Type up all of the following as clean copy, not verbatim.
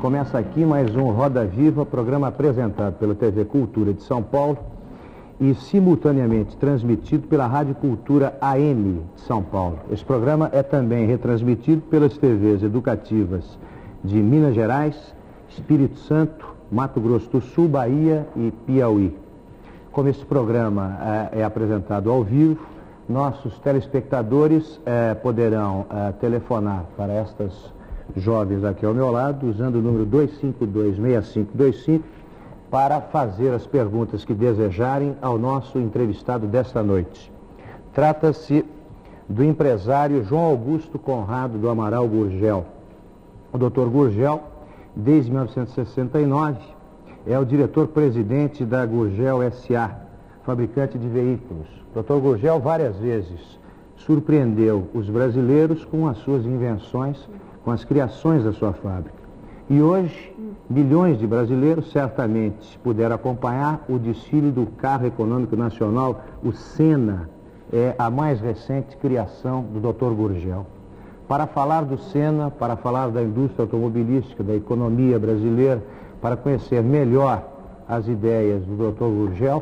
Começa aqui mais um Roda Viva, programa apresentado pela TV Cultura de São Paulo e simultaneamente transmitido pela Rádio Cultura AM de São Paulo. Esse programa é também retransmitido pelas TVs educativas de Minas Gerais, Espírito Santo, Mato Grosso do Sul, Bahia e Piauí. Como esse programa é apresentado ao vivo, nossos telespectadores poderão telefonar para estas jovens aqui ao meu lado, usando o número 252-6525, para fazer as perguntas que desejarem ao nosso entrevistado desta noite. Trata-se do empresário João Augusto Conrado do Amaral Gurgel. O Dr. Gurgel, desde 1969, é o diretor-presidente da Gurgel S.A., fabricante de veículos. O Dr. Gurgel várias vezes surpreendeu os brasileiros com as suas invenções, com as criações da sua fábrica. E hoje, milhões de brasileiros certamente puderam acompanhar o desfile do carro econômico nacional, o Senna, a mais recente criação do Dr. Gurgel. Para falar do Senna, para falar da indústria automobilística, da economia brasileira, para conhecer melhor as ideias do Dr. Gurgel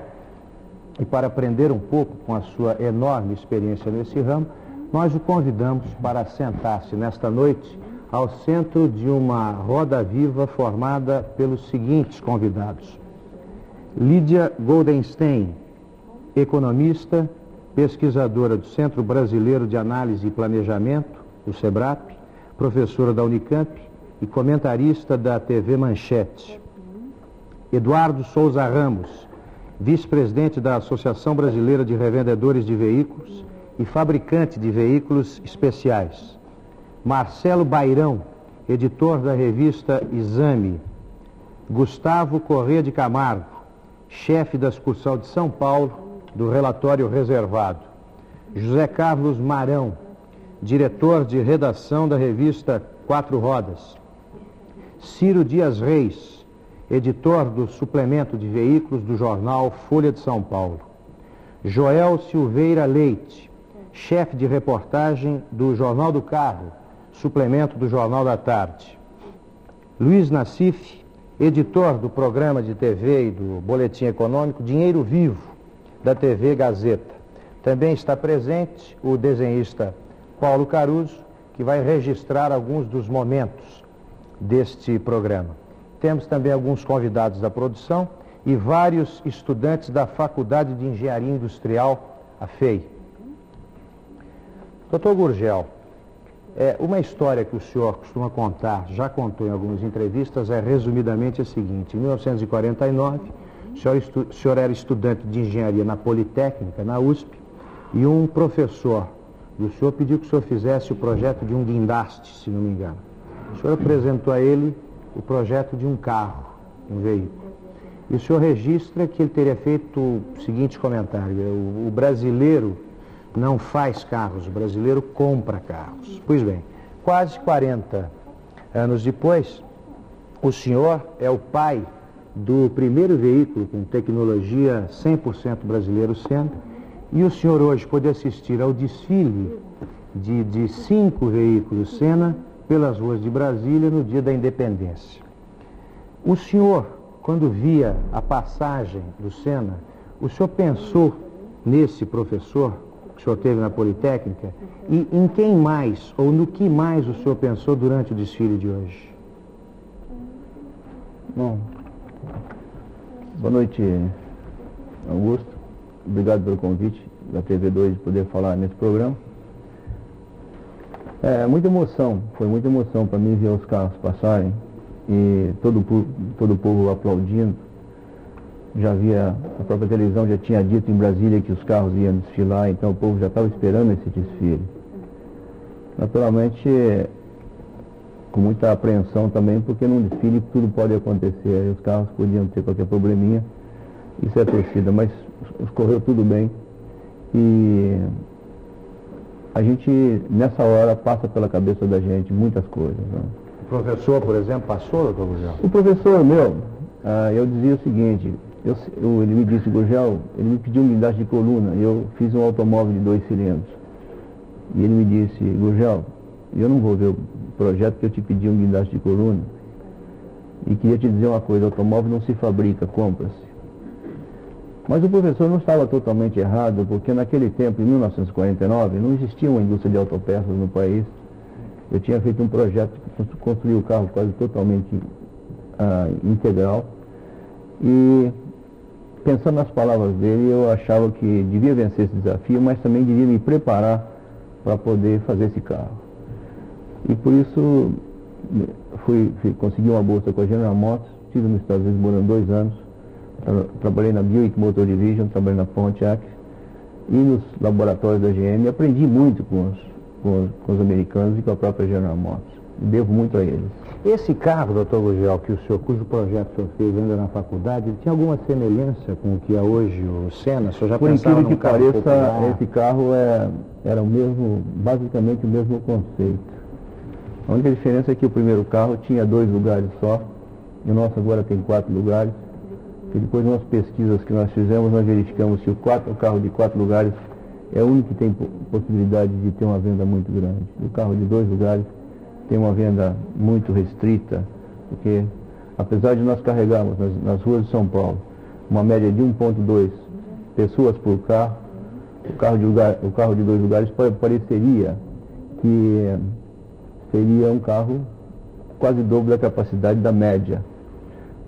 e para aprender um pouco com a sua enorme experiência nesse ramo, nós o convidamos para sentar-se nesta noite ao centro de uma roda viva formada pelos seguintes convidados: Lídia Goldenstein, economista, pesquisadora do Centro Brasileiro de Análise e Planejamento, o SEBRAP, professora da Unicamp e comentarista da TV Manchete. Eduardo Souza Ramos, vice-presidente da Associação Brasileira de Revendedores de Veículos e fabricante de veículos especiais. Marcelo Bairão, editor da revista Exame. Gustavo Corrêa de Camargo, chefe da sucursal de São Paulo do Relatório Reservado. José Carlos Marão, diretor de redação da revista Quatro Rodas. Ciro Dias Reis, editor do suplemento de veículos do jornal Folha de São Paulo. Joel Silveira Leite, chefe de reportagem do Jornal do Carro, suplemento do Jornal da Tarde. Luiz Nassif, editor do programa de TV e do Boletim Econômico Dinheiro Vivo, da TV Gazeta. Também está presente o desenhista Paulo Caruso, que vai registrar alguns dos momentos deste programa. Temos também alguns convidados da produção e vários estudantes da Faculdade de Engenharia Industrial, a FEI. Dr. Gurgel, uma história que o senhor costuma contar, já contou em algumas entrevistas, resumidamente a seguinte: em 1949, o senhor era estudante de engenharia na Politécnica, na USP, e um professor do senhor pediu que o senhor fizesse o projeto de um guindaste, se não me engano. O senhor apresentou a ele o projeto de um carro, um veículo. E o senhor registra que ele teria feito o seguinte comentário: o brasileiro não faz carros, o brasileiro compra carros. Pois bem, quase 40 anos depois, o senhor é o pai do primeiro veículo com tecnologia 100% brasileiro Senna, e o senhor hoje pode assistir ao desfile de 5 veículos Senna pelas ruas de Brasília no dia da Independência. O senhor, quando via a passagem do Senna, o senhor pensou nesse professor que o senhor teve na Politécnica, e em quem mais, ou no que mais o senhor pensou durante o desfile de hoje? Bom, boa noite, Augusto. Obrigado pelo convite da TV2 de poder falar nesse programa. Muita emoção, foi muita emoção para mim ver os carros passarem e todo o povo aplaudindo. Já havia, a própria televisão já tinha dito em Brasília que os carros iam desfilar, então o povo já estava esperando esse desfile. Naturalmente, com muita apreensão também, porque num desfile tudo pode acontecer, os carros podiam ter qualquer probleminha, isso é torcida, mas correu tudo bem. E a gente, nessa hora, passa pela cabeça da gente muitas coisas. Né? O professor, por exemplo, passou, doutor Gurgel? O professor meu, eu dizia o seguinte: ele me disse, Gurgel, ele me pediu um guindaste de coluna, eu fiz um automóvel de 2 cilindros. E ele me disse, Gurgel, eu não vou ver o projeto que eu te pedi um guindaste de coluna. E queria te dizer uma coisa, automóvel não se fabrica, compra-se. Mas o professor não estava totalmente errado, porque naquele tempo, em 1949, não existia uma indústria de autopeças no país. Eu tinha feito um projeto de construir o carro quase totalmente integral. E, pensando nas palavras dele, eu achava que devia vencer esse desafio, mas também devia me preparar para poder fazer esse carro. E por isso, consegui uma bolsa com a General Motors, estive nos Estados Unidos morando 2 anos, trabalhei na Buick Motor Division, trabalhei na Pontiac e nos laboratórios da GM. Aprendi muito com os americanos e com a própria General Motors. Devo muito a eles. Esse carro, doutor Gugel, cujo projeto o senhor fez ainda na faculdade, ele tinha alguma semelhança com o que é hoje o Senna? O senhor já pensava num carro popular? Por incrível que pareça, esse carro era basicamente o mesmo conceito. A única diferença é que o primeiro carro tinha 2 lugares só, e o nosso agora tem 4 lugares. E depois, nas pesquisas que nós fizemos, nós verificamos que o carro de 4 lugares é o único que tem possibilidade de ter uma venda muito grande. O carro de 2 lugares tem uma venda muito restrita, porque apesar de nós carregarmos nas ruas de São Paulo uma média de 1,2 pessoas por carro, o carro de 2 lugares pareceria que seria um carro quase dobro da capacidade da média.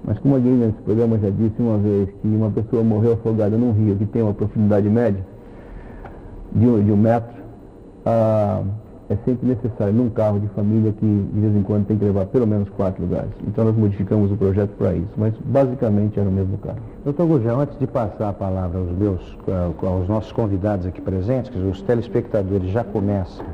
Mas como alguém nesse programa já disse uma vez que uma pessoa morreu afogada num rio que tem uma profundidade média de 1 metro, é sempre necessário num carro de família que de vez em quando tem que levar pelo menos 4 lugares. Então nós modificamos o projeto para isso, mas basicamente era o mesmo carro. Doutor Gugel, antes de passar a palavra aos nossos convidados aqui presentes, que os telespectadores já começam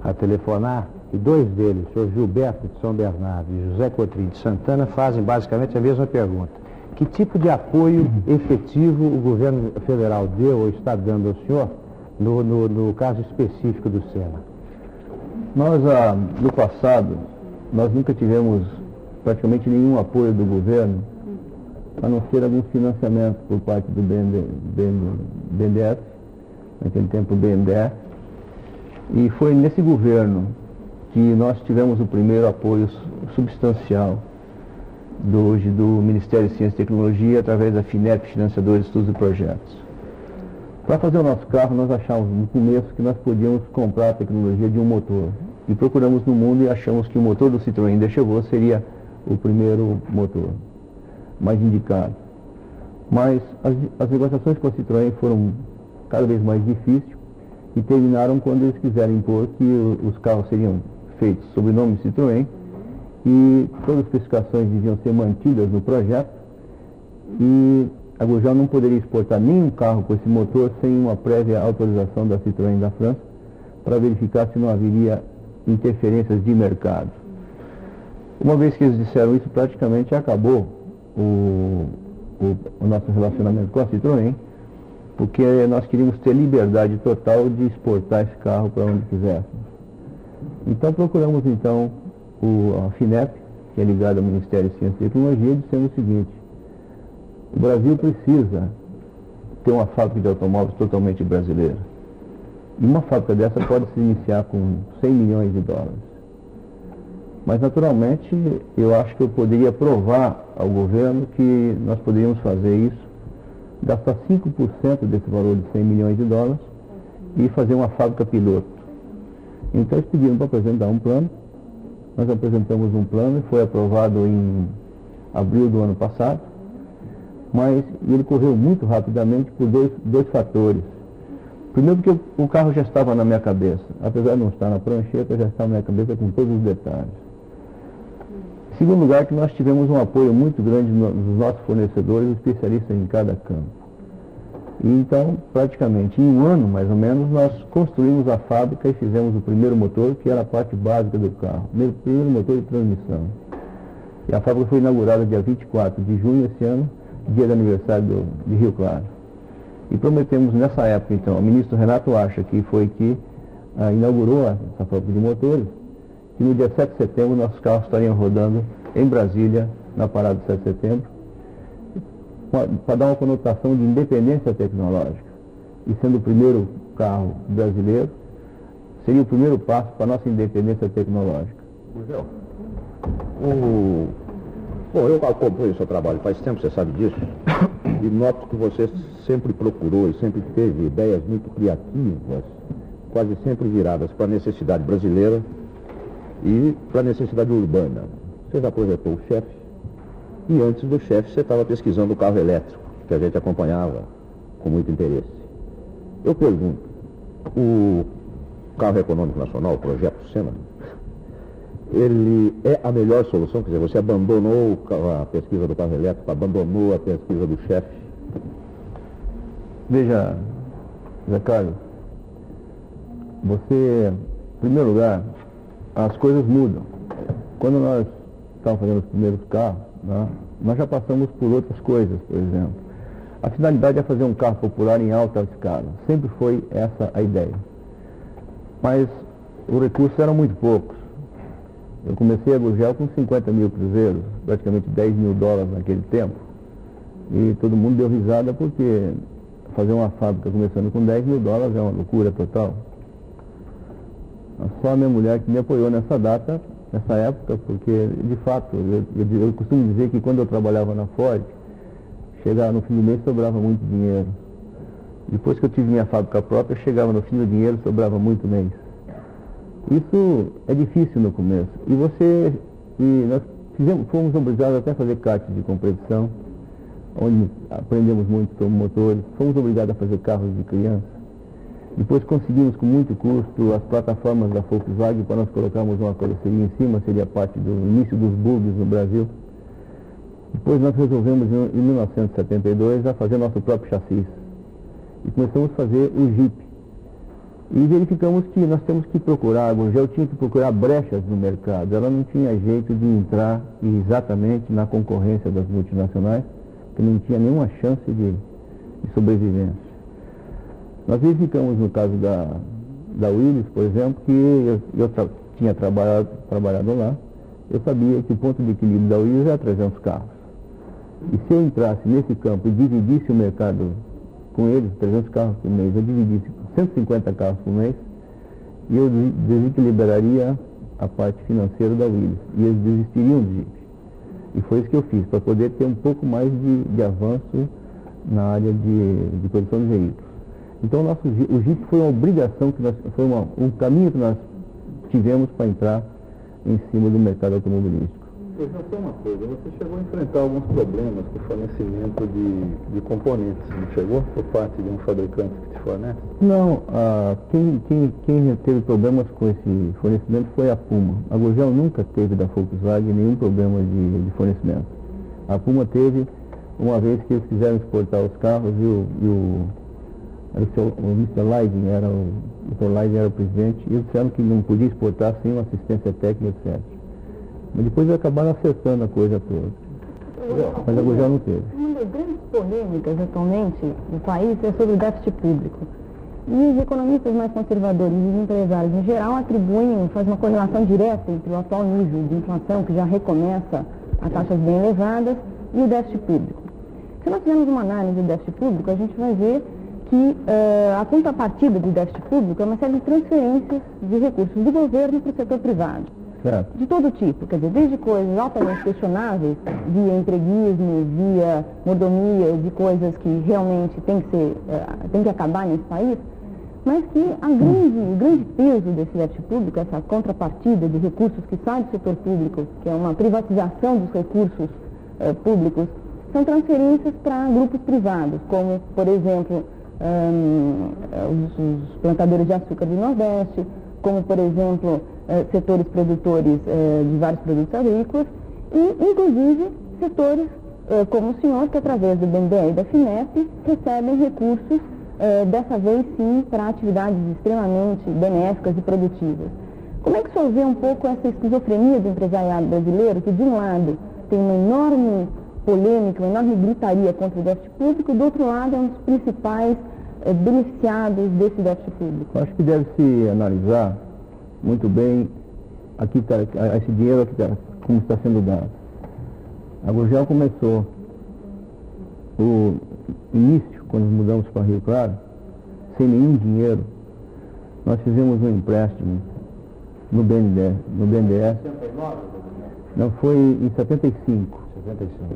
a telefonar, e 2 deles, o senhor Gilberto de São Bernardo e José Cotrim de Santana, fazem basicamente a mesma pergunta. Que tipo de apoio efetivo o governo federal deu ou está dando ao senhor no caso específico do Senna? Nós, no passado, nós nunca tivemos praticamente nenhum apoio do governo, a não ser alguns financiamentos por parte do BNDES, naquele tempo o BNDES, e foi nesse governo que nós tivemos o primeiro apoio substancial do Ministério de Ciência e Tecnologia, através da FINEP, Financiadores de Estudos e Projetos. Para fazer o nosso carro, nós achávamos no começo que nós podíamos comprar a tecnologia de um motor. E procuramos no mundo e achamos que o motor do Citroën D-Chevaux seria o primeiro motor mais indicado. Mas as negociações com a Citroën foram cada vez mais difíceis e terminaram quando eles quiseram impor que os carros seriam feitos sob o nome Citroën e todas as especificações deviam ser mantidas no projeto e a Gugel não poderia exportar nenhum carro com esse motor sem uma prévia autorização da Citroën da França para verificar se não haveria interferências de mercado. Uma vez que eles disseram isso, praticamente acabou o nosso relacionamento com a Citroën, porque nós queríamos ter liberdade total de exportar esse carro para onde quiséssemos. Então procuramos a FINEP, que é ligada ao Ministério de Ciência e Tecnologia, dizendo o seguinte: o Brasil precisa ter uma fábrica de automóveis totalmente brasileira. E uma fábrica dessa pode se iniciar com 100 milhões de dólares. Mas, naturalmente, eu acho que eu poderia provar ao governo que nós poderíamos fazer isso, gastar 5% desse valor de 100 milhões de dólares e fazer uma fábrica piloto. Então, eles pediram para apresentar um plano. Nós apresentamos um plano e foi aprovado em abril do ano passado. Mas ele correu muito rapidamente por dois fatores. Primeiro, porque o carro já estava na minha cabeça. Apesar de não estar na prancheta, já estava na minha cabeça com todos os detalhes. Em segundo lugar, que nós tivemos um apoio muito grande dos nossos fornecedores, especialistas em cada campo. E então, praticamente em um ano, mais ou menos, nós construímos a fábrica e fizemos o primeiro motor, que era a parte básica do carro. O primeiro motor de transmissão. E a fábrica foi inaugurada dia 24 de junho desse ano, dia do aniversário de Rio Claro. E prometemos nessa época, então, o ministro Renato Acha, que foi que inaugurou essa fábrica de motores, que no dia 7 de setembro nossos carros estariam rodando em Brasília, na parada de 7 de setembro, para dar uma conotação de independência tecnológica. E sendo o primeiro carro brasileiro, seria o primeiro passo para a nossa independência tecnológica. Bom, eu acompanho o seu trabalho faz tempo, você sabe disso, e noto que você sempre procurou e sempre teve ideias muito criativas, quase sempre viradas para a necessidade brasileira e para a necessidade urbana. Você já projetou o chefe, e antes do chefe você estava pesquisando o carro elétrico, que a gente acompanhava com muito interesse. Eu pergunto, o carro econômico nacional, o projeto Sena, ele é a melhor solução? Quer dizer, você abandonou a pesquisa do carro elétrico, abandonou a pesquisa do chefe? Veja, Zé Carlos, você, em primeiro lugar, as coisas mudam. Quando nós estávamos fazendo os primeiros carros, né, nós já passamos por outras coisas, por exemplo. A finalidade é fazer um carro popular em alta escala. Sempre foi essa a ideia. Mas os recursos eram muito poucos. Eu comecei a Gurgel com 50 mil cruzeiros, praticamente 10 mil dólares naquele tempo. E todo mundo deu risada porque fazer uma fábrica começando com 10 mil dólares é uma loucura total. Só a minha mulher que me apoiou nessa época, porque de fato, eu costumo dizer que quando eu trabalhava na Ford, chegava no fim do mês sobrava muito dinheiro. Depois que eu tive minha fábrica própria, chegava no fim do dinheiro, sobrava muito mês. Isso é difícil no começo. E nós fomos obrigados até a fazer karts de competição, onde aprendemos muito sobre motores. Fomos obrigados a fazer carros de criança. Depois conseguimos com muito custo as plataformas da Volkswagen para nós colocarmos uma carroceria em cima, seria parte do início dos bugs no Brasil. Depois nós resolvemos em 1972 a fazer nosso próprio chassi. E começamos a fazer o Jeep. E verificamos que nós temos que procurar, a Gurgel tinha que procurar brechas no mercado. Ela não tinha jeito de entrar exatamente na concorrência das multinacionais, que não tinha nenhuma chance de sobrevivência. Nós verificamos no caso da Willys, por exemplo, que eu tinha trabalhado lá, eu sabia que o ponto de equilíbrio da Willys era 300 carros. E se eu entrasse nesse campo e dividisse o mercado com eles, 300 carros por mês, eu dividisse 150 carros por mês, e eu desequilibraria a parte financeira da Willys, e eles desistiriam do Jeep. E foi isso que eu fiz, para poder ter um pouco mais de avanço na área de produção de veículos. Então o Jeep foi uma obrigação, foi um caminho que nós tivemos para entrar em cima do mercado automobilístico. Eu já sei uma coisa, você chegou a enfrentar alguns problemas com o fornecimento de componentes, não chegou? Por parte de um fabricante que te fornece? Não, quem teve problemas com esse fornecimento foi a Puma. A Gurgel nunca teve da Volkswagen nenhum problema de fornecimento. A Puma teve, uma vez que eles quiseram exportar os carros e o Mr. Leiden era o presidente, e eles disseram que não podia exportar sem uma assistência técnica, etc. Mas depois eles acabaram acertando a coisa toda. Mas a Gurgel não teve. Uma das grandes polêmicas atualmente no país é sobre o déficit público. E os economistas mais conservadores e os empresários em geral fazem uma correlação direta entre o atual nível de inflação, que já recomeça a taxas bem elevadas, e o déficit público. Se nós fizermos uma análise do déficit público, a gente vai ver que a contrapartida do déficit público é uma série de transferências de recursos do governo para o setor privado. Certo. De todo tipo, quer dizer, desde coisas altamente questionáveis, via entreguismo, via mordomia, de coisas que realmente tem que acabar nesse país, mas que o grande peso desse déficit público, essa contrapartida de recursos que saem do setor público, que é uma privatização dos recursos públicos, são transferências para grupos privados, como, por exemplo, os plantadores de açúcar do Nordeste, como, por exemplo, setores produtores de vários produtos agrícolas e, inclusive, setores como o senhor, que através do BNDES e da FINEP recebem recursos, dessa vez sim, para atividades extremamente benéficas e produtivas. Como é que o senhor vê um pouco essa esquizofrenia do empresariado brasileiro, que de um lado tem uma enorme polêmica, uma enorme gritaria contra o déficit público, e do outro lado é um dos principais beneficiados desse déficit público? Eu acho que deve se analisar muito bem esse dinheiro como está sendo dado. A Gurgel começou o início, quando mudamos para Rio Claro, sem nenhum dinheiro. Nós fizemos um empréstimo no BNDES. Não, foi em 75. 65.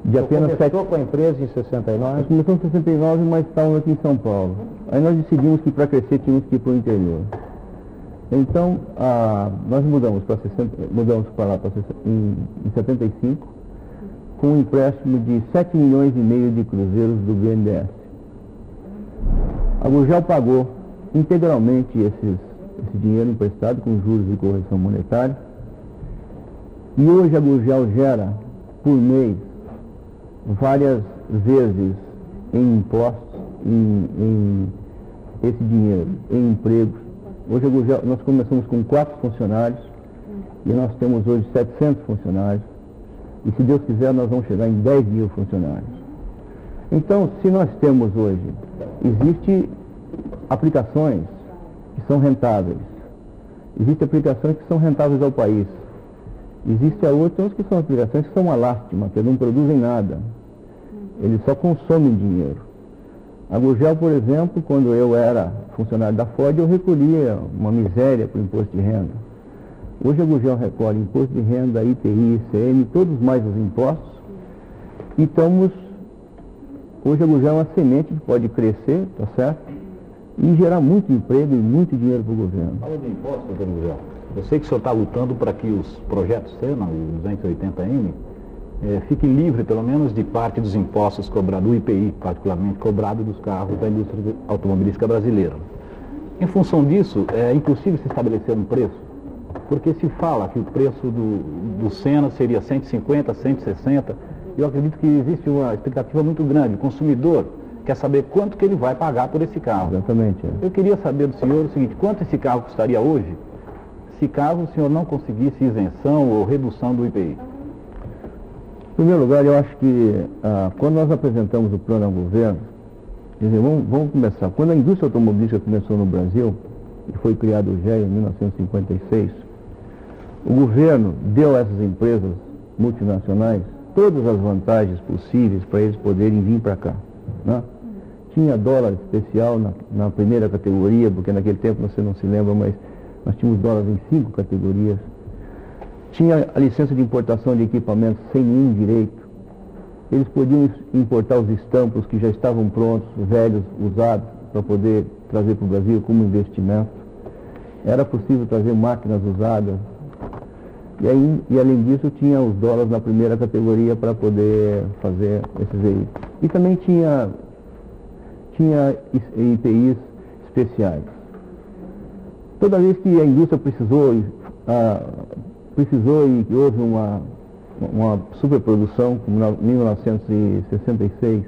De apenas começou com a empresa em 69? Nós começamos em 69, mas estávamos aqui em São Paulo. Aí nós decidimos que para crescer tínhamos que ir para o interior. Então, nós mudamos para lá em 75, com um empréstimo de 7 milhões e meio de cruzeiros do BNDES. A Gurgel pagou integralmente esse dinheiro emprestado com juros e correção monetária. E hoje a Gurgel gera, por mês, várias vezes em impostos, em esse dinheiro, em empregos. Hoje a Gurgel, nós começamos com 4 funcionários e nós temos hoje 700 funcionários. E se Deus quiser, nós vamos chegar em 10 mil funcionários. Então, se nós temos hoje, existem aplicações que são rentáveis. Existem aplicações que são rentáveis ao país. Existem outras que são aplicações que são uma lástima, que não produzem nada. Eles só consomem dinheiro. A Gurgel, por exemplo, quando eu era funcionário da Ford, eu recolhia uma miséria para o imposto de renda. Hoje a Gurgel recolhe imposto de renda, IPI, ICM, todos mais os impostos. E hoje a Gurgel é uma semente que pode crescer, tá certo? E gerar muito emprego e muito dinheiro para o governo. Fala de impostos, doutor Gurgel. Eu sei que o senhor está lutando para que os projetos Sena, o 280M, fique livre, pelo menos, de parte dos impostos cobrados, do IPI, particularmente, cobrado dos carros da indústria automobilística brasileira. Em função disso, é impossível se estabelecer um preço, porque se fala que o preço do Sena seria 150, 160, e eu acredito que existe uma expectativa muito grande. O consumidor quer saber quanto que ele vai pagar por esse carro. Exatamente. Eu queria saber do senhor o seguinte: quanto esse carro custaria hoje, se caso o senhor não conseguisse isenção ou redução do IPI? Em primeiro lugar, eu acho que quando nós apresentamos o plano ao governo, quer dizer, vamos começar. Quando a indústria automobilística começou no Brasil, e foi criado o GEA em 1956, o governo deu a essas empresas multinacionais todas as vantagens possíveis para eles poderem vir para cá, né? Tinha dólar especial na primeira categoria, porque naquele tempo você não se lembra, mas nós tínhamos dólares em 5 categorias. Tinha a licença de importação de equipamentos sem nenhum direito. Eles podiam importar os estampos que já estavam prontos, velhos, usados, para poder trazer para o Brasil como investimento. Era possível trazer máquinas usadas. E além disso, tinha os dólares na primeira categoria para poder fazer esses veículos. E também tinha IPIs especiais. Toda vez que a indústria precisou e houve uma superprodução, como em 1966,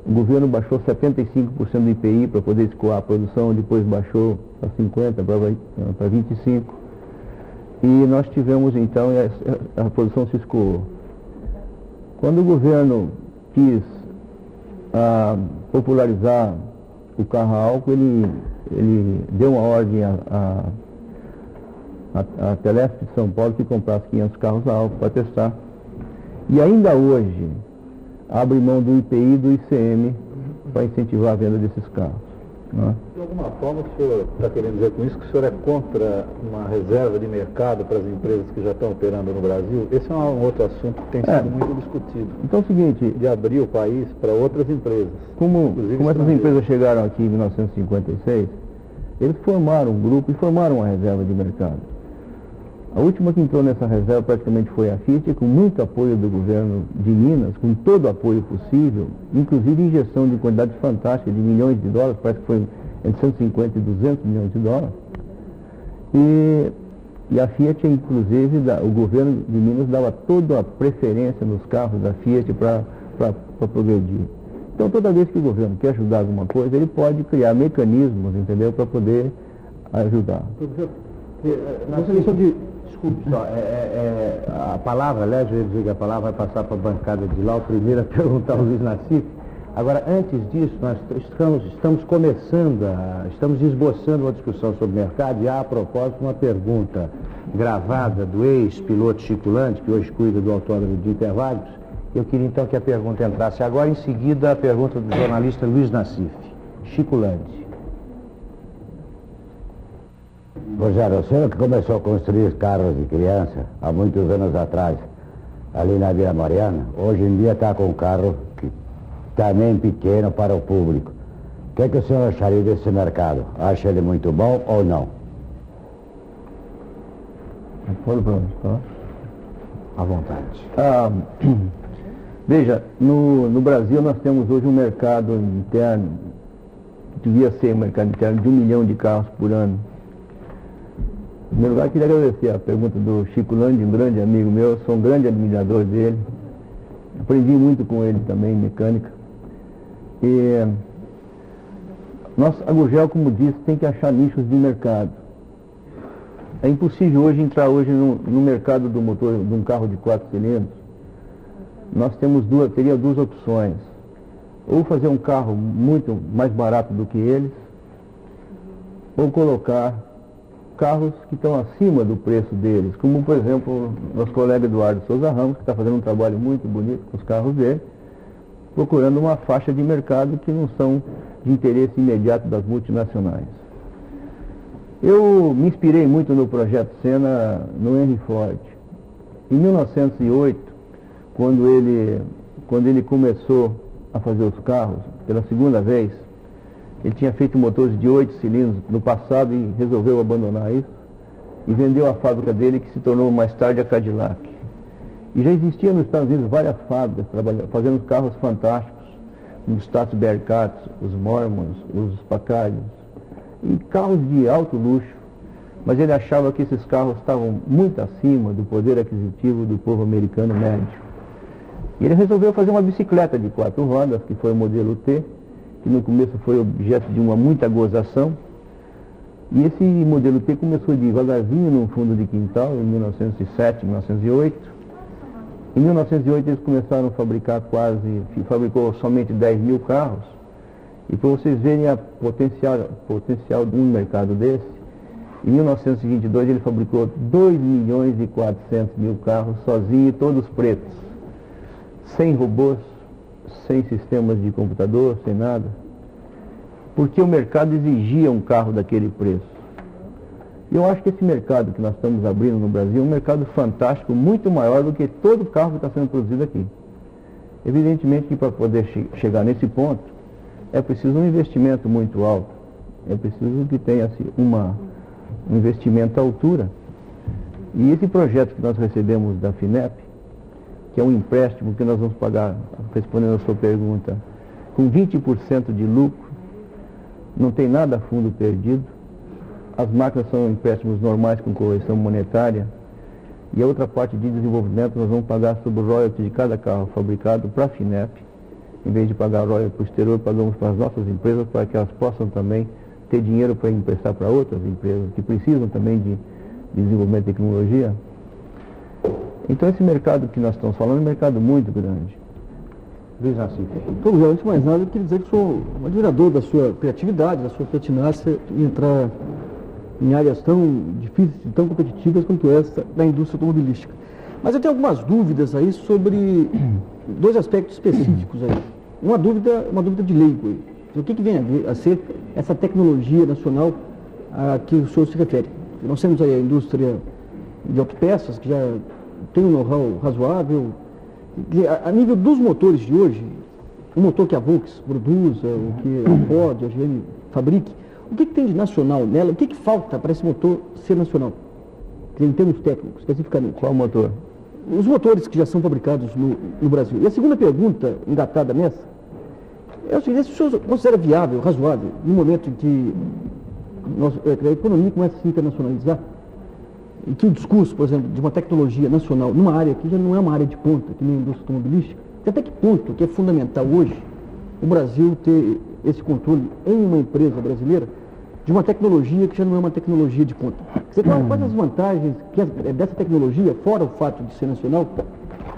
o governo baixou 75% do IPI para poder escoar a produção, depois baixou para 50%, para 25%. E nós tivemos, então, a produção se escoou. Quando o governo quis popularizar o carro a álcool, ele deu uma ordem à Telesp de São Paulo que comprasse 500 carros a álcool para testar. E ainda hoje abre mão do IPI e do ICM para incentivar a venda desses carros, né? De alguma forma, o senhor está querendo dizer com isso que o senhor é contra uma reserva de mercado para as empresas que já estão operando no Brasil? Esse é um outro assunto que tem sido muito discutido. Então é o seguinte, de abrir o país para outras empresas. Como essas empresas chegaram aqui em 1956, eles formaram um grupo e formaram uma reserva de mercado. A última que entrou nessa reserva praticamente foi a Fiat, com muito apoio do governo de Minas, com todo o apoio possível, inclusive injeção de quantidades fantásticas de milhões de dólares, parece que foi entre 150 e 200 milhões de dólares. E a Fiat, inclusive, o governo de Minas dava toda a preferência nos carros da Fiat para progredir. Então, toda vez que o governo quer ajudar alguma coisa, ele pode criar mecanismos, entendeu, para poder ajudar. Desculpe só, a palavra, aliás, eu ia dizer que a palavra vai passar para a bancada de lá, o primeiro a perguntar ao Luiz Nassif. Agora, antes disso, nós estamos esboçando uma discussão sobre o mercado e há, a propósito, uma pergunta gravada do ex-piloto Chico Landi, que hoje cuida do autódromo de Interlagos. Eu queria então que a pergunta entrasse agora, em seguida a pergunta do jornalista Luiz Nassif. Chico Landi. Rogério, o senhor que começou a construir carros de criança há muitos anos atrás, ali na Vila Mariana, hoje em dia está com um carro que também pequeno para o público. O que é que o senhor acharia desse mercado? Acha ele muito bom ou não? À vontade. Veja, no Brasil nós temos hoje um mercado interno, que devia ser um mercado interno de 1 milhão de carros por ano. Em primeiro lugar, queria agradecer a pergunta do Chico Landi, um grande amigo meu, sou um grande admirador dele. Aprendi muito com ele também em mecânica. E a Gurgel, como disse, tem que achar nichos de mercado. É impossível hoje entrar no mercado do motor de um carro de 4 cilindros. Nós teria duas opções. Ou fazer um carro muito mais barato do que eles, ou colocar carros que estão acima do preço deles, como por exemplo nosso colega Eduardo Souza Ramos, que está fazendo um trabalho muito bonito com os carros dele, procurando uma faixa de mercado que não são de interesse imediato das multinacionais. Eu me inspirei muito no projeto Senna, no Henry Ford. Em 1908, quando ele começou a fazer os carros pela segunda vez, ele tinha feito motores de 8 cilindros no passado e resolveu abandonar isso e vendeu a fábrica dele, que se tornou mais tarde a Cadillac. E já existia nos Estados Unidos várias fábricas fazendo carros fantásticos, como os Stati Bearcats, os Mormons, os Packard, e carros de alto luxo, mas ele achava que esses carros estavam muito acima do poder aquisitivo do povo americano médio. E ele resolveu fazer uma bicicleta de 4 rodas, que foi o modelo T, que no começo foi objeto de muita gozação. E esse modelo T começou devagarzinho no fundo de quintal, em 1907, 1908. Em 1908 eles começaram a fabricou somente 10 mil carros. E para vocês verem o potencial de um mercado desse, em 1922 ele fabricou 2.400.000 carros sozinho, todos pretos, sem robôs, sem sistemas de computador, sem nada, porque o mercado exigia um carro daquele preço. E eu acho que esse mercado que nós estamos abrindo no Brasil é um mercado fantástico, muito maior do que todo carro que está sendo produzido aqui. Evidentemente que para poder chegar nesse ponto, é preciso um investimento muito alto, é preciso que tenha-se um investimento à altura. E esse projeto que nós recebemos da FINEP, que é um empréstimo que nós vamos pagar, respondendo a sua pergunta, com 20% de lucro, não tem nada a fundo perdido. As máquinas são empréstimos normais com correção monetária, e a outra parte de desenvolvimento nós vamos pagar sobre o royalty de cada carro fabricado para a FINEP. Em vez de pagar royalty para o exterior, pagamos para as nossas empresas, para que elas possam também ter dinheiro para emprestar para outras empresas que precisam também de desenvolvimento de tecnologia. Então esse mercado que nós estamos falando é um mercado muito grande. Luiz Nascimento. Então, antes de mais nada, eu queria dizer que sou um admirador da sua criatividade, da sua pertinácia em entrar em áreas tão difíceis e tão competitivas quanto essa da indústria automobilística. Mas eu tenho algumas dúvidas aí sobre 2 aspectos específicos aí. Uma dúvida de leigo aí. O que vem a ser essa tecnologia nacional a que o senhor se refere? Nós temos aí a indústria de autopeças, que já tem um know-how razoável. A nível dos motores de hoje, o motor que a Volkswagen produza, o que a Ford, a GM fabrique, o que tem de nacional nela? O que falta para esse motor ser nacional? Em termos técnicos, especificamente. Qual motor? Os motores que já são fabricados no Brasil. E a segunda pergunta, engatada nessa, é o seguinte: se o senhor considera viável, razoável, no momento em que a economia começa a se internacionalizar, e que o discurso, por exemplo, de uma tecnologia nacional numa área que já não é uma área de ponta, que nem a indústria automobilística, até que ponto que é fundamental hoje o Brasil ter esse controle em uma empresa brasileira de uma tecnologia que já não é uma tecnologia de ponta? Você fala quais as vantagens dessa tecnologia, fora o fato de ser nacional,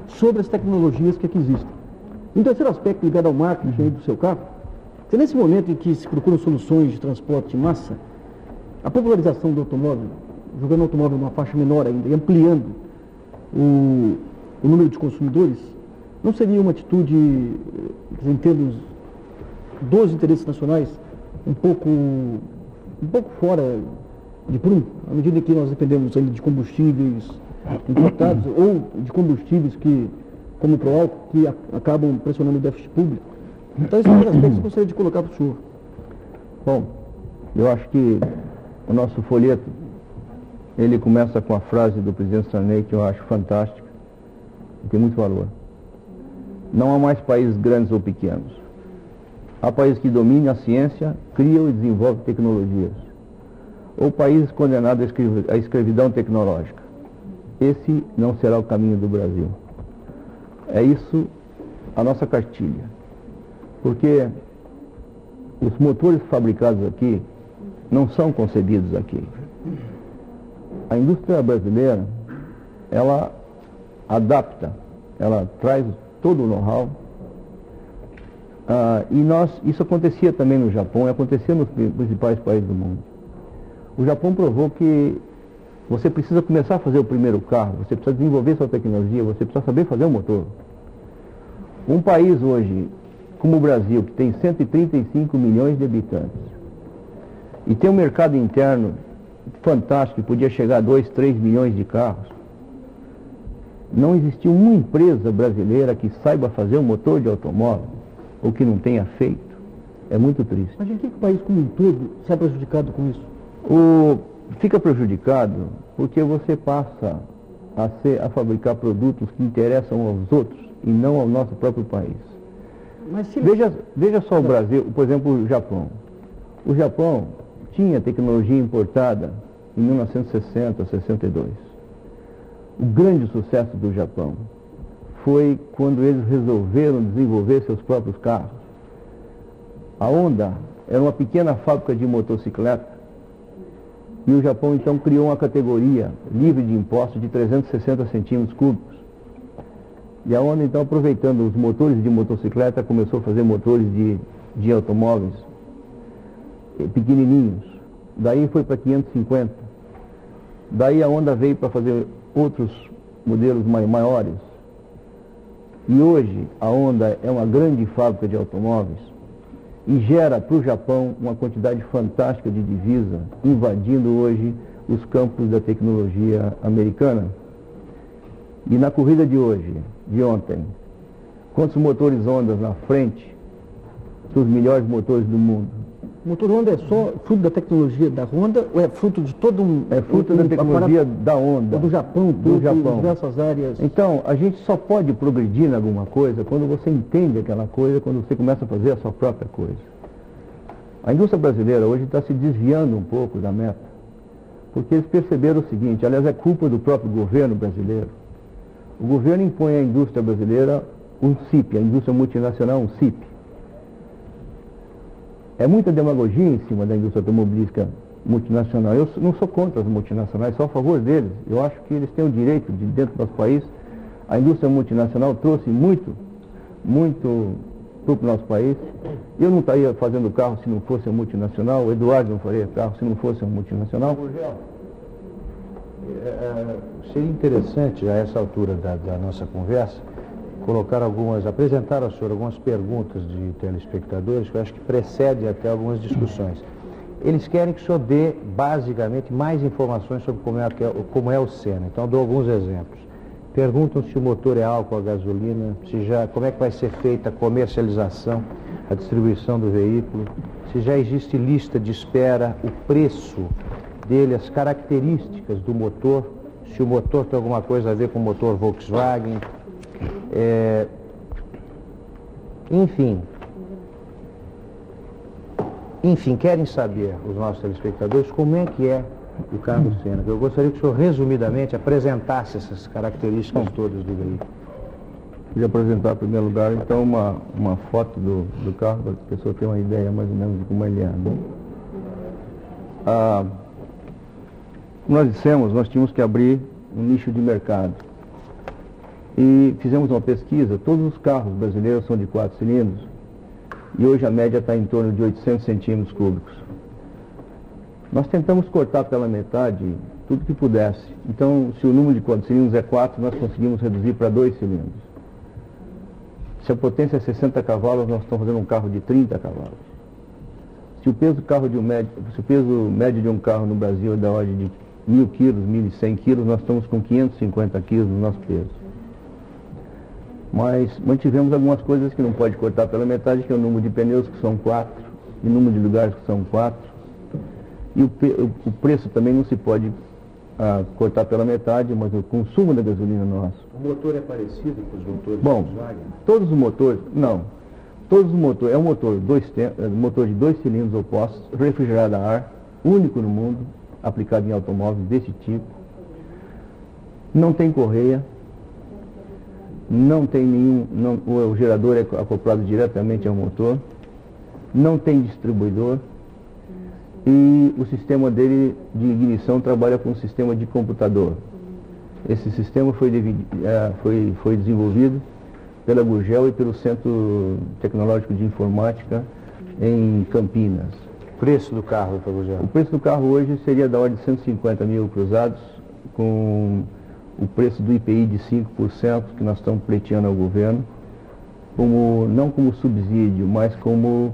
sobre as tecnologias que aqui existem? Um terceiro aspecto ligado ao marketing aí do seu carro, se nesse momento em que se procuram soluções de transporte em massa, a popularização do automóvel, jogando o automóvel numa faixa menor ainda e ampliando o número de consumidores, não seria uma atitude, em termos dos interesses nacionais, um pouco fora de prumo, à medida que nós dependemos ainda de combustíveis importados ou de combustíveis como o álcool, que acabam pressionando o déficit público. Então, esses são aspectos que eu gostaria de colocar para o senhor. Bom, eu acho que o nosso folheto, ele começa com a frase do presidente Sarney, que eu acho fantástica, e tem muito valor. Não há mais países grandes ou pequenos. Há países que dominem a ciência, criam e desenvolvem tecnologias. Ou países condenados à escravidão tecnológica. Esse não será o caminho do Brasil. É isso a nossa cartilha. Porque os motores fabricados aqui não são concebidos aqui. A indústria brasileira, ela adapta, ela traz todo o know-how. Isso acontecia também no Japão e acontecia nos principais países do mundo. O Japão provou que você precisa começar a fazer o primeiro carro, você precisa desenvolver sua tecnologia, você precisa saber fazer o motor. Um país hoje, como o Brasil, que tem 135 milhões de habitantes, e tem um mercado interno fantástico, que podia chegar a 2, 3 milhões de carros, não existiu uma empresa brasileira que saiba fazer um motor de automóvel, ou que não tenha feito. É muito triste. Mas em que o país como um todo se é prejudicado com isso? Fica prejudicado porque você passa a fabricar produtos que interessam aos outros e não ao nosso próprio país. Mas se... Veja só o Brasil, por exemplo, o Japão. O Japão tinha tecnologia importada em 1960, 62. O grande sucesso do Japão foi quando eles resolveram desenvolver seus próprios carros. A Honda era uma pequena fábrica de motocicleta e o Japão então criou uma categoria livre de impostos de 360 centímetros cúbicos. E a Honda então, aproveitando os motores de motocicleta, começou a fazer motores de automóveis pequenininhos. Daí foi para 550. Daí a Honda veio para fazer outros modelos maiores. E hoje a Honda é uma grande fábrica de automóveis e gera para o Japão uma quantidade fantástica de divisa, invadindo hoje os campos da tecnologia americana. E na corrida de hoje, de ontem, quantos motores Honda na frente dos melhores motores do mundo? O motor Honda é só fruto da tecnologia da Honda ou é fruto de todo um... É fruto da tecnologia da Honda. Do Japão, do Japão. Diversas áreas. Então, a gente só pode progredir em alguma coisa quando você entende aquela coisa, quando você começa a fazer a sua própria coisa. A indústria brasileira hoje está se desviando um pouco da meta, porque eles perceberam o seguinte, aliás, é culpa do próprio governo brasileiro. O governo impõe à indústria brasileira um CIP, a indústria multinacional, um CIP. É muita demagogia em cima da indústria automobilística multinacional. Eu não sou contra as multinacionais, sou a favor deles. Eu acho que eles têm o direito de, dentro do nosso país, a indústria multinacional trouxe muito para o nosso país. Eu não estaria fazendo carro se não fosse a multinacional, o Eduardo não faria carro se não fosse a multinacional. Seria interessante, a essa altura da nossa conversa, apresentar ao senhor algumas perguntas de telespectadores que eu acho que precedem até algumas discussões. Eles querem que o senhor dê, basicamente, mais informações sobre como é o Senna. Então, eu dou alguns exemplos. Perguntam se o motor é álcool ou gasolina, como é que vai ser feita a comercialização, a distribuição do veículo, se já existe lista de espera, o preço dele, as características do motor, se o motor tem alguma coisa a ver com o motor Volkswagen, enfim, querem saber, os nossos telespectadores, como é que é o carro Senna. Eu gostaria que o senhor, resumidamente, apresentasse essas características todas do veículo. Queria apresentar, em primeiro lugar, então, uma foto do carro, para que a pessoa tenha uma ideia mais ou menos de como ele é. Né? Como nós dissemos, nós tínhamos que abrir um nicho de mercado. E fizemos uma pesquisa, todos os carros brasileiros são de 4 cilindros, e hoje a média está em torno de 800 centímetros cúbicos. Nós tentamos cortar pela metade tudo que pudesse. Então, se o número de 4 cilindros é 4, nós conseguimos reduzir para 2 cilindros. Se a potência é 60 cavalos, nós estamos fazendo um carro de 30 cavalos. Se o peso médio de um carro no Brasil é da ordem de 1.000 quilos, 1.100 quilos, nós estamos com 550 quilos no nosso peso. Mas mantivemos algumas coisas que não pode cortar pela metade, que é o número de pneus, que são 4, e o número de lugares, que são 4. E o preço também não se pode cortar pela metade, mas o consumo da gasolina nosso. O motor é parecido com os motores Bom, do Volkswagen? todos os motores, não. Todos os motores, é um motor, motor de 2 cilindros opostos, refrigerado a ar, único no mundo, aplicado em automóveis desse tipo. Não tem correia, não tem o gerador é acoplado diretamente ao motor, não tem distribuidor e o sistema dele de ignição trabalha com um sistema de computador. Esse sistema foi desenvolvido pela Gurgel e pelo Centro Tecnológico de Informática em Campinas. Preço do carro, doutor Gurgel? O preço do carro hoje seria da ordem de 150 mil cruzados, com o preço do IPI de 5%, que nós estamos pleiteando ao governo, não como subsídio, mas como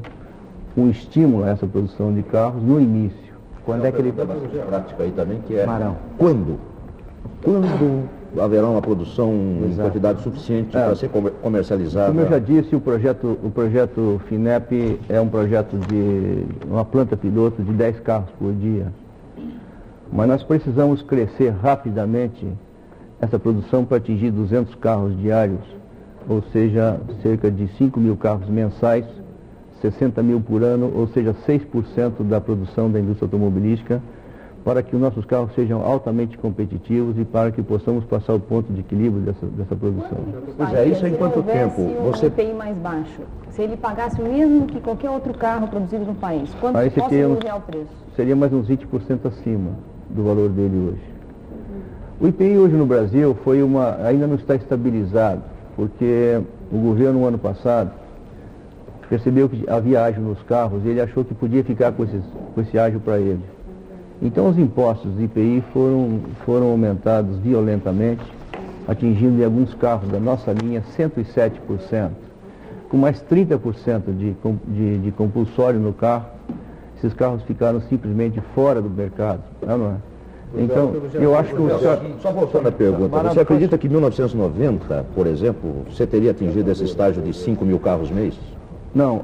um estímulo a essa produção de carros no início. Quando é que ele... prática aí também, que é... Marão. Quando haverá uma produção em quantidade suficiente para ser comercializada? Como eu já disse, o projeto FINEP é um projeto de uma planta piloto de 10 carros por dia. Mas nós precisamos crescer rapidamente essa produção para atingir 200 carros diários, ou seja, cerca de 5 mil carros mensais, 60 mil por ano, ou seja, 6% da produção da indústria automobilística, para que os nossos carros sejam altamente competitivos e para que possamos passar o ponto de equilíbrio dessa produção. Pois é, isso em quanto tempo? Você IPI mais baixo, se ele pagasse o mesmo que qualquer outro carro produzido no país, qual seria o preço? Seria mais uns 20% acima do valor dele hoje. O IPI hoje no Brasil ainda não está estabilizado, porque o governo no ano passado percebeu que havia ágio nos carros e ele achou que podia ficar com esse ágio para ele. Então os impostos de IPI foram aumentados violentamente, atingindo em alguns carros da nossa linha 107%, com mais 30% de compulsório no carro. Esses carros ficaram simplesmente fora do mercado, não é? Então, eu acho que o senhor... Só voltando à pergunta, você acredita que em 1990, por exemplo, você teria atingido esse estágio de 5 mil carros mês? Não,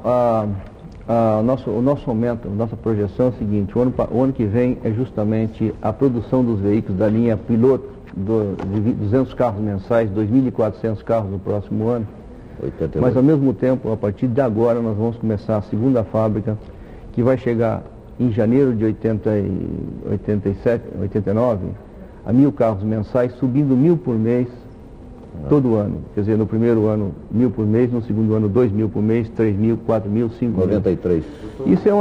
o nosso aumento, a nossa projeção é o seguinte: o ano que vem é justamente a produção dos veículos da linha piloto, de 200 carros mensais, 2.400 carros no próximo ano. 88. Mas ao mesmo tempo, a partir de agora, nós vamos começar a segunda fábrica, que vai chegar em janeiro de 89 a 1.000 carros mensais, subindo 1.000 por mês todo ano. Quer dizer, no primeiro ano 1.000 por mês, no segundo ano 2.000 por mês, 3.000, 4.000, 5.000. 93. Isso é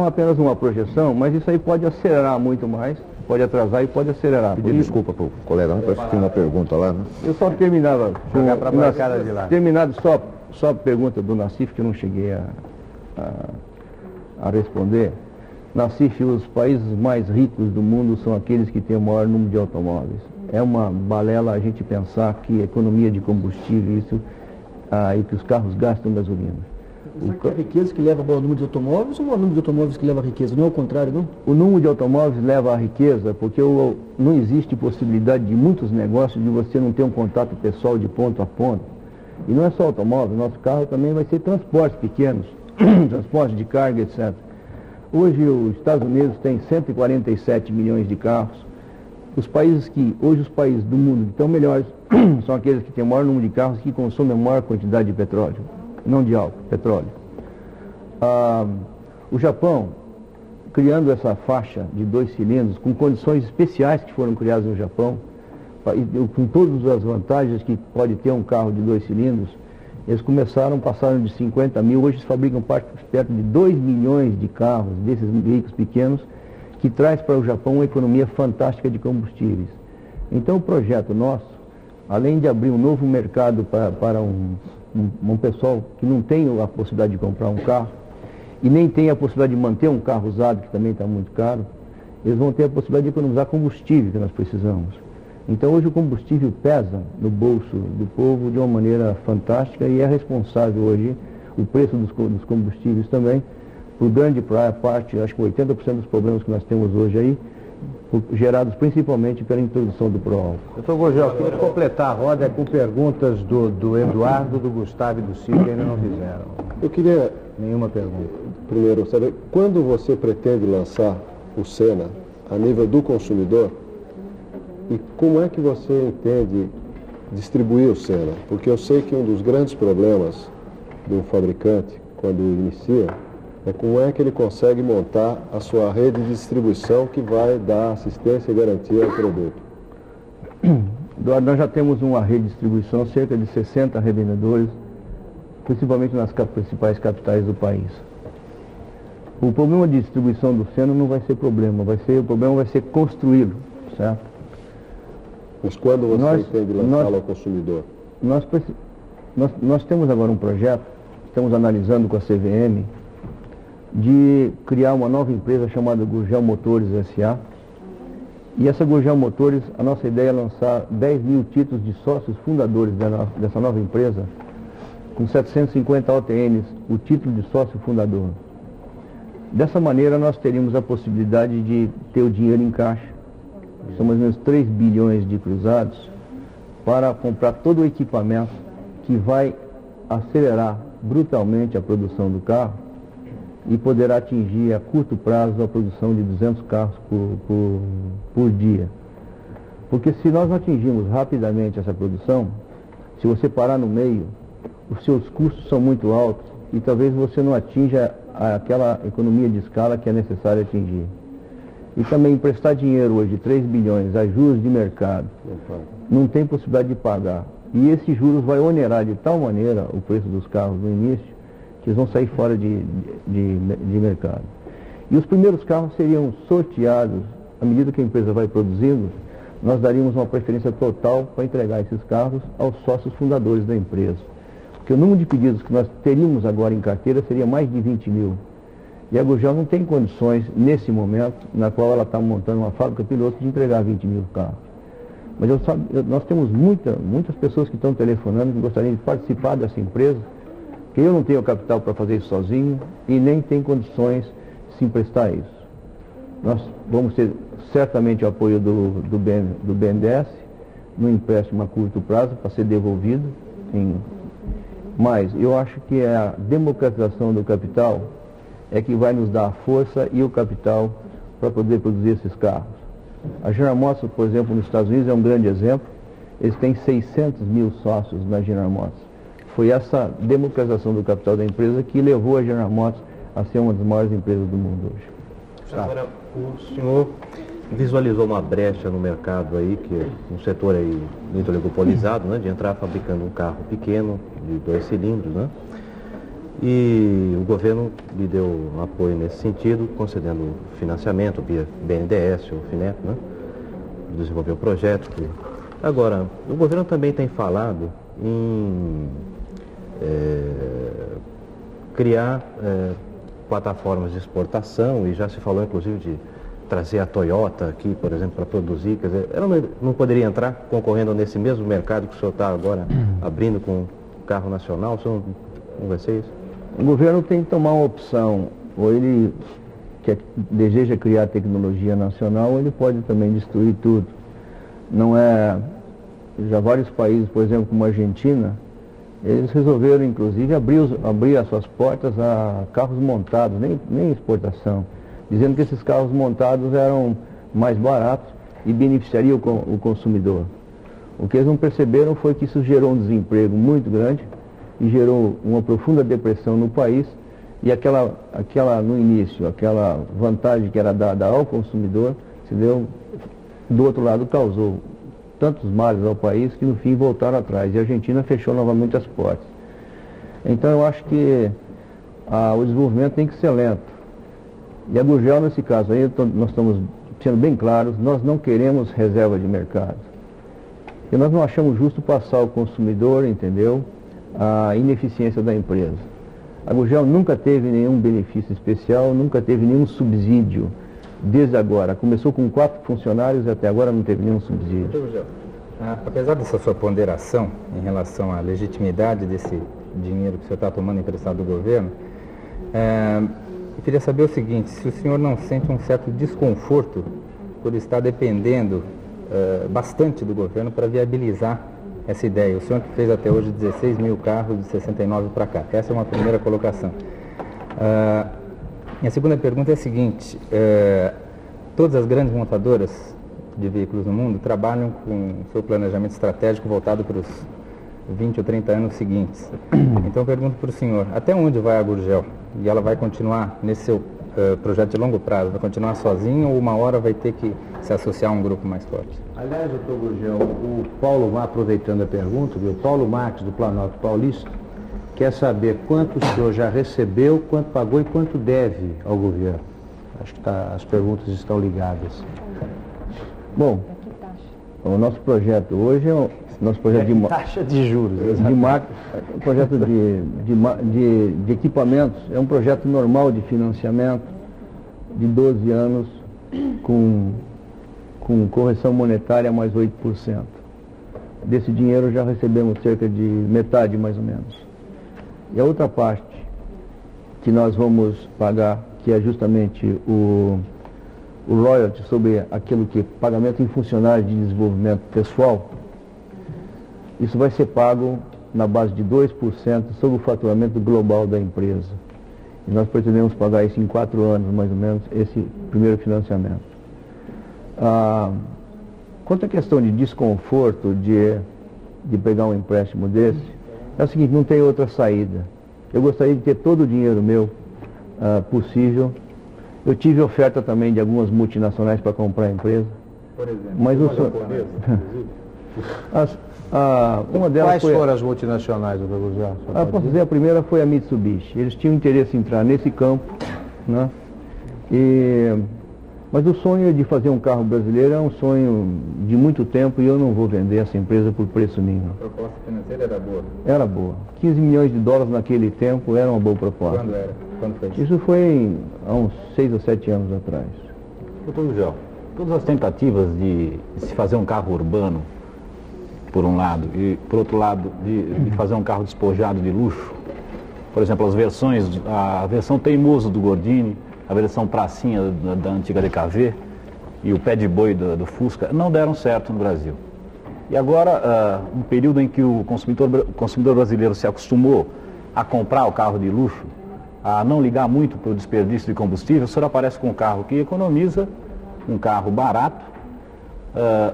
apenas uma projeção, mas isso aí pode acelerar muito mais, pode atrasar e pode acelerar. Pedir desculpa para o colega, parece que tem uma pergunta lá, né? Eu só terminava jogar para a bancada de lá. Terminado só a pergunta do Nassif, que eu não cheguei a responder. Nassif, os países mais ricos do mundo são aqueles que têm o maior número de automóveis. É uma balela a gente pensar que a economia de combustível, e que os carros gastam gasolina. É a riqueza que leva ao maior número de automóveis ou o maior número de automóveis que leva à riqueza? Não é o contrário, não? O número de automóveis leva à riqueza porque não existe possibilidade de muitos negócios de você não ter um contato pessoal de ponto a ponto. E não é só automóvel, nosso carro também vai ser transportes pequenos, transporte de carga, etc. Hoje os Estados Unidos têm 147 milhões de carros. Hoje os países do mundo que estão melhores são aqueles que têm o maior número de carros que consomem a maior quantidade de petróleo, não de álcool, petróleo. O Japão, criando essa faixa de 2 cilindros, com condições especiais que foram criadas no Japão, com todas as vantagens que pode ter um carro de 2 cilindros, eles passaram de 50 mil, hoje eles fabricam perto de 2 milhões de carros desses veículos pequenos, que traz para o Japão uma economia fantástica de combustíveis. Então o projeto nosso, além de abrir um novo mercado para um pessoal que não tem a possibilidade de comprar um carro, e nem tem a possibilidade de manter um carro usado, que também está muito caro, eles vão ter a possibilidade de economizar combustível que nós precisamos. Então hoje o combustível pesa no bolso do povo de uma maneira fantástica e é responsável hoje, o preço dos combustíveis também, por grande parte, acho que 80% dos problemas que nós temos hoje aí, gerados principalmente pela introdução do pró-álcool. Doutor Gurgel, queria completar a roda com perguntas do Eduardo, do Gustavo e do Ciro, que ainda não fizeram. Eu queria, Nenhuma pergunta. primeiro, saber quando você pretende lançar o Sena a nível do consumidor e como é que você entende distribuir o Sena? Porque eu sei que um dos grandes problemas de um fabricante, quando inicia, é como é que ele consegue montar a sua rede de distribuição que vai dar assistência e garantia ao produto. Eduardo, nós já temos uma rede de distribuição, cerca de 60 revendedores, principalmente nas principais capitais do país. O problema de distribuição do Sena não vai ser problema, o problema vai ser construí-lo, certo? Mas quando você entende lançá-lo ao consumidor? Nós temos agora um projeto, estamos analisando com a CVM, de criar uma nova empresa chamada Gurgel Motores S.A. E essa Gurgel Motores, a nossa ideia é lançar 10 mil títulos de sócios fundadores dessa nova empresa, com 750 OTNs, o título de sócio fundador. Dessa maneira, nós teríamos a possibilidade de ter o dinheiro em caixa, são mais ou menos 3 bilhões de cruzados, para comprar todo o equipamento que vai acelerar brutalmente a produção do carro e poderá atingir a curto prazo a produção de 200 carros por dia. Porque se nós não atingirmos rapidamente essa produção, se você parar no meio, os seus custos são muito altos e talvez você não atinja aquela economia de escala que é necessário atingir. E também emprestar dinheiro hoje, 3 bilhões, a juros de mercado, não tem possibilidade de pagar. E esses juros vai onerar de tal maneira o preço dos carros no início, que eles vão sair fora de mercado. E os primeiros carros seriam sorteados, à medida que a empresa vai produzindo, nós daríamos uma preferência total para entregar esses carros aos sócios fundadores da empresa. Porque o número de pedidos que nós teríamos agora em carteira seria mais de 20 mil. E a Gurgel não tem condições, nesse momento, na qual ela está montando uma fábrica piloto, de entregar 20 mil carros. Mas nós temos muitas pessoas que estão telefonando, que gostariam de participar dessa empresa, que eu não tenho capital para fazer isso sozinho e nem tenho condições de se emprestar isso. Nós vamos ter certamente o apoio do BNDES, no empréstimo a curto prazo, para ser devolvido. Mas eu acho que a democratização do capital é que vai nos dar a força e o capital para poder produzir esses carros. A General Motors, por exemplo, nos Estados Unidos é um grande exemplo. Eles têm 600 mil sócios na General Motors. Foi essa democratização do capital da empresa que levou a General Motors a ser uma das maiores empresas do mundo hoje. Agora, o senhor visualizou uma brecha no mercado aí, que é um setor aí muito oligopolizado, né, de entrar fabricando um carro pequeno, de 2 cilindros, né? E o governo lhe deu apoio nesse sentido, concedendo financiamento via BNDES ou FINEP, né? Desenvolver o projeto. Agora, o governo também tem falado em criar plataformas de exportação, e já se falou inclusive de trazer a Toyota aqui, por exemplo, para produzir. Quer dizer, ela não poderia entrar concorrendo nesse mesmo mercado que o senhor está agora abrindo com o carro nacional? O senhor não vai ser isso? O governo tem que tomar uma opção, ou ele deseja criar tecnologia nacional, ou ele pode também destruir tudo. Não é... Já vários países, por exemplo, como a Argentina, eles resolveram, inclusive, abrir as suas portas a carros montados, nem exportação, dizendo que esses carros montados eram mais baratos e beneficiariam o consumidor. O que eles não perceberam foi que isso gerou um desemprego muito grande e gerou uma profunda depressão no país, e no início, aquela vantagem que era dada ao consumidor, do outro lado causou tantos males ao país que no fim voltaram atrás, e a Argentina fechou novamente as portas. Então eu acho que o desenvolvimento tem que ser lento. E a Gurgel, nesse caso aí, nós estamos sendo bem claros, nós não queremos reserva de mercado. E nós não achamos justo passar ao consumidor, entendeu, a ineficiência da empresa. A Gurgel nunca teve nenhum benefício especial, nunca teve nenhum subsídio. Desde agora, começou com 4 funcionários e até agora não teve nenhum subsídio. Apesar dessa sua ponderação em relação à legitimidade desse dinheiro que o senhor está tomando emprestado do governo, eu queria saber o seguinte: se o senhor não sente um certo desconforto por estar dependendo bastante do governo para viabilizar essa ideia. O senhor fez até hoje 16 mil carros de 69 para cá. Essa é uma primeira colocação. Minha segunda pergunta é a seguinte: todas as grandes montadoras de veículos no mundo trabalham com seu planejamento estratégico voltado para os 20 ou 30 anos seguintes. Então eu pergunto para o senhor, até onde vai a Gurgel? E ela vai continuar nesse seu projeto de longo prazo? Vai continuar sozinha ou uma hora vai ter que se associar a um grupo mais forte? Aliás, doutor Gurgel, o Paulo, aproveitando a pergunta, o Paulo Marques, do Planalto Paulista, quer saber quanto o senhor já recebeu, quanto pagou e quanto deve ao governo. Acho que as perguntas estão ligadas. Bom, o nosso projeto hoje é o nosso projeto de taxa de juros, o projeto de equipamentos é um projeto normal de financiamento de 12 anos com correção monetária mais 8%. Desse dinheiro já recebemos cerca de metade, mais ou menos. E a outra parte que nós vamos pagar, que é justamente o royalty sobre aquilo que é pagamento em funcionários de desenvolvimento pessoal, isso vai ser pago na base de 2% sobre o faturamento global da empresa. E nós pretendemos pagar isso em 4 anos, mais ou menos, esse primeiro financiamento. Quanto à questão de desconforto de pegar um empréstimo desse, é o seguinte, não tem outra saída. Eu gostaria de ter todo o dinheiro meu possível. Eu tive oferta também de algumas multinacionais para comprar a empresa. Por exemplo, mas uma delas Quais foram as multinacionais, doutor Gurgel? Posso dizer, a primeira foi a Mitsubishi. Eles tinham interesse em entrar nesse campo, né? Mas o sonho de fazer um carro brasileiro é um sonho de muito tempo e eu não vou vender essa empresa por preço nenhum. A proposta financeira era boa? Era boa. 15 milhões de dólares naquele tempo era uma boa proposta. Quando era? Quando foi isso? Isso foi há uns 6 ou 7 anos atrás. Doutor Gurgel, todas as tentativas de se fazer um carro urbano, por um lado, e por outro lado, de fazer um carro despojado de luxo, por exemplo, a versão teimoso do Gordini, a versão pracinha da antiga DKV e o pé de boi do Fusca, não deram certo no Brasil. E agora, um período em que o consumidor brasileiro se acostumou a comprar o carro de luxo, a não ligar muito para o desperdício de combustível, o senhor aparece com um carro que economiza, um carro barato,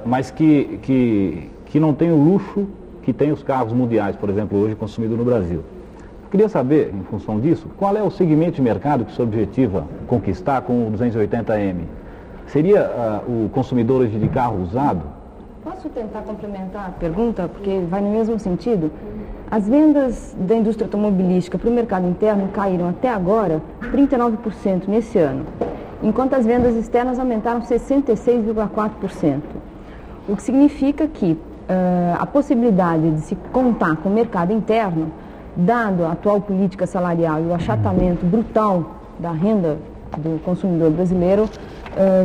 mas que não tem o luxo que tem os carros mundiais, por exemplo, hoje consumido no Brasil. Queria saber, em função disso, qual é o segmento de mercado que o senhor objetiva conquistar com o 280M? Seria o consumidor hoje de carro usado? Posso tentar complementar a pergunta, porque vai no mesmo sentido? As vendas da indústria automobilística para o mercado interno caíram até agora 39% nesse ano, enquanto as vendas externas aumentaram 66,4%. O que significa que a possibilidade de se contar com o mercado interno, dado a atual política salarial e o achatamento brutal da renda do consumidor brasileiro,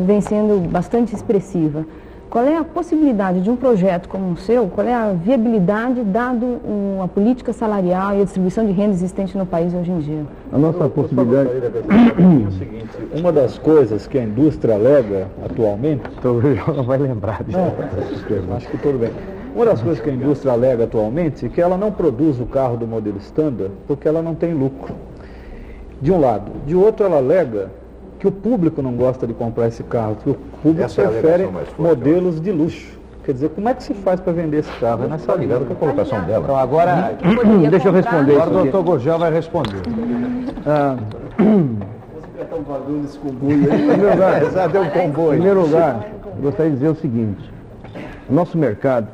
vem sendo bastante expressiva. Qual é a possibilidade de um projeto como o seu, qual é a viabilidade dado a política salarial e a distribuição de renda existente no país hoje em dia? A nossa possibilidade é o seguinte, uma das coisas que a indústria alega atualmente... Então o não vai lembrar disso. Acho que tudo bem. Uma das coisas que a indústria alega atualmente é que ela não produz o carro do modelo standard porque ela não tem lucro. De um lado. De outro, ela alega que o público não gosta de comprar esse carro, que o público prefere modelos de luxo. Quer dizer, como é que se faz para vender esse carro? É nessa ligado com a colocação dela. Então agora, deixa eu responder. Agora o doutor Gurgel vai responder. Em primeiro lugar, gostaria de dizer o seguinte: o nosso mercado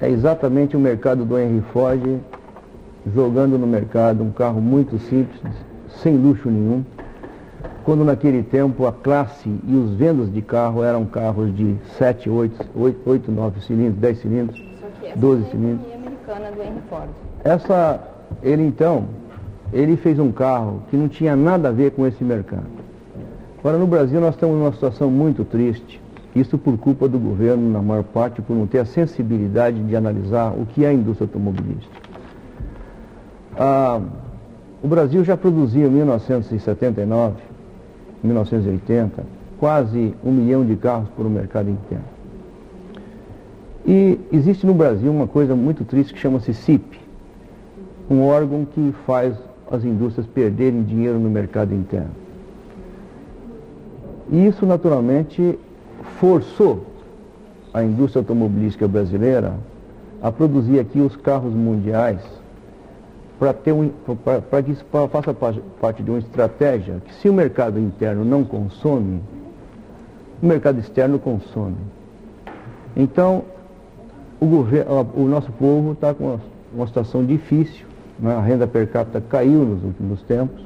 é exatamente o mercado do Henry Ford, jogando no mercado um carro muito simples, sem luxo nenhum, quando naquele tempo a classe e os vendas de carro eram carros de 7, 8, 9 cilindros, 10 cilindros, 12 cilindros. Americana do Henry Ford. Ele fez um carro que não tinha nada a ver com esse mercado. Agora, no Brasil, nós estamos numa situação muito triste. Isso por culpa do governo, na maior parte, por não ter a sensibilidade de analisar o que é a indústria automobilística. O Brasil já produzia em 1979, 1980, quase 1 milhão de carros para o mercado interno. E existe no Brasil uma coisa muito triste que chama-se CIP, um órgão que faz as indústrias perderem dinheiro no mercado interno. E isso, naturalmente, forçou a indústria automobilística brasileira a produzir aqui os carros mundiais para que isso faça parte de uma estratégia que, se o mercado interno não consome, o mercado externo consome. Então, o nosso povo está com uma situação difícil, né? A renda per capita caiu nos últimos tempos.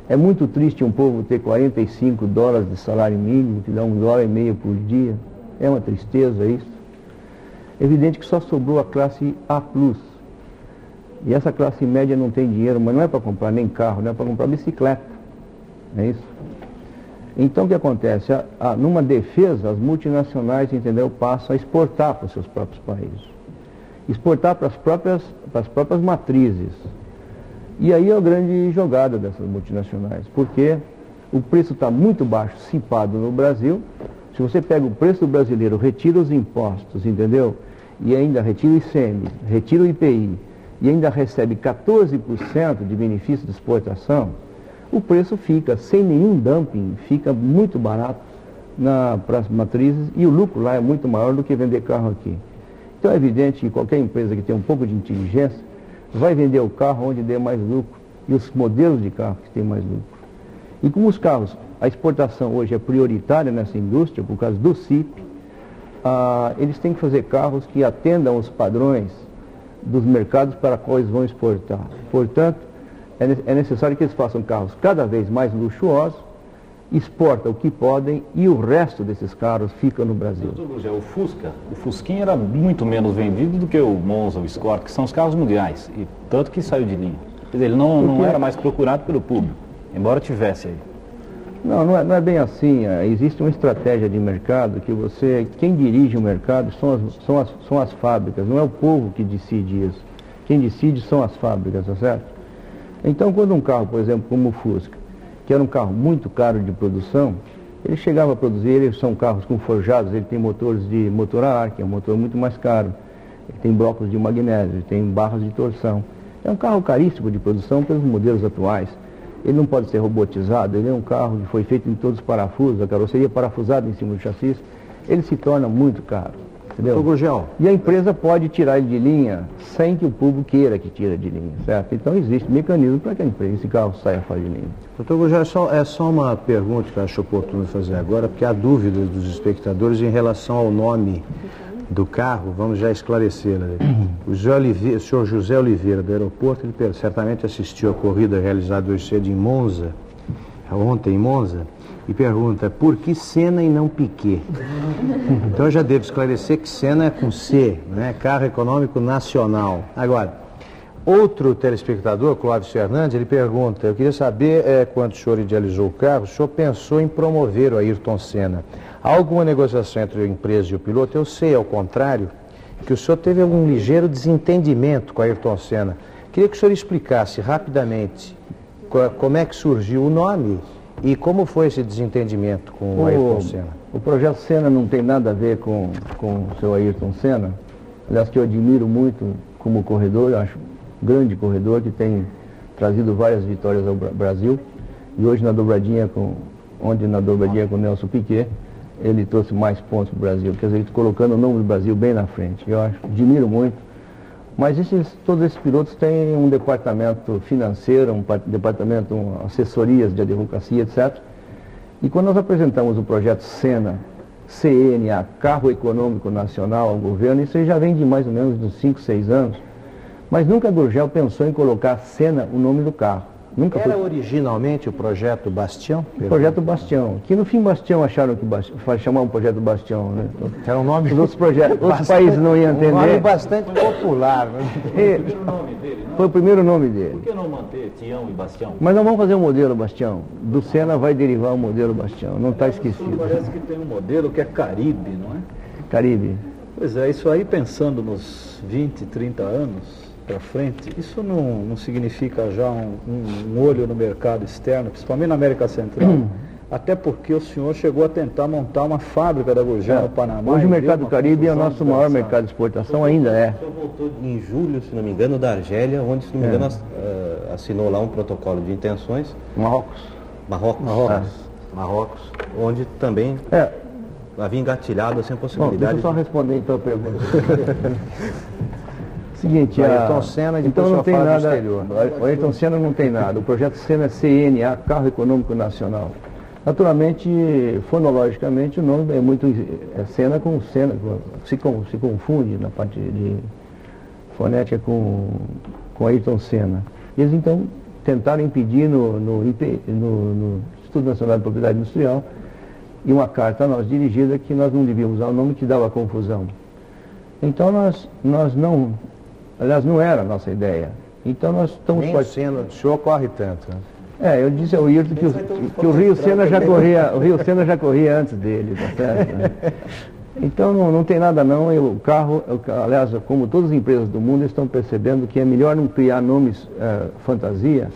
É muito triste um povo ter 45 dólares de salário mínimo, que dá $1,50 por dia. É uma tristeza isso. É evidente que só sobrou a classe A+. E essa classe média não tem dinheiro, mas não é para comprar nem carro, não é para comprar bicicleta. É isso? Então o que acontece? Numa defesa, as multinacionais, entendeu, passam a exportar para os seus próprios países. Exportar para as próprias matrizes. E aí é a grande jogada dessas multinacionais, porque o preço está muito baixo, cipado no Brasil. Se você pega o preço do brasileiro, retira os impostos, entendeu? E ainda retira o ICM, retira o IPI, e ainda recebe 14% de benefício de exportação, o preço fica, sem nenhum dumping, fica muito barato para as matrizes, e o lucro lá é muito maior do que vender carro aqui. Então é evidente que qualquer empresa que tem um pouco de inteligência vai vender o carro onde dê mais lucro, e os modelos de carro que têm mais lucro. E como os carros, a exportação hoje é prioritária nessa indústria, por causa do CIP, eles têm que fazer carros que atendam os padrões dos mercados para quais vão exportar. Portanto, é necessário que eles façam carros cada vez mais luxuosos, exportam o que podem e o resto desses carros fica no Brasil. Doutor, o Fusquinha era muito menos vendido do que o Monza, o Escort, que são os carros mundiais, e tanto que saiu de linha. Quer dizer, ele não era mais procurado pelo público, embora tivesse aí. Não é bem assim. Existe uma estratégia de mercado que quem dirige o mercado são as fábricas, não é o povo que decide isso. Quem decide são as fábricas, tá certo? Então, quando um carro, por exemplo, como o Fusca, que era um carro muito caro de produção, ele chegava a produzir, eles são carros com forjados, ele tem motores de motor a ar, que é um motor muito mais caro, ele tem blocos de magnésio, ele tem barras de torção. É um carro caríssimo de produção pelos modelos atuais. Ele não pode ser robotizado, ele é um carro que foi feito em todos os parafusos, a carroceria parafusada em cima do chassi, ele se torna muito caro. Entendeu? E a empresa pode tirar ele de linha sem que o público queira que tire de linha, certo? Então existe mecanismo para que esse carro saia fora de linha. Doutor Gurgel, é só uma pergunta que eu acho oportuno fazer agora, porque há dúvidas dos espectadores em relação ao nome do carro, vamos já esclarecer. Né? O senhor José Oliveira, do aeroporto, ele certamente assistiu a corrida realizada hoje cedo em Monza, ontem em Monza, e pergunta, por que Senna e não Piquet? Então eu já devo esclarecer que Senna é com C, né? Carro Econômico Nacional. Agora, outro telespectador, Clóvis Fernandes, ele pergunta, eu queria saber, quando o senhor idealizou o carro, o senhor pensou em promover o Ayrton Senna. Há alguma negociação entre a empresa e o piloto? Eu sei, ao contrário, que o senhor teve algum ligeiro desentendimento com a Ayrton Senna. Queria que o senhor explicasse rapidamente como é que surgiu o nome e como foi esse desentendimento com o Ayrton Senna. O projeto Senna não tem nada a ver com o seu Ayrton Senna. Aliás, que eu admiro muito como corredor, eu acho um grande corredor que tem trazido várias vitórias ao Brasil. E hoje na dobradinha com o Nelson Piquet, ele trouxe mais pontos para o Brasil. Quer dizer, ele colocando o nome do Brasil bem na frente. Eu admiro muito. Mas todos esses pilotos têm um departamento financeiro, assessorias de advocacia, etc. E quando nós apresentamos o projeto Senna, CNA, Carro Econômico Nacional ao governo, isso aí já vem de mais ou menos uns 5, 6 anos. Mas nunca a Gurgel pensou em colocar Senna, o nome do carro. Era originalmente o projeto Bastião? O projeto Bastião, que no fim Bastião acharam que chamar um projeto Bastião, né? Era um nome... Os outros países não iam entender. Um nome bastante popular, né? Foi o primeiro nome dele. Por que não manter Tião e Bastião? Mas nós vamos fazer um modelo Bastião. Do Senna vai derivar o modelo Bastião, não está esquecido. Parece que tem um modelo que é Caribe, não é? Caribe. Pois é, isso aí pensando nos 20, 30 anos para frente, isso não significa já um olho no mercado externo, principalmente na América Central, Até porque o senhor chegou a tentar montar uma fábrica da Gurgel no Panamá. Hoje o mercado do Caribe é o nosso maior mercado de exportação, ainda é. O senhor voltou em julho, se não me engano, da Argélia, onde, se não me engano, assinou lá um protocolo de intenções. Marrocos, onde também havia engatilhado assim, a possibilidade. Deixa eu só responder então a pergunta. Seguinte, Ayrton Senna, então não tem nada. O Ayrton Senna não tem nada. O projeto Senna é CNA, Carro Econômico Nacional. Naturalmente, fonologicamente, o nome é muito Senna com Senna, se confunde na parte de fonética com Ayrton Senna. Eles então tentaram impedir no Instituto Nacional de Propriedade Industrial e uma carta a nós dirigida que nós não devíamos usar o nome que dava confusão. Então nós não, aliás, não era a nossa ideia. Então nós estamos... Nem o Senna, o senhor corre tanto, né? Eu disse ao Ayrton que o Rio Sena já corria antes dele, tá certo? Né? Então não tem nada não, o carro, aliás, como todas as empresas do mundo estão percebendo que é melhor não criar nomes fantasia,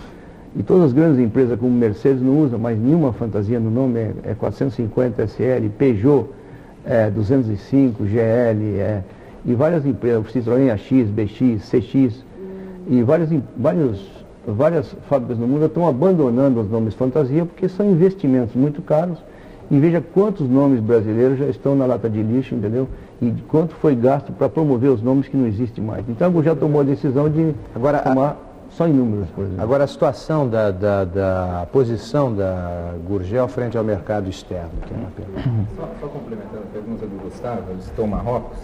e todas as grandes empresas como Mercedes não usam mais nenhuma fantasia no nome, é 450 SL, Peugeot 205, GL, e várias empresas, Citroën AX, BX, CX, e várias fábricas no mundo estão abandonando os nomes fantasia porque são investimentos muito caros. E veja quantos nomes brasileiros já estão na lata de lixo, entendeu? E quanto foi gasto para promover os nomes que não existem mais. Então a Gurgel tomou a decisão de tomar só em números, por exemplo. Agora a situação da posição da Gurgel frente ao mercado externo, que é uma pergunta. Só complementando a pergunta do Gustavo, ele citou Marrocos.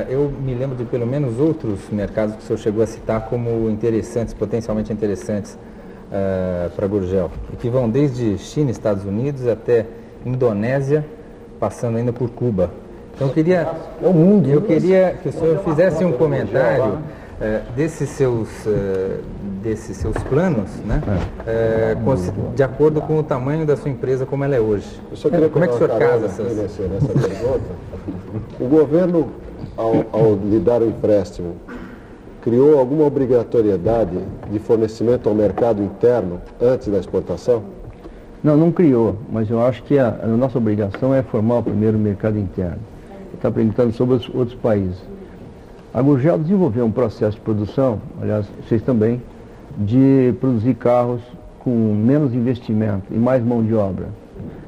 Eu me lembro de pelo menos outros mercados que o senhor chegou a citar como interessantes, potencialmente interessantes para a Gurgel, e que vão desde China, Estados Unidos até Indonésia, passando ainda por Cuba. Então eu queria que o senhor fizesse um comentário desses seus planos, né? De acordo com o tamanho da sua empresa como ela é hoje. Como é que o senhor casa essas... Nessa pergunta? O governo, ao lhe dar o empréstimo, criou alguma obrigatoriedade de fornecimento ao mercado interno antes da exportação? Não criou, mas eu acho que a nossa obrigação é formar o primeiro mercado interno. Está perguntando sobre os outros países. A Gurgel desenvolveu um processo de produção, aliás, vocês também, de produzir carros com menos investimento e mais mão de obra.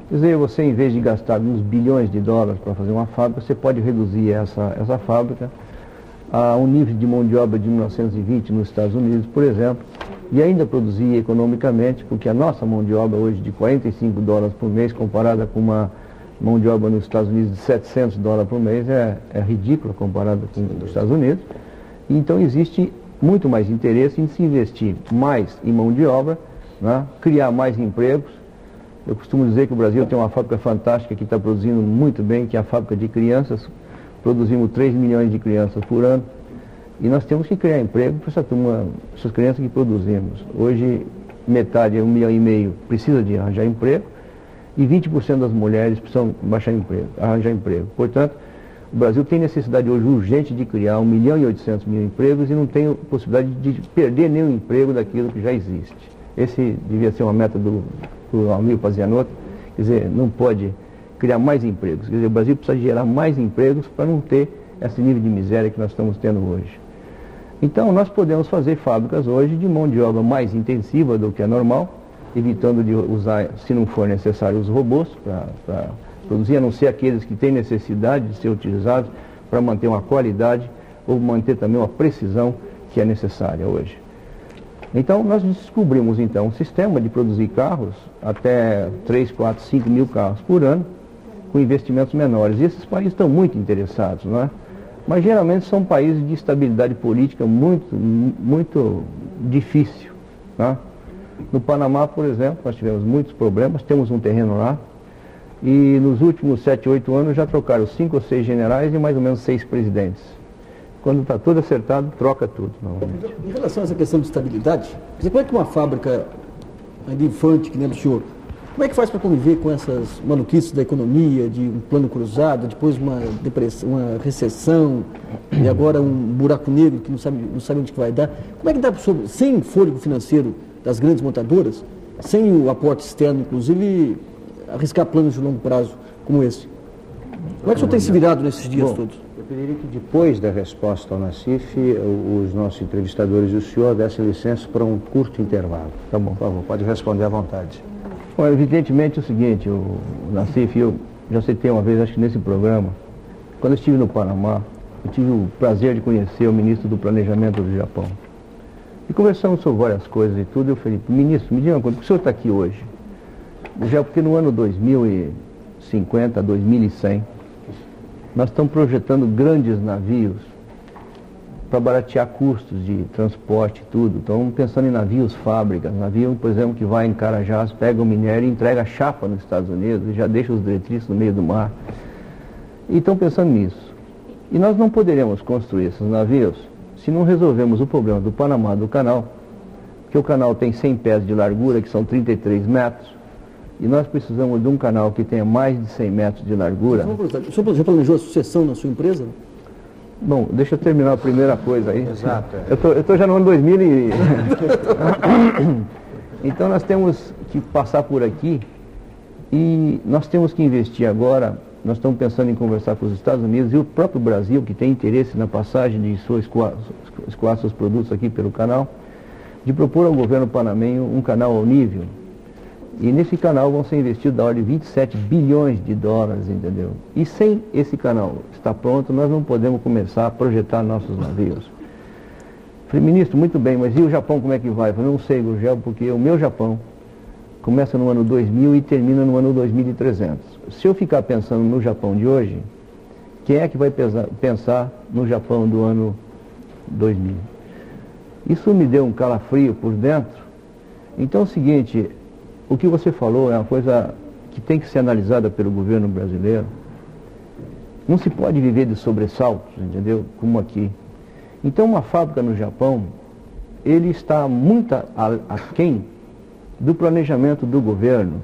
Quer dizer, você, em vez de gastar uns bilhões de dólares para fazer uma fábrica, você pode reduzir essa fábrica a um nível de mão de obra de 1920 nos Estados Unidos, por exemplo, e ainda produzir economicamente, porque a nossa mão de obra hoje de 45 dólares por mês, comparada com uma mão de obra nos Estados Unidos de 700 dólares por mês, é ridícula comparada com os Estados Unidos. E então existe muito mais interesse em se investir mais em mão de obra, né? Criar mais empregos. Eu costumo dizer que o Brasil tem uma fábrica fantástica que está produzindo muito bem, que é a fábrica de crianças. Produzimos 3 milhões de crianças por ano. E nós temos que criar emprego para essas crianças que produzimos. Hoje, metade, 1,5 milhão, precisa de arranjar emprego. E 20% das mulheres precisam arranjar emprego. Portanto, o Brasil tem necessidade hoje urgente de criar 1,8 milhão de empregos e não tem possibilidade de perder nenhum emprego daquilo que já existe. Esse devia ser uma meta do Amílcar Pazianotto, quer dizer, não pode criar mais empregos. Quer dizer, o Brasil precisa gerar mais empregos para não ter esse nível de miséria que nós estamos tendo hoje. Então, nós podemos fazer fábricas hoje de mão de obra mais intensiva do que é normal, evitando de usar, se não for necessário, os robôs para produzir, a não ser aqueles que têm necessidade de ser utilizados para manter uma qualidade ou manter também uma precisão que é necessária hoje. Então, nós descobrimos então um sistema de produzir carros até 3, 4, 5 mil carros por ano, com investimentos menores. E esses países estão muito interessados, não é? Mas geralmente são países de estabilidade política muito difícil, né? No Panamá, por exemplo, nós tivemos muitos problemas, temos um terreno lá, e nos últimos 7, 8 anos já trocaram 5 ou 6 generais e mais ou menos 6 presidentes. Quando está tudo acertado, troca tudo novamente. Em relação a essa questão de estabilidade, como é que uma fábrica ainda infante, que nem o senhor, como é que faz para conviver com essas maluquices da economia, de um plano cruzado, depois uma depressão, uma recessão, e agora um buraco negro que não sabe onde que vai dar? Como é que dá, sem fôlego financeiro das grandes montadoras, sem o aporte externo, inclusive, arriscar planos de longo prazo como esse. Como é que o senhor tem se virado nesses dias todos? Eu pediria que depois da resposta ao Nassif, os nossos entrevistadores e o senhor dessem licença para um curto intervalo. Tá bom. Por favor, pode responder à vontade. Bom, evidentemente é o seguinte, o Nassif, eu já citei uma vez, acho que nesse programa, quando eu estive no Panamá, eu tive o prazer de conhecer o ministro do Planejamento do Japão. E conversamos sobre várias coisas e tudo, eu falei, ministro, me diga uma coisa, por que o senhor está aqui hoje? Já porque no ano 2050, 2100, nós estamos projetando grandes navios para baratear custos de transporte e tudo. Estamos pensando em navios fábricas, navio, por exemplo, que vai em Carajás, pega o minério e entrega a chapa nos Estados Unidos e já deixa os detritos no meio do mar. E estão pensando nisso. E nós não poderemos construir esses navios se não resolvermos o problema do Panamá, do canal, porque o canal tem 100 pés de largura, que são 33 metros, e nós precisamos de um canal que tenha mais de 100 metros de largura. O senhor já planejou a sucessão na sua empresa? Bom, deixa eu terminar a primeira coisa aí. Exato. Eu tô já no ano 2000 e... Então nós temos que passar por aqui e nós temos que investir agora. Nós estamos pensando em conversar com os Estados Unidos e o próprio Brasil, que tem interesse na passagem de escoar seus produtos aqui pelo canal, de propor ao governo panamenho um canal ao nível. E nesse canal vão ser investidos da ordem de 27 bilhões de dólares, entendeu? E sem esse canal estar pronto, nós não podemos começar a projetar nossos navios. Falei, ministro, muito bem, mas e o Japão como é que vai? Eu falei, não sei, Gurgel, porque o meu Japão começa no ano 2000 e termina no ano 2300. Se eu ficar pensando no Japão de hoje, quem é que vai pensar no Japão do ano 2000? Isso me deu um calafrio por dentro. Então é o seguinte, o que você falou é uma coisa que tem que ser analisada pelo governo brasileiro. Não se pode viver de sobressaltos, entendeu? Como aqui. Então uma fábrica no Japão, ele está muito aquém do planejamento do governo.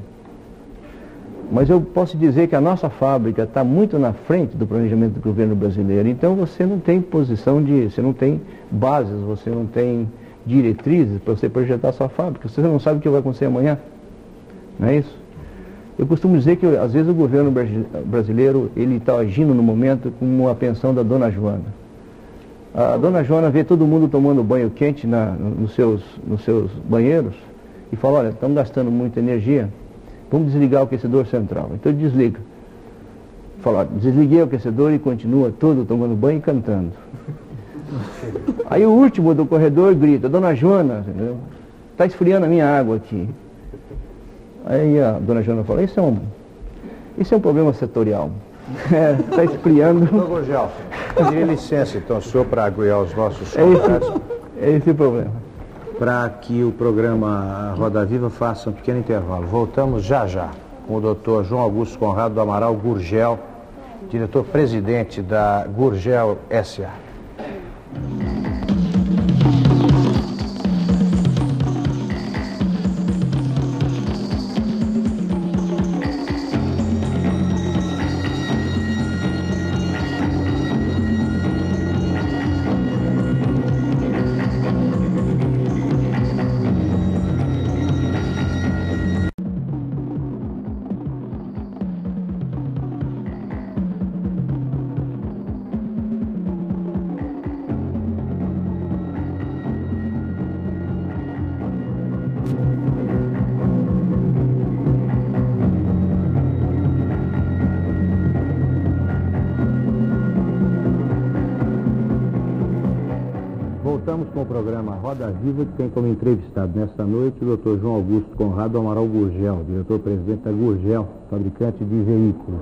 Mas eu posso dizer que a nossa fábrica está muito na frente do planejamento do governo brasileiro. Então você não tem posição de... Você não tem bases, você não tem diretrizes para você projetar a sua fábrica. Você não sabe o que vai acontecer amanhã. Não é isso? Eu costumo dizer que às vezes o governo brasileiro ele está agindo no momento como a pensão da Dona Joana. A Dona Joana vê todo mundo tomando banho quente nos seus banheiros e fala, olha, estamos gastando muita energia, vamos desligar o aquecedor central. Então ele desliga. Fala, desliguei o aquecedor e continua todo tomando banho e cantando. Aí o último do corredor grita, Dona Joana, está esfriando a minha água aqui. Aí a Dona Joana fala, isso é um problema setorial. Está esfriando. Doutor Gurgel, pediria licença então, senhor, para aguiar os nossos convidados. É esse o problema. Para que o programa Roda Viva faça um pequeno intervalo. Voltamos já com o doutor João Augusto Conrado do Amaral Gurgel, diretor-presidente da Gurgel S.A. Voltamos com o programa Roda Viva, que tem como entrevistado nesta noite o Dr. João Augusto Conrado Amaral Gurgel, diretor-presidente da Gurgel, fabricante de veículos.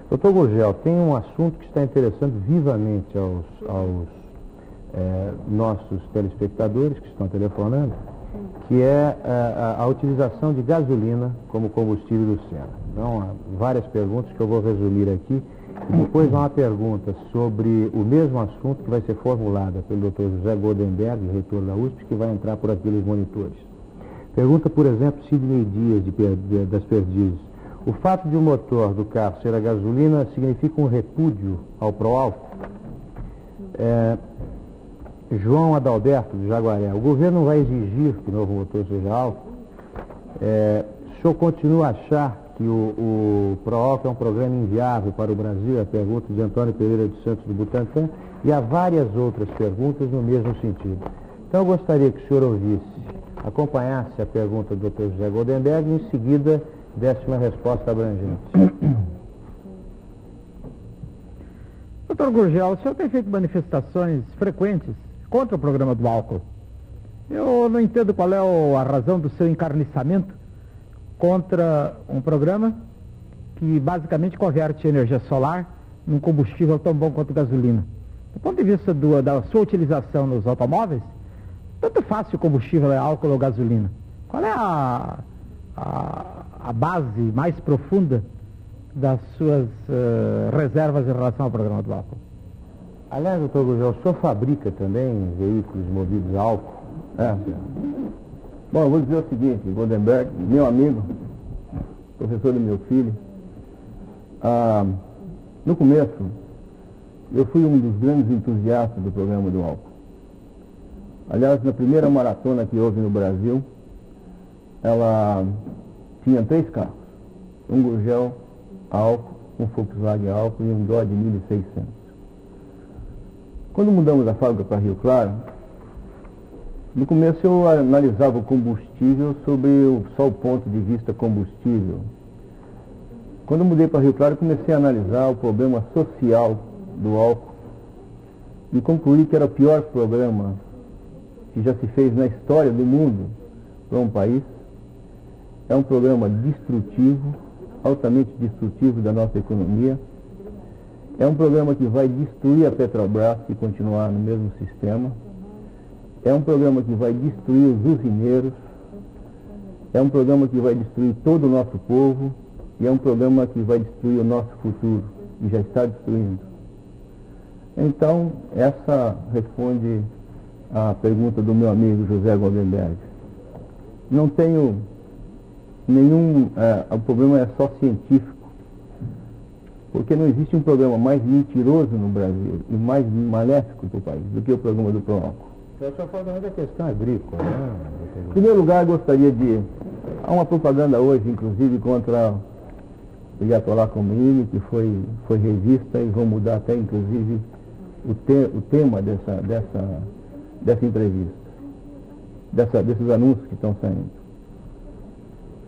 Dr. Gurgel, tem um assunto que está interessando vivamente aos nossos telespectadores que estão telefonando, que é a utilização de gasolina como combustível do Sena. Então, há várias perguntas que eu vou resumir aqui. E depois há uma pergunta sobre o mesmo assunto que vai ser formulada pelo Dr. José Goldenberg, reitor da USP, que vai entrar por aqueles monitores. Pergunta, por exemplo, Sidney Dias, das Perdizes. O fato de o motor do carro ser a gasolina significa um repúdio ao pró-álcool? João Adalberto, de Jaguaré. O governo vai exigir que o novo motor seja álcool? O senhor continua a achar que o PROALCO é um programa inviável para o Brasil, a pergunta de Antônio Pereira dos Santos do Butantã, e há várias outras perguntas no mesmo sentido. Então eu gostaria que o senhor ouvisse, acompanhasse a pergunta do Dr. José Goldenberg e em seguida desse uma resposta abrangente. Doutor Gurgel, o senhor tem feito manifestações frequentes contra o programa do álcool. Eu não entendo qual é a razão do seu encarniçamento contra um programa que basicamente converte energia solar num combustível tão bom quanto gasolina. Do ponto de vista da sua utilização nos automóveis, tanto faz se o combustível é álcool ou gasolina. Qual é a base mais profunda das suas reservas em relação ao programa do álcool? Aliás, doutor Gurgel, o senhor fabrica também veículos movidos a álcool? Bom, eu vou dizer o seguinte, Goldenberg, meu amigo, professor do meu filho, no começo, eu fui um dos grandes entusiastas do programa do álcool. Aliás, na primeira maratona que houve no Brasil, ela tinha 3 carros, um Gurgel álcool, um Volkswagen álcool e um Dodge 1600. Quando mudamos a fábrica para Rio Claro, no começo eu analisava o combustível só o ponto de vista combustível. Quando eu mudei para Rio Claro, eu comecei a analisar o problema social do álcool e concluí que era o pior programa que já se fez na história do mundo para um país. É um programa destrutivo, altamente destrutivo da nossa economia. É um programa que vai destruir a Petrobras e continuar no mesmo sistema. É um programa que vai destruir os usineiros. É um programa que vai destruir todo o nosso povo. E é um programa que vai destruir o nosso futuro. E já está destruindo. Então, essa responde à pergunta do meu amigo José Goldenberg. Não tenho nenhum... o problema é só científico. Porque não existe um programa mais mentiroso no Brasil e mais maléfico para o país do que o programa do PROALCO. Eu só falo da questão agrícola, né? Em primeiro lugar, gostaria de... Há uma propaganda hoje, inclusive, contra o Ayatollah Khomeini, que foi revista e vão mudar até, inclusive, o tema dessa entrevista, desses anúncios que estão saindo.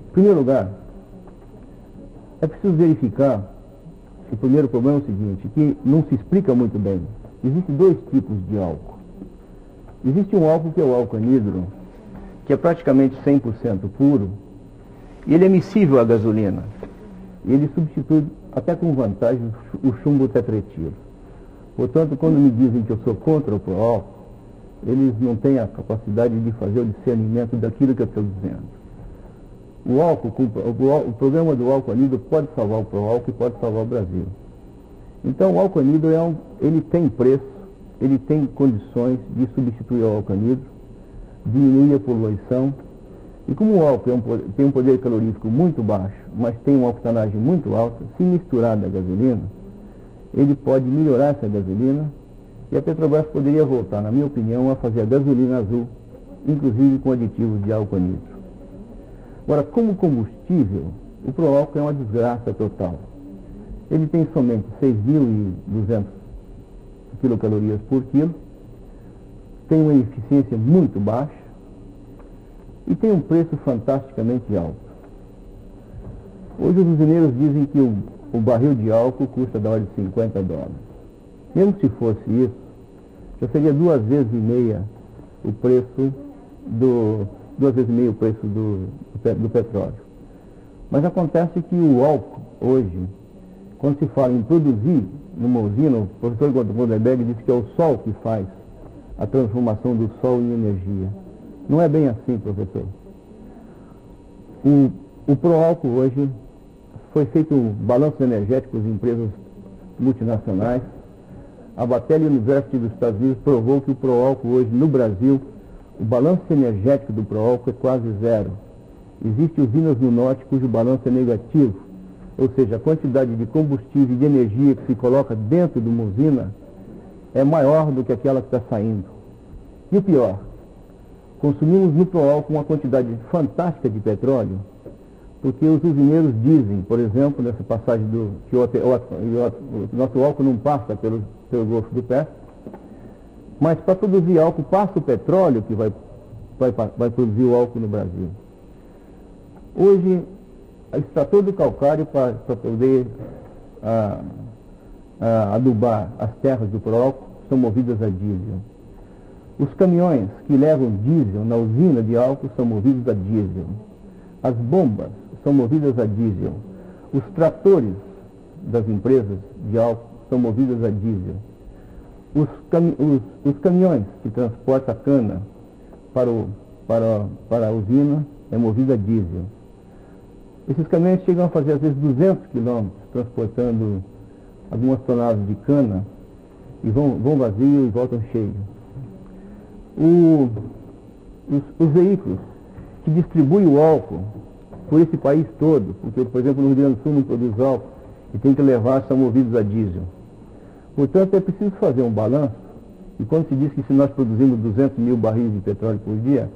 Em primeiro lugar, é preciso verificar. O primeiro problema é o seguinte, que não se explica muito bem. Existem 2 tipos de álcool. Existe um álcool que é o álcool anidro, que é praticamente 100% puro, e ele é miscível à gasolina. E ele substitui, até com vantagem, o chumbo tetretilo. Portanto, quando me dizem que eu sou contra o PROALCO, eles não têm a capacidade de fazer o discernimento daquilo que eu estou dizendo. O programa do álcool anidro pode salvar o PROALCO e pode salvar o Brasil. Então, o álcool anidro ele tem preço, ele tem condições de substituir o álcool anidro, diminuir a poluição. E como o álcool tem um poder calorífico muito baixo, mas tem uma octanagem muito alta, se misturado à gasolina, ele pode melhorar essa gasolina e a Petrobras poderia voltar, na minha opinião, a fazer a gasolina azul, inclusive com aditivos de álcool anidro. Agora, como combustível, o PROALCO é uma desgraça total. Ele tem somente 6.200 quilocalorias por quilo, tem uma eficiência muito baixa e tem um preço fantasticamente alto. Hoje os usineiros dizem que o barril de álcool custa da ordem de $50. Mesmo se fosse isso, já seria 2,5 vezes o preço do petróleo. Mas acontece que o álcool, hoje, quando se fala em produzir numa usina, o professor Goldenberg disse que é o sol que faz a transformação do sol em energia. Não é bem assim, professor. O PROALCO hoje foi feito balanços energéticos em empresas multinacionais. A Battelle University dos Estados Unidos provou que o PROALCO hoje no Brasil, o balanço energético do PROALCO é quase zero. Existem usinas no norte cujo balanço é negativo, ou seja, a quantidade de combustível e de energia que se coloca dentro de uma usina é maior do que aquela que está saindo. E o pior, consumimos no PROALCO uma quantidade fantástica de petróleo, Porque os usineiros dizem, por exemplo, nessa passagem que o nosso álcool não passa pelo Golfo do Pérsico, mas para produzir álcool passa o petróleo que vai produzir o álcool no Brasil. Hoje, extrator do calcário para poder adubar as terras do pró-álcool são movidas a diesel. Os caminhões que levam diesel na usina de álcool são movidos a diesel. As bombas são movidas a diesel. Os tratores das empresas de álcool são movidos a diesel. Os caminhões que transportam a cana para a usina é movido a diesel. Esses caminhões chegam a fazer às vezes 200 quilômetros transportando algumas toneladas de cana e vão vazio e voltam cheios. Os veículos que distribuem o álcool por esse país todo, porque, por exemplo, no Rio Grande do Sul não produz álcool e tem que levar, são movidos a diesel. Portanto, é preciso fazer um balanço, e quando se diz que se nós produzimos 200 mil barris de petróleo por dia,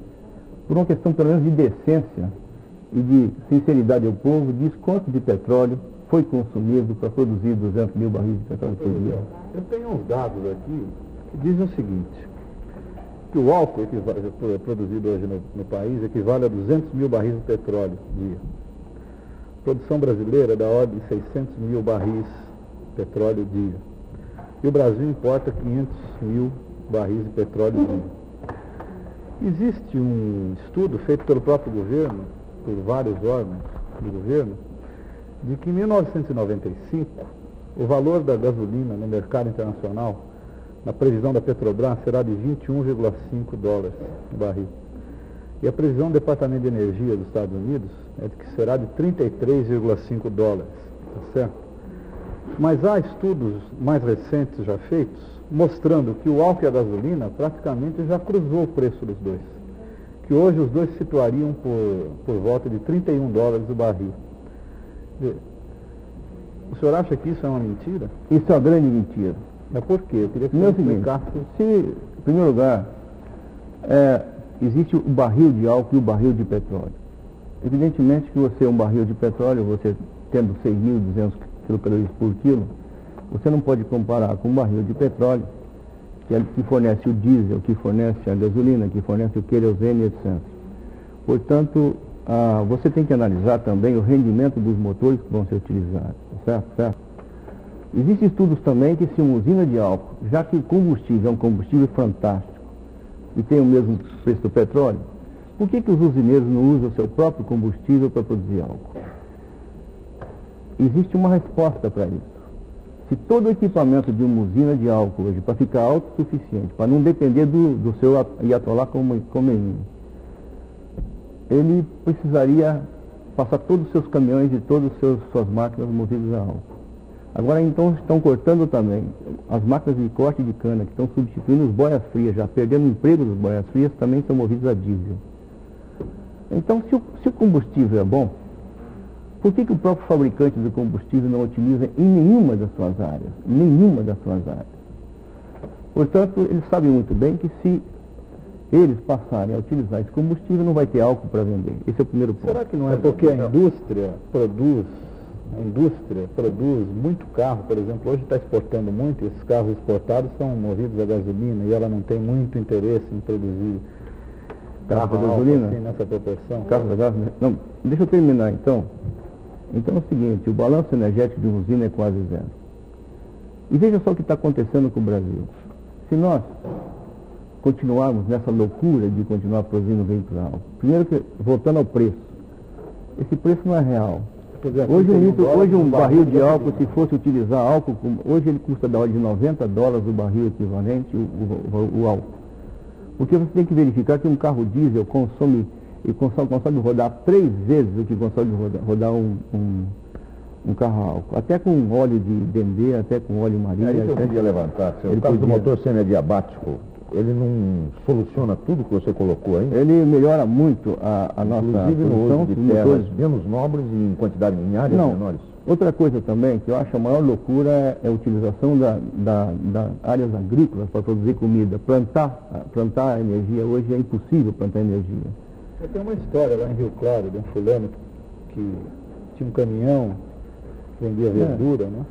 por uma questão pelo menos de decência e de sinceridade ao povo, diz quanto de petróleo foi consumido para produzir 200 mil barris de petróleo por dia. Eu tenho uns dados aqui que dizem o seguinte, que o álcool produzido hoje no país equivale a 200 mil barris de petróleo dia. A produção brasileira é da ordem de 600 mil barris de petróleo dia. E o Brasil importa 500 mil barris de petróleo dia. Existe um estudo feito pelo próprio governo, por vários órgãos do governo, de que em 1995 o valor da gasolina no mercado internacional, na previsão da Petrobras, será de 21,5 dólares no barril. E a previsão do Departamento de Energia dos Estados Unidos é de que será de 33,5 dólares, tá certo? Mas há estudos mais recentes já feitos mostrando que o álcool e a gasolina praticamente já cruzou o preço dos dois. Que hoje os dois se situariam por volta de 31 dólares o barril. O senhor acha que isso é uma mentira? Isso é uma grande mentira. Mas por quê? Eu queria que você explicasse. Em primeiro lugar, existe o barril de álcool e o barril de petróleo. Evidentemente que você, um barril de petróleo, você tendo 6.200 quilocalorias por quilo, você não pode comparar com um barril de petróleo, que fornece o diesel, que fornece a gasolina, que fornece o querosene, etc. Portanto, você tem que analisar também o rendimento dos motores que vão ser utilizados, certo? Existem estudos também que se uma usina de álcool, já que o combustível é um combustível fantástico e tem o mesmo preço do petróleo, por que os usineiros não usam o seu próprio combustível para produzir álcool? Existe uma resposta para isso. Se todo o equipamento de uma usina de álcool hoje, para ficar autossuficiente, para não depender do seu Ayatollah Khomeini, ele precisaria passar todos os seus caminhões e todas as suas máquinas movidas a álcool. Agora, então, estão cortando também as máquinas de corte de cana, que estão substituindo os boias frias, já perdendo o emprego dos boias frias, também são movidos a diesel. Então, se o combustível é bom, por que o próprio fabricante do combustível não otimiza em nenhuma das suas áreas? Nenhuma das suas áreas. Portanto, eles sabem muito bem que se eles passarem a utilizar esse combustível, não vai ter álcool para vender. Esse é o primeiro ponto. Será que não é porque a indústria produz muito carro, por exemplo, hoje está exportando muito, e esses carros exportados são movidos a gasolina e ela não tem muito interesse em produzir carro a gasolina assim, nessa proporção? Carro a gasolina? Não, deixa eu terminar então. Então é o seguinte, o balanço energético de uma usina é quase zero. E veja só o que está acontecendo com o Brasil. Se nós continuarmos nessa loucura de continuar produzindo veículos a álcool, primeiro que, voltando ao preço, esse preço não é real. Hoje um barril de álcool, se fosse utilizar álcool, hoje ele custa da ordem de 90 dólares o barril equivalente, o álcool. Porque você tem que verificar que um carro diesel consome rodar 3 vezes o que consome rodar um carro a álcool. Até com óleo de dendê, até com óleo marinho. Aí eu queria levantar, o caso do motor semi-adiabático, ele não soluciona tudo que você colocou aí? Ele melhora muito a nossa produção de terras menos nobres e em quantidade em áreas menores? Outra coisa também, que eu acho a maior loucura é a utilização das áreas agrícolas para produzir comida. Plantar energia hoje é impossível plantar energia. Eu tenho uma história lá em Rio Claro, de um fulano que tinha um caminhão, vendia verdura, né?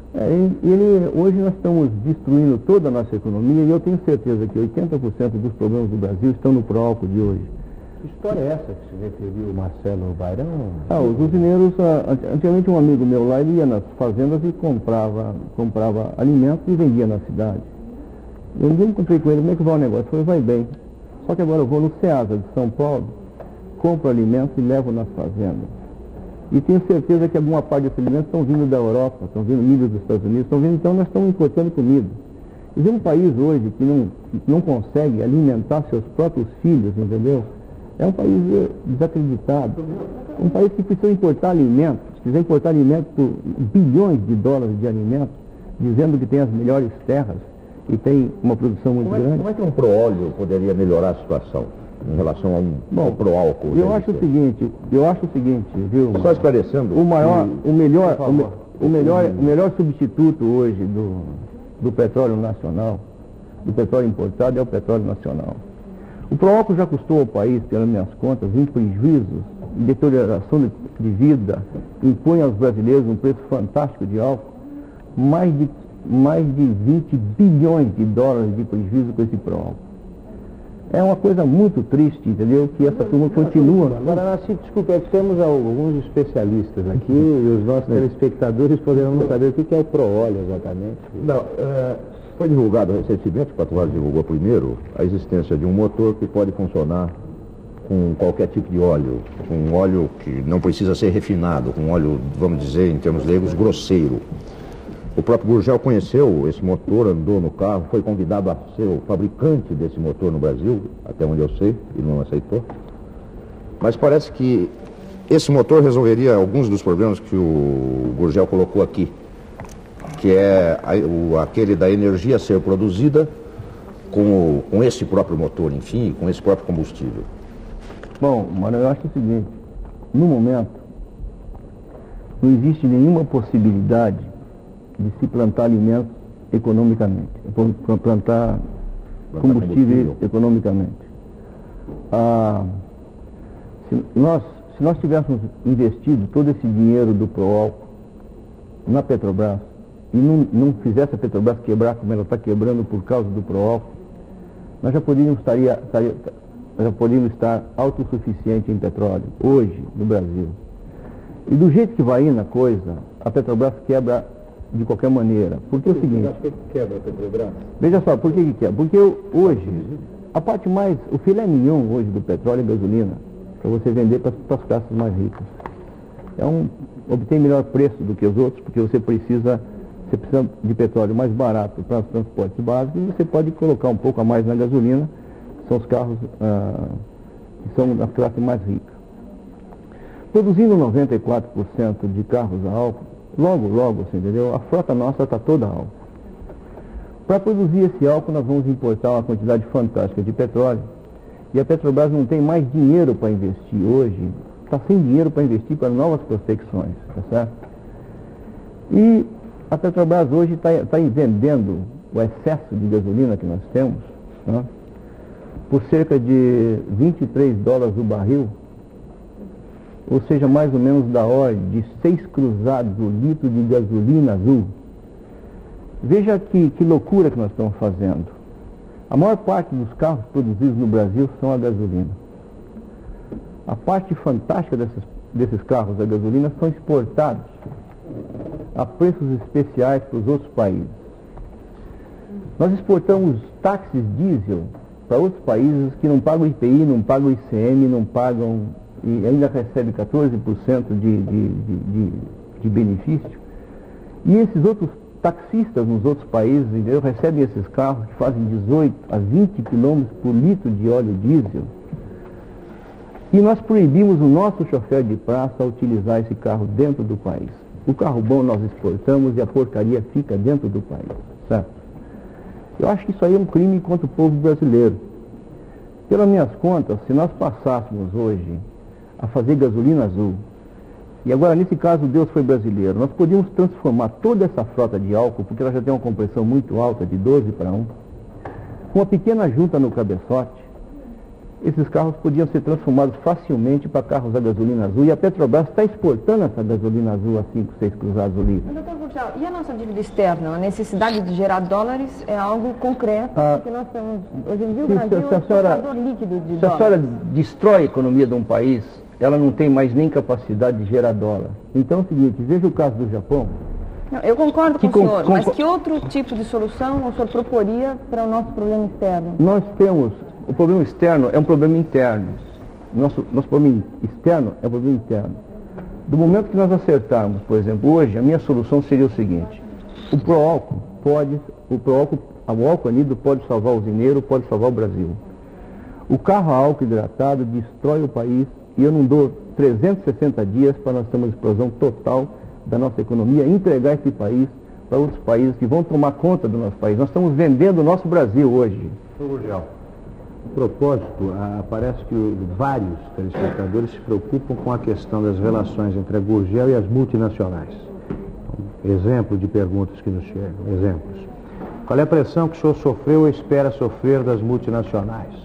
Hoje nós estamos destruindo toda a nossa economia e eu tenho certeza que 80% dos problemas do Brasil estão no pró-álcool de hoje. Que história é essa que se referiu o Marcelo Bairão? Os usineiros, antigamente um amigo meu lá, ele ia nas fazendas e comprava alimentos e vendia na cidade. Eu um dia encontrei com ele, como é que vai o negócio? Eu falei, vai bem. Só que agora eu vou no Ceasa de São Paulo, compro alimentos e levo nas fazendas. E tenho certeza que alguma parte desses alimentos estão vindo da Europa, estão vindo milho dos Estados Unidos, estão vindo, então nós estamos importando comida. E tem um país hoje que não consegue alimentar seus próprios filhos, entendeu? É um país desacreditado. Um país que precisa importar alimentos, precisa importar alimentos por bilhões de dólares de alimentos, dizendo que tem as melhores terras e tem uma produção muito grande. Como é que um proóleo poderia melhorar a situação em relação ao proálcool? Eu acho o seguinte, viu? Só esclarecendo. O melhor substituto hoje do petróleo nacional, do petróleo importado, é o petróleo nacional. O proálcool já custou ao país, pelas minhas contas, em prejuízos, em deterioração de vida, impõe aos brasileiros um preço fantástico de álcool, mais de 20 bilhões de dólares de prejuízo com esse proálcool. É uma coisa muito triste, entendeu? Que essa turma continua. Agora, desculpe, é que temos alguns especialistas aqui e os nossos telespectadores poderão não saber o que é o proóleo exatamente. Não, foi divulgado recentemente, o Quatro Horas divulgou primeiro, a existência de um motor que pode funcionar com qualquer tipo de óleo, com um óleo que não precisa ser refinado, com um óleo, vamos dizer, em termos leigos, grosseiro. O próprio Gurgel conheceu esse motor, andou no carro, foi convidado a ser o fabricante desse motor no Brasil, até onde eu sei, e não aceitou. Mas parece que esse motor resolveria alguns dos problemas que o Gurgel colocou aqui, que é aquele da energia ser produzida com esse próprio motor, enfim, com esse próprio combustível. Bom, mano, eu acho o seguinte, no momento, não existe nenhuma possibilidade de se plantar alimentos economicamente, plantar combustível economicamente. Se nós tivéssemos investido todo esse dinheiro do proálcool na Petrobras e não fizesse a Petrobras quebrar como ela está quebrando por causa do proálcool, nós já poderíamos estar autossuficientes em petróleo, hoje, no Brasil. E do jeito que vai indo a coisa, a Petrobras quebra de qualquer maneira. Porque é o seguinte... Por que quebra a Petrobras? Veja só, por que quebra? Porque hoje, o filé mignon hoje do petróleo é gasolina, para você vender para as classes mais ricas. Obtém melhor preço do que os outros, porque você precisa de petróleo mais barato para os transportes básicos e você pode colocar um pouco a mais na gasolina, são os carros que são da classe mais rica. Produzindo 94% de carros a álcool, logo, você entendeu? A frota nossa está toda a álcool. Para produzir esse álcool, nós vamos importar uma quantidade fantástica de petróleo. E a Petrobras não tem mais dinheiro para investir hoje, está sem dinheiro para investir para novas prospecções, tá certo? E a Petrobras hoje está vendendo o excesso de gasolina que nós temos, né, por cerca de 23 dólares o barril, ou seja, mais ou menos da ordem de 6 cruzados o litro de gasolina azul. Veja que loucura que nós estamos fazendo. A maior parte dos carros produzidos no Brasil são a gasolina. A parte fantástica desses carros a gasolina são exportados a preços especiais para os outros países. Nós exportamos táxis diesel para outros países que não pagam IPI, não pagam ICM, não pagam e ainda recebe 14% de benefício. E esses outros taxistas nos outros países, entendeu, recebem esses carros que fazem 18 a 20 km por litro de óleo diesel. E nós proibimos o nosso chofer de praça a utilizar esse carro dentro do país. O carro bom nós exportamos e a porcaria fica dentro do país, certo? Eu acho que isso aí é um crime contra o povo brasileiro. Pelas minhas contas, se nós passássemos hoje a fazer gasolina azul, e agora nesse caso Deus foi brasileiro, nós podíamos transformar toda essa frota de álcool, porque ela já tem uma compressão muito alta, de 12 para 1, com uma pequena junta no cabeçote, esses carros podiam ser transformados facilmente para carros a gasolina azul, e a Petrobras está exportando essa gasolina azul a 5, 6 cruzados o litro. Mas, doutor Gurgel, e a nossa dívida externa? A necessidade de gerar dólares é algo concreto, porque nós temos, hoje em dia, o Brasil é um exportador líquido de dólares. Se a senhora destrói a economia de um país, ela não tem mais nem capacidade de gerar dólar. Então é o seguinte, veja o caso do Japão. Não, eu concordo com o senhor, mas que outro tipo de solução o senhor proporia para o nosso problema externo? Nós temos, o problema externo é um problema interno. Nosso problema externo é um problema interno. Do momento que nós acertarmos, por exemplo, hoje, a minha solução seria o seguinte: o álcool anidro pode salvar o usineiro, pode salvar o Brasil. O carro a álcool hidratado destrói o país, e eu não dou 360 dias para nós termos uma explosão total da nossa economia, entregar esse país para outros países que vão tomar conta do nosso país. Nós estamos vendendo o nosso Brasil hoje. A propósito, parece que vários telespectadores se preocupam com a questão das relações entre a Gurgel e as multinacionais. Exemplo de perguntas que nos chegam, exemplos. Qual é a pressão que o senhor sofreu ou espera sofrer das multinacionais?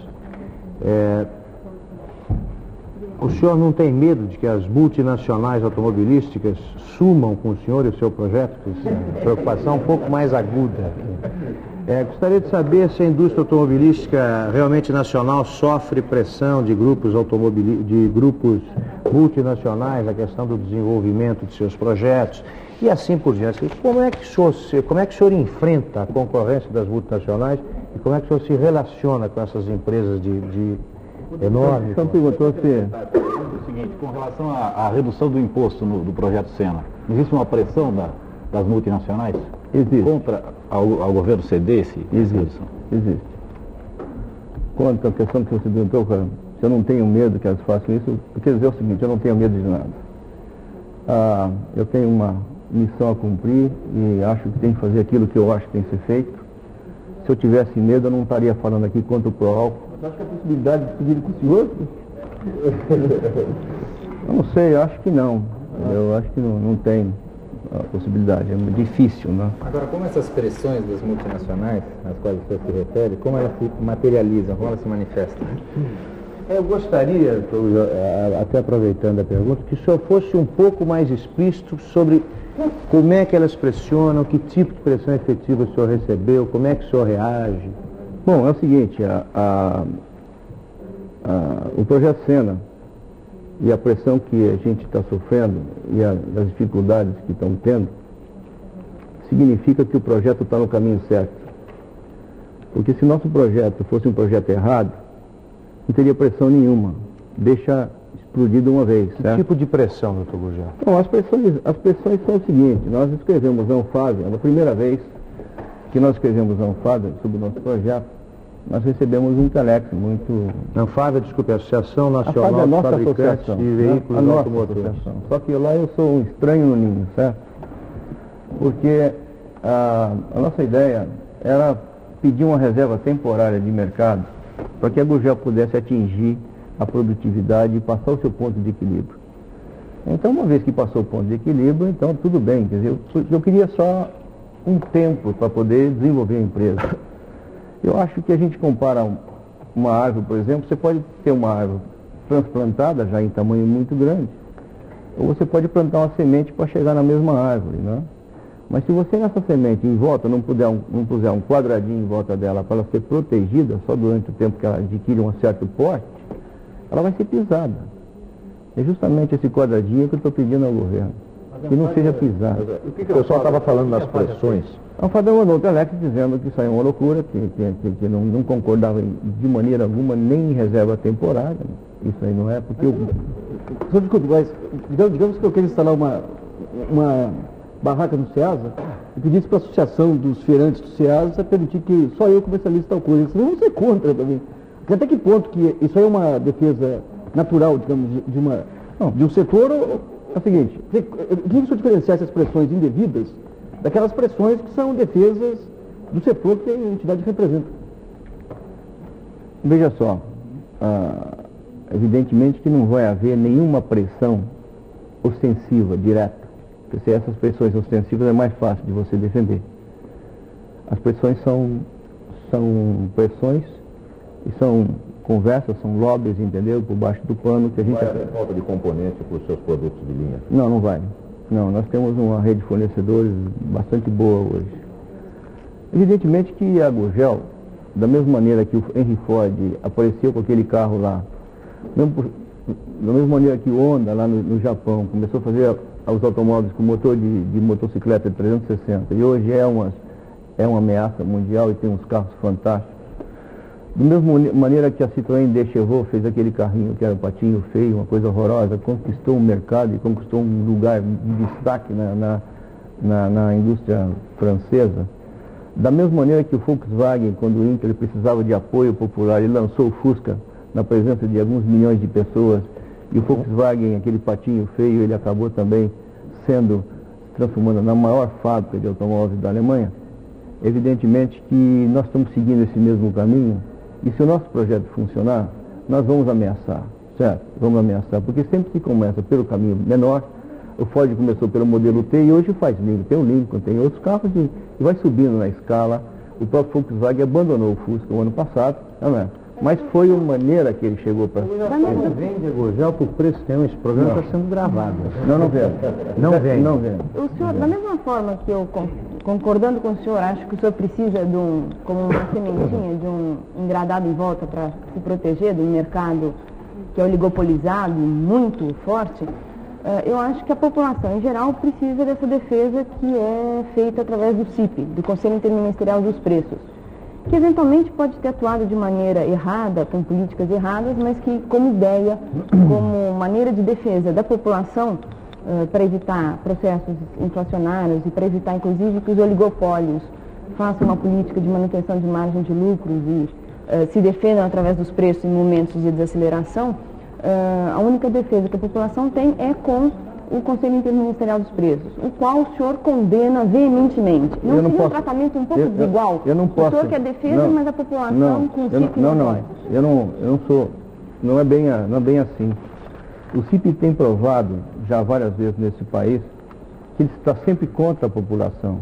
O senhor não tem medo de que as multinacionais automobilísticas sumam com o senhor e o seu projeto? Preocupação um pouco mais aguda. Gostaria de saber se a indústria automobilística realmente nacional sofre pressão de grupos multinacionais, a questão do desenvolvimento de seus projetos e assim por diante. Como é que o senhor enfrenta a concorrência das multinacionais e como é que o senhor se relaciona com essas empresas de enorme? Então perguntou se... O seguinte, com relação à redução do imposto do projeto Sena, existe uma pressão das multinacionais contra ao governo ceder essa redução? Existe. Quanto à questão que você perguntou, se eu não tenho medo que elas façam isso, eu quero dizer o seguinte: eu não tenho medo de nada. Eu tenho uma missão a cumprir e acho que tem que fazer aquilo que eu acho que tem que ser feito. Se eu tivesse medo, eu não estaria falando aqui contra o Proálcool. Acho que a possibilidade de seguir com o senhor? Eu não sei, eu acho que não. Eu acho que não tem a possibilidade, é difícil, né? Agora, como essas pressões das multinacionais, às quais você se refere, como elas se materializam, como elas se manifestam? Eu gostaria, até aproveitando a pergunta, que o senhor fosse um pouco mais explícito sobre como é que elas pressionam, que tipo de pressão efetiva o senhor recebeu, como é que o senhor reage. Bom, é o seguinte, o projeto Sena e a pressão que a gente está sofrendo e as dificuldades que estão tendo, significa que o projeto está no caminho certo. Porque se nosso projeto fosse um projeto errado, não teria pressão nenhuma. Deixa explodir de uma vez. Que tipo de pressão, doutor Gurgel? Bom, as pressões são o seguinte: nós escrevemos a Anfávia, na primeira vez que nós escrevemos a Anfávia sobre o nosso projeto, nós recebemos um telex muito... Anfávia, desculpe, Associação Nacional de Fabricantes de Veículos Automotores. Só que lá eu sou um estranho no ninho, certo? Porque a nossa ideia era pedir uma reserva temporária de mercado para que a Gurgel pudesse atingir a produtividade e passar o seu ponto de equilíbrio. Então, uma vez que passou o ponto de equilíbrio, então tudo bem, quer dizer, eu queria só um tempo para poder desenvolver a empresa. Eu acho que a gente compara uma árvore, por exemplo, você pode ter uma árvore transplantada já em tamanho muito grande, ou você pode plantar uma semente para chegar na mesma árvore, né? Mas se você nessa semente em volta não puser um quadradinho em volta dela para ela ser protegida só durante o tempo que ela adquire um certo porte, ela vai ser pisada. É justamente esse quadradinho que eu estou pedindo ao governo, que não seja pisado. O que o pessoal estava falando das pressões? A Anfávia mandou o telex dizendo que isso aí é uma loucura, que não concordava de maneira alguma nem em reserva temporária. Isso aí não é, porque Só desculpe, mas digamos que eu quero instalar uma barraca no SEASA e pedisse para a associação dos feirantes do SEASA permitir que só eu comercialize tal coisa. Vocês vão ser contra também. Até que ponto que isso aí é uma defesa natural, digamos, de um setor? É o seguinte, eu queria que o senhor diferenciasse as pressões indevidas daquelas pressões que são defesas do setor que a entidade representa. Veja só, evidentemente que não vai haver nenhuma pressão ostensiva, direta, porque se essas pressões ostensivas é mais fácil de você defender. As pressões são pressões e são conversas, são lobbies, entendeu? Por baixo do pano que a gente... Vai haver falta de componente para os seus produtos de linha? Não, não vai. Não, nós temos uma rede de fornecedores bastante boa hoje. Evidentemente que a Gurgel, da mesma maneira que o Henry Ford apareceu com aquele carro lá, da mesma maneira que o Honda lá no Japão começou a fazer os automóveis com motor de motocicleta de 360 e hoje é uma ameaça mundial e tem uns carros fantásticos. Da mesma maneira que a Citroën D-Chevaux fez aquele carrinho que era um patinho feio, uma coisa horrorosa, conquistou um mercado e conquistou um lugar de destaque na indústria francesa. Da mesma maneira que o Volkswagen, quando o Inter precisava de apoio popular, ele lançou o Fusca na presença de alguns milhões de pessoas, e o Volkswagen, aquele patinho feio, ele acabou também transformando na maior fábrica de automóveis da Alemanha. Evidentemente que nós estamos seguindo esse mesmo caminho, e se o nosso projeto funcionar, nós vamos ameaçar, certo? Vamos ameaçar, porque sempre que começa pelo caminho menor, o Ford começou pelo modelo T e hoje faz Lincoln, tem o Lincoln, tem outros carros e vai subindo na escala. O próprio Volkswagen abandonou o Fusca o ano passado, não é? Mas foi uma maneira que ele chegou para... Ele vende a Gurgel por preço nenhum, esse programa está sendo gravado. Não vende. Não vende. Não vende. O senhor, da mesma forma que eu, concordando com o senhor, acho que o senhor precisa como uma sementinha, de um engradado em volta para se proteger de um mercado que é oligopolizado, muito forte, eu acho que a população em geral precisa dessa defesa que é feita através do CIP, do Conselho Interministerial dos Preços, que eventualmente pode ter atuado de maneira errada, com políticas erradas, mas que como ideia, como maneira de defesa da população, para evitar processos inflacionários e para evitar inclusive que os oligopólios façam uma política de manutenção de margem de lucros e se defendam através dos preços em momentos de desaceleração, a única defesa que a população tem é com o Conselho Interministerial dos Preços, o qual o senhor condena veementemente. Não seria um tratamento um pouco desigual? Eu não posso. O senhor quer defesa, mas a população com o CIP não pode. Eu não sou, não é bem assim. O CIP tem provado já várias vezes nesse país que ele está sempre contra a população.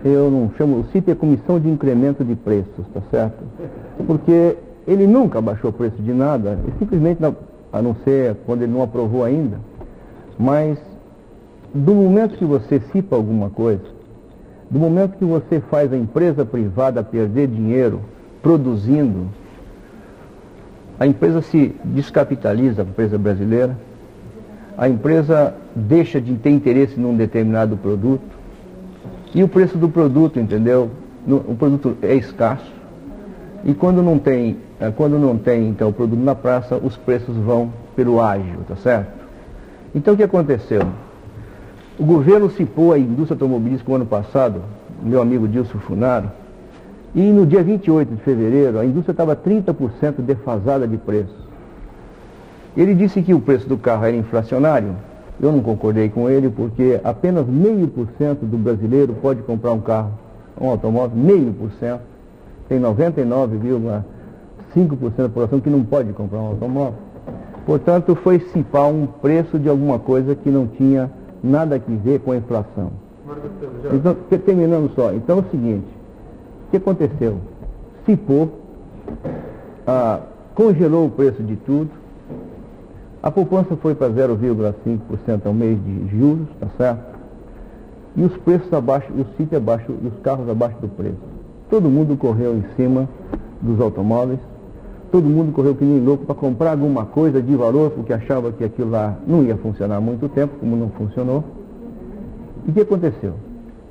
Eu não chamo, o CIP é Comissão de Incremento de Preços, tá certo? Porque ele nunca baixou o preço de nada, simplesmente, a não ser quando ele não aprovou ainda. Mas do momento que você cipa alguma coisa, do momento que você faz a empresa privada perder dinheiro produzindo, a empresa se descapitaliza, a empresa brasileira, a empresa deixa de ter interesse num determinado produto, e o preço do produto, entendeu? O produto é escasso, e quando não tem então o produto na praça, os preços vão pelo ágio, tá certo? Então o que aconteceu? O governo cipou a indústria automobilística no ano passado, meu amigo Dilson Funaro, e no dia 28 de fevereiro a indústria estava 30% defasada de preço. Ele disse que o preço do carro era inflacionário. Eu não concordei com ele porque apenas 0,5% do brasileiro pode comprar um carro, um automóvel, 0,5%. Tem 99,5% da população que não pode comprar um automóvel. Portanto, foi cipar um preço de alguma coisa que não tinha nada a ver com a inflação. Então, terminando só, então é o seguinte, o que aconteceu? Cipou, congelou o preço de tudo, a poupança foi para 0,5% ao mês de juros, tá certo? E os preços abaixo, o CIP abaixo, e os carros abaixo do preço. Todo mundo correu em cima dos automóveis, todo mundo correu que nem louco para comprar alguma coisa de valor, porque achava que aquilo lá não ia funcionar há muito tempo, como não funcionou. E o que aconteceu?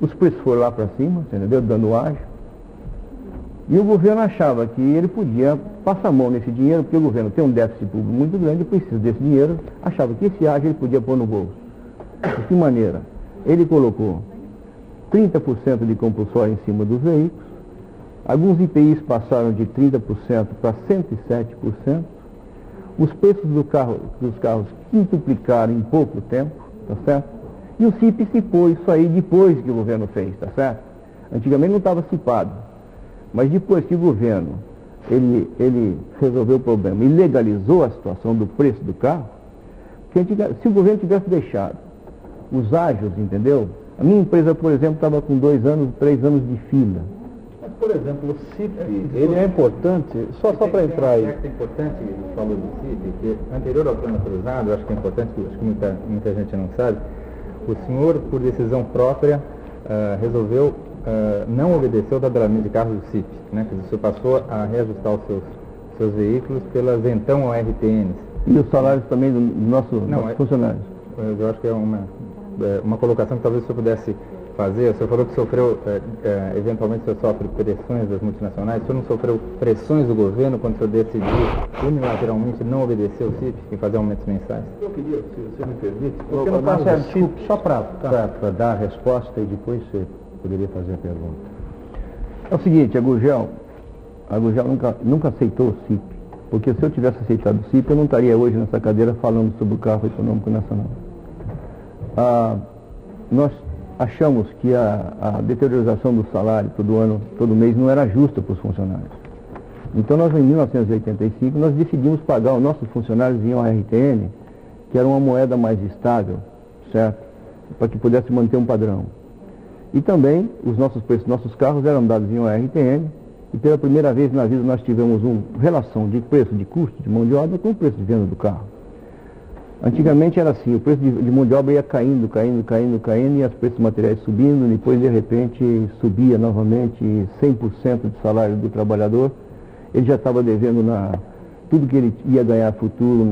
Os preços foram lá para cima, entendeu? Dando ágio. E o governo achava que ele podia passar a mão nesse dinheiro, porque o governo tem um déficit público muito grande, precisa desse dinheiro, achava que esse ágio ele podia pôr no bolso. De que maneira? Ele colocou 30% de compulsório em cima dos veículos, alguns IPIs passaram de 30% para 107%, os preços dos carros quintuplicaram em pouco tempo, tá certo? E o CIP cipou isso aí depois que o governo fez, tá certo? Antigamente não estava cipado, mas depois que o governo ele resolveu o problema e legalizou a situação do preço do carro, se o governo tivesse deixado os ágios, entendeu? A minha empresa, por exemplo, estava com 2 anos, 3 anos de fila. por exemplo, o CIP, ele é importante, só para entrar aí. Um aspecto importante, falou do CIP, que anterior ao plano cruzado, acho que é importante, acho que muita gente não sabe, o senhor, por decisão própria, resolveu não obedecer o tabelamento de carros do CIP, né? Quer dizer, o senhor passou a reajustar os seus veículos pelas então ORTNs. E os salários também dos nossos funcionários. Eu acho que é uma colocação que talvez o senhor pudesse fazer. O senhor falou que sofreu, eventualmente o senhor sofre pressões das multinacionais. O senhor não sofreu pressões do governo quando o senhor decidiu unilateralmente não obedecer o CIP e fazer aumentos mensais? Eu queria, se você me permite, porque não passa desculpe, só para dar a resposta e depois você poderia fazer a pergunta. É o seguinte, a Gurgel nunca aceitou o CIP, porque se eu tivesse aceitado o CIP, eu não estaria hoje nessa cadeira falando sobre o carro econômico nacional. Nós achamos que a deteriorização do salário todo mês não era justa para os funcionários. Então nós, em 1985, nós decidimos pagar os nossos funcionários em ORTN, que era uma moeda mais estável, certo? Para que pudesse manter um padrão. E também os nossos preços, nossos carros eram dados em ORTN, e pela primeira vez na vida nós tivemos uma relação de preço de custo de mão de obra com o preço de venda do carro. Antigamente era assim, o preço de mão de obra ia caindo, e os preços de materiais subindo, e depois de repente subia novamente 100% de salário do trabalhador. Ele já estava devendo tudo que ele ia ganhar futuro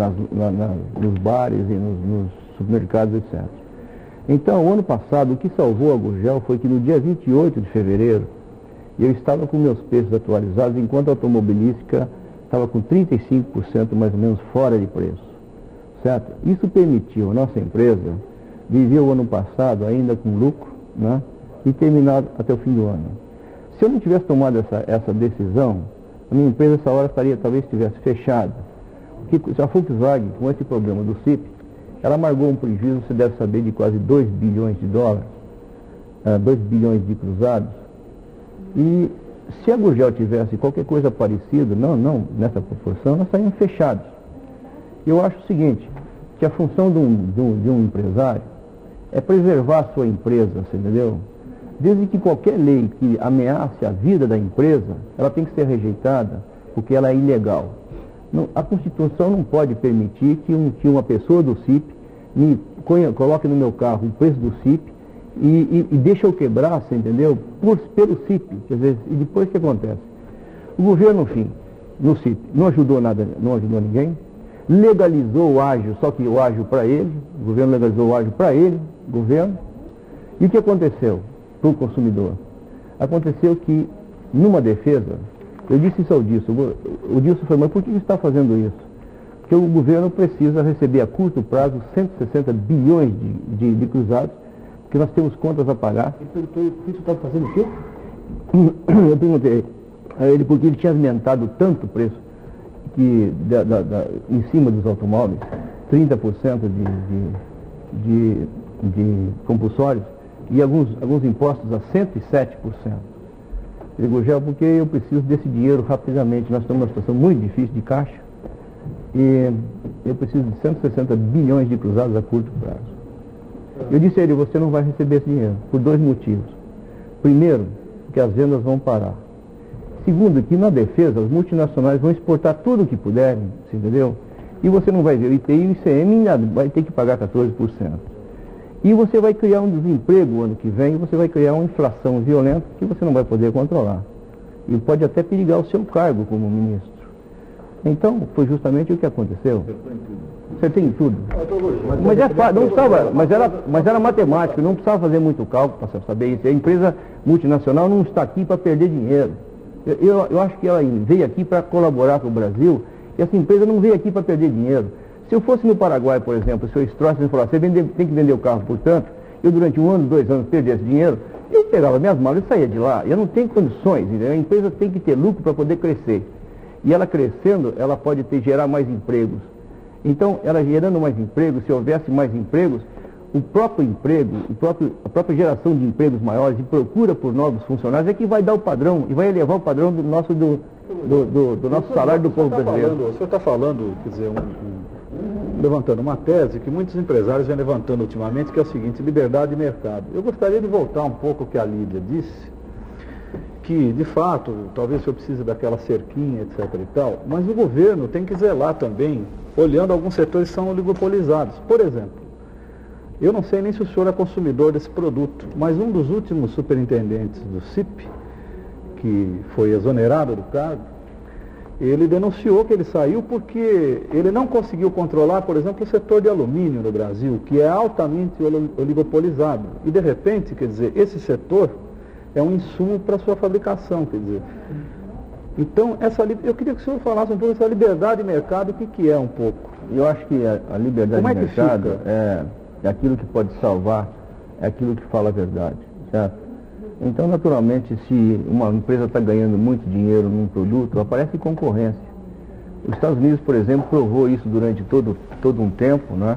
nos bares e nos supermercados, etc. Então, o ano passado, o que salvou a Gurgel foi que no dia 28 de fevereiro, eu estava com meus preços atualizados, enquanto a automobilística estava com 35% mais ou menos fora de preço. Certo? Isso permitiu a nossa empresa viver o ano passado ainda com lucro, né? E terminar até o fim do ano. Se eu não tivesse tomado essa decisão, a minha empresa essa hora talvez estivesse fechada. Porque a Volkswagen, com esse problema do CIP, ela amargou um prejuízo, você deve saber, de quase 2 bilhões de dólares, 2 bilhões de cruzados. E se a Gurgel tivesse qualquer coisa parecida, não nessa proporção, nós estaríamos fechados. Eu acho o seguinte, que a função de um empresário é preservar a sua empresa, você entendeu? Desde que qualquer lei que ameace a vida da empresa, ela tem que ser rejeitada, porque ela é ilegal. A Constituição não pode permitir que uma pessoa do CIP coloque no meu carro o preço do CIP e deixe eu quebrar, você entendeu? Pelo CIP. Quer dizer, e depois o que acontece? O governo, no CIP, não ajudou ninguém. Legalizou o ágio, só que o ágio para ele, o governo legalizou o ágio para ele, E o que aconteceu para o consumidor? Aconteceu que, numa defesa, eu disse isso ao Dilson, o Dilson falou, mas por que você está fazendo isso? Porque o governo precisa receber a curto prazo 160 bilhões de cruzados, porque nós temos contas a pagar. Ele perguntou, por que você está fazendo o quê? Eu perguntei a ele porque ele tinha aumentado tanto o preço em cima dos automóveis, 30% de compulsórios e alguns impostos a 107%. Eu digo, Gurgel, porque eu preciso desse dinheiro rapidamente. Nós estamos numa situação muito difícil de caixa e eu preciso de 160 bilhões de cruzados a curto prazo. Eu disse a ele, você não vai receber esse dinheiro, por 2 motivos. Primeiro, que as vendas vão parar. Segundo, que na defesa as multinacionais vão exportar tudo o que puderem, você entendeu? E você não vai ver o IPI e o ICM, vai ter que pagar 14%. E você vai criar um desemprego ano que vem, e você vai criar uma inflação violenta que você não vai poder controlar. E pode até perigar o seu cargo como ministro. Então, foi justamente o que aconteceu. Você tem tudo. Mas era matemática, não precisava fazer muito cálculo para saber isso. A empresa multinacional não está aqui para perder dinheiro. Eu acho que ela veio aqui para colaborar com o Brasil, e essa empresa não veio aqui para perder dinheiro. Se eu fosse no Paraguai, por exemplo, se eu Stroessner e falasse, você tem que vender o carro, portanto, eu durante 1 ano, 2 anos perdesse dinheiro, eu pegava minhas malas e saía de lá. Eu não tenho condições, entendeu? A empresa tem que ter lucro para poder crescer. E ela crescendo, ela pode gerar mais empregos. Então, ela gerando mais empregos, se houvesse mais empregos, o próprio emprego, a própria geração de empregos maiores e procura por novos funcionários é que vai dar o padrão, e vai elevar o padrão do nosso salário do povo brasileiro. O senhor está falando, quer dizer, levantando uma tese que muitos empresários vêm levantando ultimamente, que é o seguinte, liberdade de mercado. Eu gostaria de voltar um pouco ao que a Lídia disse, que, de fato, talvez eu precise daquela cerquinha, etc. e tal, mas o governo tem que zelar também, olhando alguns setores que são oligopolizados. Por exemplo, eu não sei nem se o senhor é consumidor desse produto, mas um dos últimos superintendentes do CIP, que foi exonerado do cargo, ele denunciou que ele saiu porque ele não conseguiu controlar, por exemplo, o setor de alumínio no Brasil, que é altamente oligopolizado. E, de repente, quer dizer, esse setor é um insumo para a sua fabricação, quer dizer. Então, eu queria que o senhor falasse um pouco dessa liberdade de mercado, o que é um pouco? Eu acho que a liberdade de mercado é aquilo que pode salvar, é aquilo que fala a verdade, certo? Então, naturalmente, se uma empresa está ganhando muito dinheiro num produto, aparece concorrência. Os Estados Unidos, por exemplo, provou isso durante todo um tempo, né?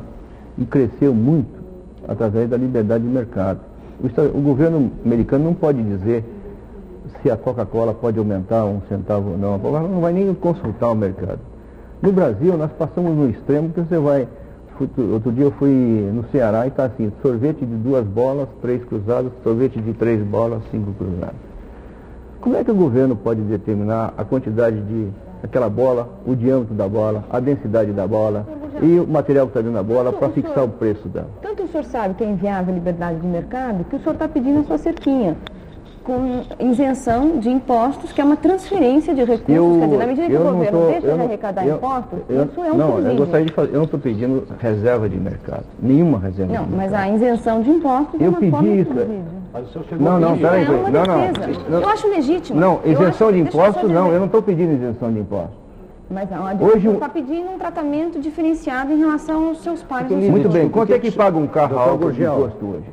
E cresceu muito através da liberdade de mercado. O governo americano não pode dizer se a Coca-Cola pode aumentar 1 centavo ou não. A Coca-Cola não vai nem consultar o mercado. No Brasil, nós passamos no extremo que você vai... Outro dia eu fui no Ceará e está assim, sorvete de 2 bolas, 3 cruzados, sorvete de 3 bolas, 5 cruzados. Como é que o governo pode determinar a quantidade de aquela bola, o diâmetro da bola, a densidade da bola e o material que está dentro da bola para fixar o preço dela? Tanto o senhor sabe que é inviável a liberdade de mercado que o senhor está pedindo a sua cerquinha, com isenção de impostos, que é uma transferência de recursos. Quer dizer, na medida que o governo deixa de arrecadar impostos, isso é um subsídio. Eu não estou pedindo reserva de mercado, nenhuma reserva de mercado. Mas a isenção de impostos é uma forma de subsídio. Mas o senhor chegou peraí. Eu acho legítimo. Não, isenção de impostos não, eu não estou pedindo isenção de impostos. Mas hoje está pedindo um tratamento diferenciado em relação aos seus pares. Muito bem, quanto é que paga um carro a álcool de imposto hoje?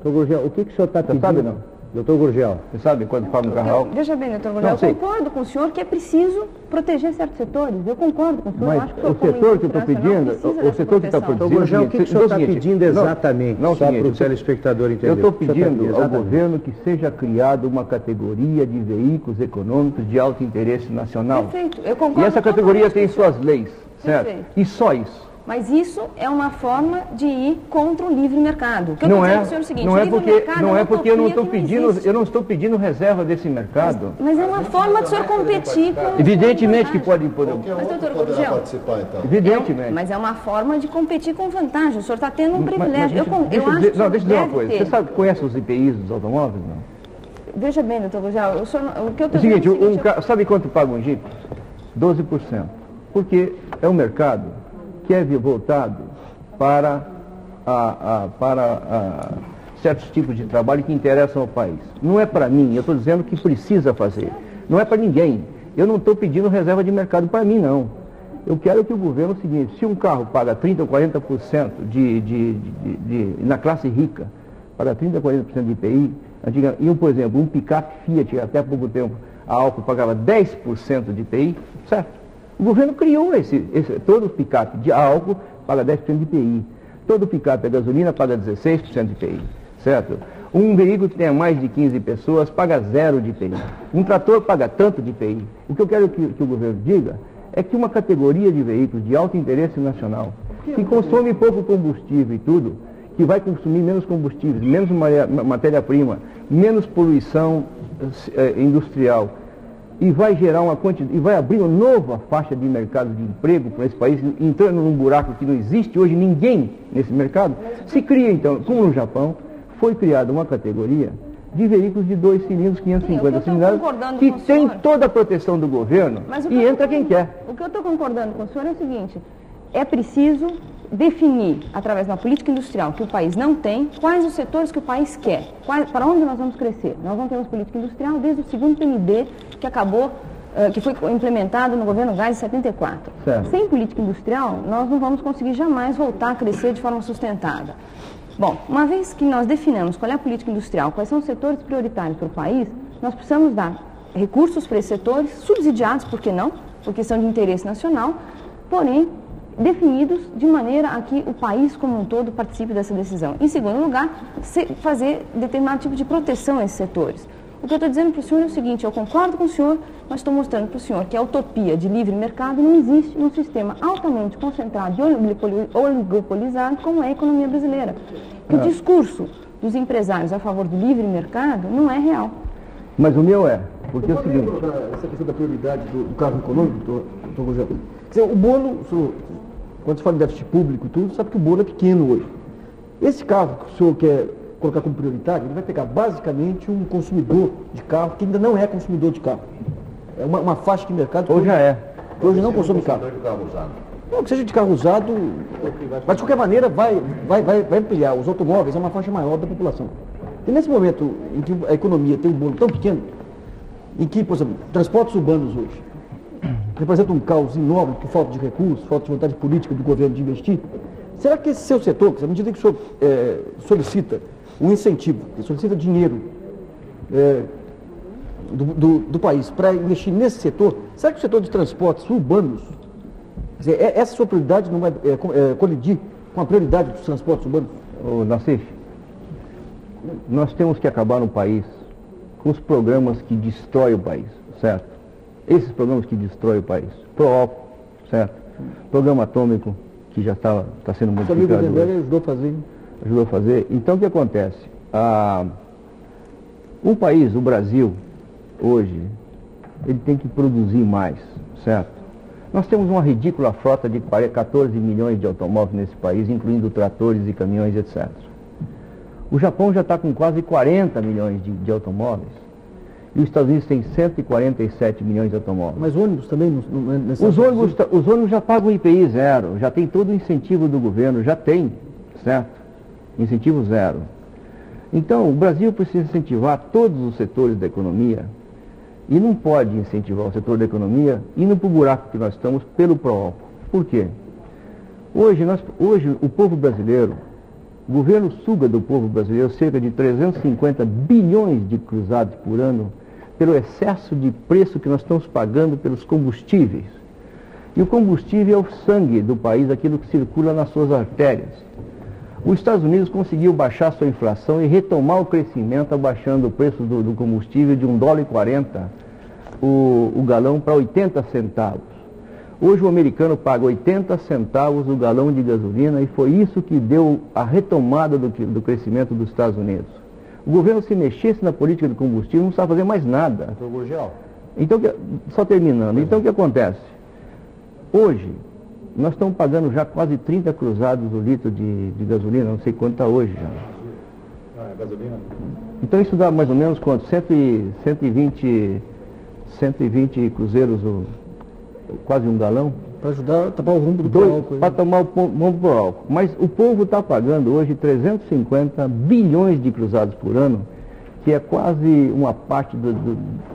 Doutor Gurgel, o que o senhor está pedindo? Sabe não? Doutor Gurgel, você sabe quanto paga um carro a álcool? Veja bem, doutor Gurgel, eu concordo com o senhor que é preciso proteger certos setores. Eu concordo com o senhor. Mas acho que o setor que eu estou pedindo, o setor que está produzindo... Doutor Gurgel, o que o senhor está pedindo exatamente? Só para o telespectador entender. Eu estou pedindo ao governo que seja criada uma categoria de veículos econômicos de alto interesse nacional. Perfeito, eu concordo. E essa categoria tem suas leis, certo? Perfeito. E só isso. Mas isso é uma forma de ir contra o livre mercado. O que eu não estou dizendo para o senhor é o seguinte, não é porque eu não estou pedindo reserva desse mercado. Mas é uma forma de o senhor competir com... Evidentemente que pode impor. Mas, doutor Gurgel, participar, então. Evidentemente. Mas é uma forma de competir com vantagem. O senhor está tendo um privilégio. Deixa eu dizer uma coisa. Você sabe, conhece os IPIs dos automóveis? Não? Veja bem, doutor Gurgel, o que eu estou dizendo é o seguinte, sabe quanto paga um Jeep? 12%. Porque é um mercado que é voltado para certos tipos de trabalho que interessam ao país. Não é para mim, eu estou dizendo que precisa fazer. Não é para ninguém. Eu não estou pedindo reserva de mercado para mim, não. Eu quero que o governo, é o seguinte, se um carro paga 30% ou 40% na classe rica, paga 30% ou 40% de IPI, por exemplo, um picape Fiat, até há pouco tempo, a álcool pagava 10% de IPI, certo? O governo criou todo picape de álcool paga 10% de IPI. Todo picape a gasolina paga 16% de IPI, certo? Um veículo que tenha mais de 15 pessoas paga 0 de IPI. Um trator paga tanto de IPI. O que eu quero que o governo diga é que uma categoria de veículos de alto interesse nacional, que consome pouco combustível e tudo, que vai consumir menos combustíveis, menos matéria-prima, menos poluição industrial, e vai gerar e vai abrir uma nova faixa de mercado de emprego para esse país, entrando num buraco que não existe hoje ninguém nesse mercado. Se cria, então, como no Japão, foi criada uma categoria de veículos de 2 cilindros, 550 cilindradas, que tem toda a proteção do governo e entra quem quer. O que eu estou concordando com o senhor é o seguinte, é preciso definir, através de uma política industrial que o país não tem, quais os setores que o país quer, para onde nós vamos crescer. Nós não temos política industrial desde o segundo PND, que foi implementado no governo Geisel em 74. Certo. Sem política industrial, nós não vamos conseguir jamais voltar a crescer de forma sustentada. Bom, uma vez que nós definamos qual é a política industrial, quais são os setores prioritários para o país, nós precisamos dar recursos para esses setores, subsidiados, por que não? Porque são de interesse nacional, porém, definidos de maneira a que o país como um todo participe dessa decisão. Em segundo lugar, fazer determinado tipo de proteção a esses setores. O que eu estou dizendo para o senhor é o seguinte, eu concordo com o senhor, mas estou mostrando para o senhor que a utopia de livre mercado não existe num sistema altamente concentrado e oligopolizado como é a economia brasileira. Que o discurso dos empresários a favor do livre mercado não é real. Mas o meu é. Porque é o seguinte... Essa questão da prioridade do carro econômico, doutor Rogério. Quer dizer, o bolo, quando se fala em déficit público e tudo, sabe que o bolo é pequeno hoje. Esse carro que o senhor quer colocar como prioritário, ele vai pegar basicamente um consumidor de carro que ainda não é consumidor de carro. É uma faixa de mercado... Hoje já é. Hoje não consome carro. Não, que seja de carro usado, mas de qualquer maneira vai ampliar. Os automóveis é uma faixa maior da população. E nesse momento em que a economia tem um bolo tão pequeno, em que, por exemplo, transportes urbanos hoje representam um caos enorme, por falta de recursos, falta de vontade política do governo de investir, será que esse seu setor, à medida que o senhor solicita um incentivo, que solicita dinheiro do país para investir nesse setor, será que o setor de transportes urbanos, quer dizer, essa sua prioridade não vai colidir com a prioridade dos transportes urbanos? Ô, Nassif, nós temos que acabar no país com os programas que destroem o país, certo? Esses programas que destroem o país. Pro-álcool, certo? Programa atômico, que já está sendo modificado. O amigo ajudou a fazer. Ajudou a fazer. Então, o que acontece? O país, o Brasil, hoje, ele tem que produzir mais, certo? Nós temos uma ridícula frota de 14 milhões de automóveis nesse país, incluindo tratores e caminhões, etc. O Japão já está com quase 40 milhões de automóveis. E os Estados Unidos têm 147 milhões de automóveis. Mas ônibus também? Os ônibus já pagam IPI zero, já tem todo o incentivo do governo, já tem, certo? Incentivo zero. Então, o Brasil precisa incentivar todos os setores da economia e não pode incentivar o setor da economia indo para o buraco que nós estamos pelo Pro-álcool. Por quê? Hoje o povo brasileiro, o governo suga do povo brasileiro cerca de 350 bilhões de cruzados por ano pelo excesso de preço que nós estamos pagando pelos combustíveis. E o combustível é o sangue do país, aquilo que circula nas suas artérias. Os Estados Unidos conseguiu baixar sua inflação e retomar o crescimento, abaixando o preço do combustível de $1,40 o galão para 80 centavos. Hoje o americano paga 80 centavos o galão de gasolina e foi isso que deu a retomada do crescimento dos Estados Unidos. O governo, se mexesse na política de combustível, não precisava fazer mais nada. Então, só terminando, então o que acontece? Hoje, nós estamos pagando já quase 30 cruzados o litro de gasolina, não sei quanto está hoje já. Gasolina? Então isso dá mais ou menos quanto? 120 cruzeiros, quase um galão? Para ajudar a tapar o rumo do álcool. Para tomar o rumo do álcool. Mas o povo está pagando hoje 350 bilhões de cruzados por ano, que é quase uma parte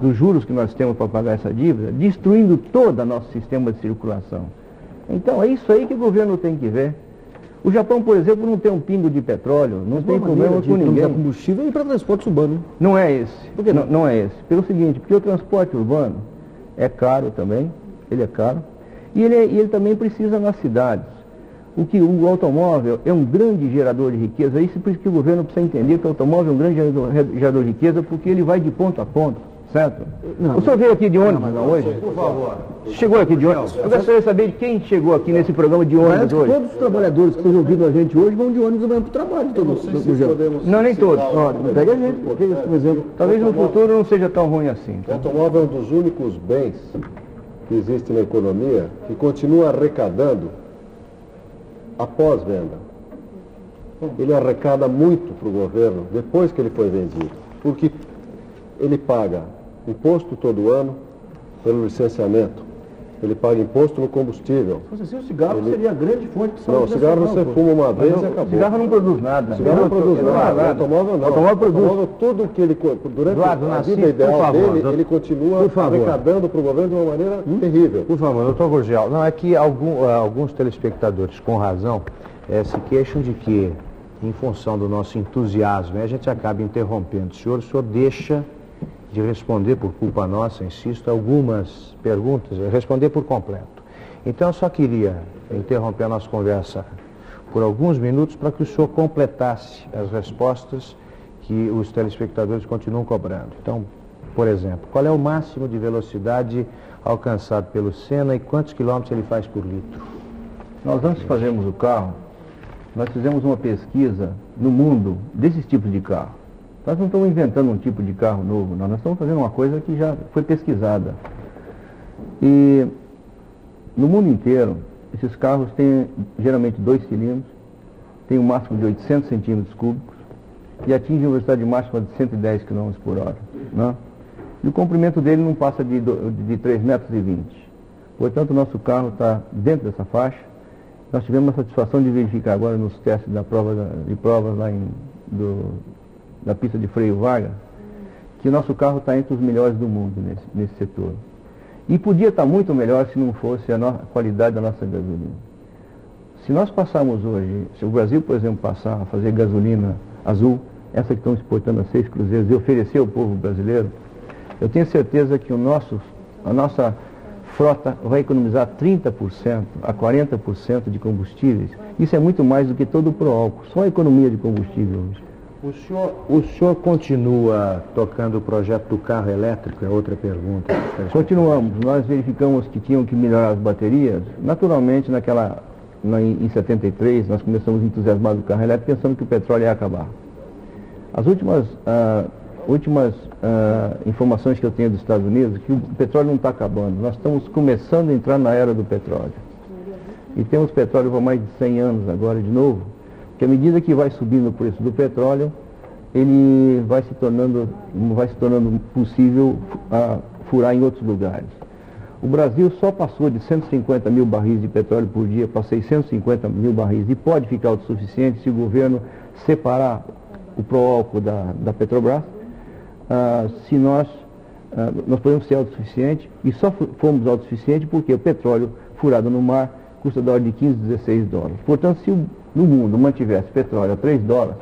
dos juros que nós temos para pagar essa dívida, destruindo todo o nosso sistema de circulação. Então é isso aí que o governo tem que ver. O Japão, por exemplo, não tem um pingo de petróleo, não tem problema com ninguém. Combustível e para transporte urbano. Não é esse. Por que não? Não é esse. Pelo seguinte, porque o transporte urbano é caro também, ele é caro, e ele também precisa nas cidades. O automóvel é um grande gerador de riqueza, isso por isso que o governo precisa entender que o automóvel é um grande gerador de riqueza, porque ele vai de ponto a ponto, certo? Não, o senhor veio aqui de ônibus hoje? Por favor. Chegou aqui de ônibus? Eu gostaria de saber de quem chegou aqui nesse programa de ônibus hoje. Todos os trabalhadores que estão ouvindo a gente hoje vão de ônibus amanhã para o trabalho. Não, nem todos. Pega a gente, por exemplo. Talvez no futuro não seja tão ruim assim. O automóvel é um dos únicos bens que existe na economia que continua arrecadando após venda. Ele arrecada muito para o governo depois que ele foi vendido, porque ele paga imposto todo ano pelo licenciamento, ele paga imposto no combustível. Se fosse assim, o cigarro seria a grande fonte de saúde. Não, o cigarro você fuma uma vez e acabou. O cigarro não produz nada. O cigarro não produz nada. O automóvel não. O automóvel produz. Tudo que ele, durante a vida ideal dele, ele continua arrecadando para o governo de uma maneira terrível. Por favor, doutor Gurgel, não, é que alguns telespectadores, com razão, se queixam de que, em função do nosso entusiasmo, a gente acaba interrompendo o senhor deixa de responder por culpa nossa, insisto, algumas perguntas, responder por completo. Então eu só queria interromper a nossa conversa por alguns minutos para que o senhor completasse as respostas que os telespectadores continuam cobrando. Então, por exemplo, qual é o máximo de velocidade alcançado pelo Senna e quantos quilômetros ele faz por litro? Nós, antes de fazermos o carro, nós fizemos uma pesquisa no mundo desses tipos de carro. Nós não estamos inventando um tipo de carro novo, não. Nós estamos fazendo uma coisa que já foi pesquisada. E no mundo inteiro, esses carros têm geralmente 2 cilindros, têm um máximo de 800 centímetros cúbicos e atingem uma velocidade máxima de 110 km por hora. Né? E o comprimento dele não passa de 3,20 metros. Portanto, o nosso carro está dentro dessa faixa. Nós tivemos a satisfação de verificar agora nos testes de provas lá da pista de freio vaga, que o nosso carro está entre os melhores do mundo nesse setor. E podia estar muito melhor se não fosse a qualidade da nossa gasolina. Se nós passarmos hoje, se o Brasil, por exemplo, passar a fazer gasolina azul, essa que estão exportando a 6 cruzeiros, e oferecer ao povo brasileiro, eu tenho certeza que a nossa frota vai economizar 30% a 40% de combustíveis. Isso é muito mais do que todo o Proálcool, só a economia de combustível hoje. O senhor continua tocando o projeto do carro elétrico? É outra pergunta. Continuamos. Nós verificamos que tinham que melhorar as baterias. Naturalmente, em 73, nós começamos entusiasmados do carro elétrico, pensando que o petróleo ia acabar. As últimas informações que eu tenho dos Estados Unidos, que o petróleo não está acabando. Nós estamos começando a entrar na era do petróleo. E temos petróleo por mais de 100 anos agora, de novo. Que à medida que vai subindo o preço do petróleo, ele vai se tornando possível furar em outros lugares. O Brasil só passou de 150 mil barris de petróleo por dia para 650 mil barris e pode ficar autossuficiente se o governo separar o Proálcool da Petrobras. Se nós podemos ser autossuficientes, e só fomos autossuficientes porque o petróleo furado no mar custa da ordem de 15, 16 dólares. Portanto, se no mundo mantivesse petróleo a 3 dólares,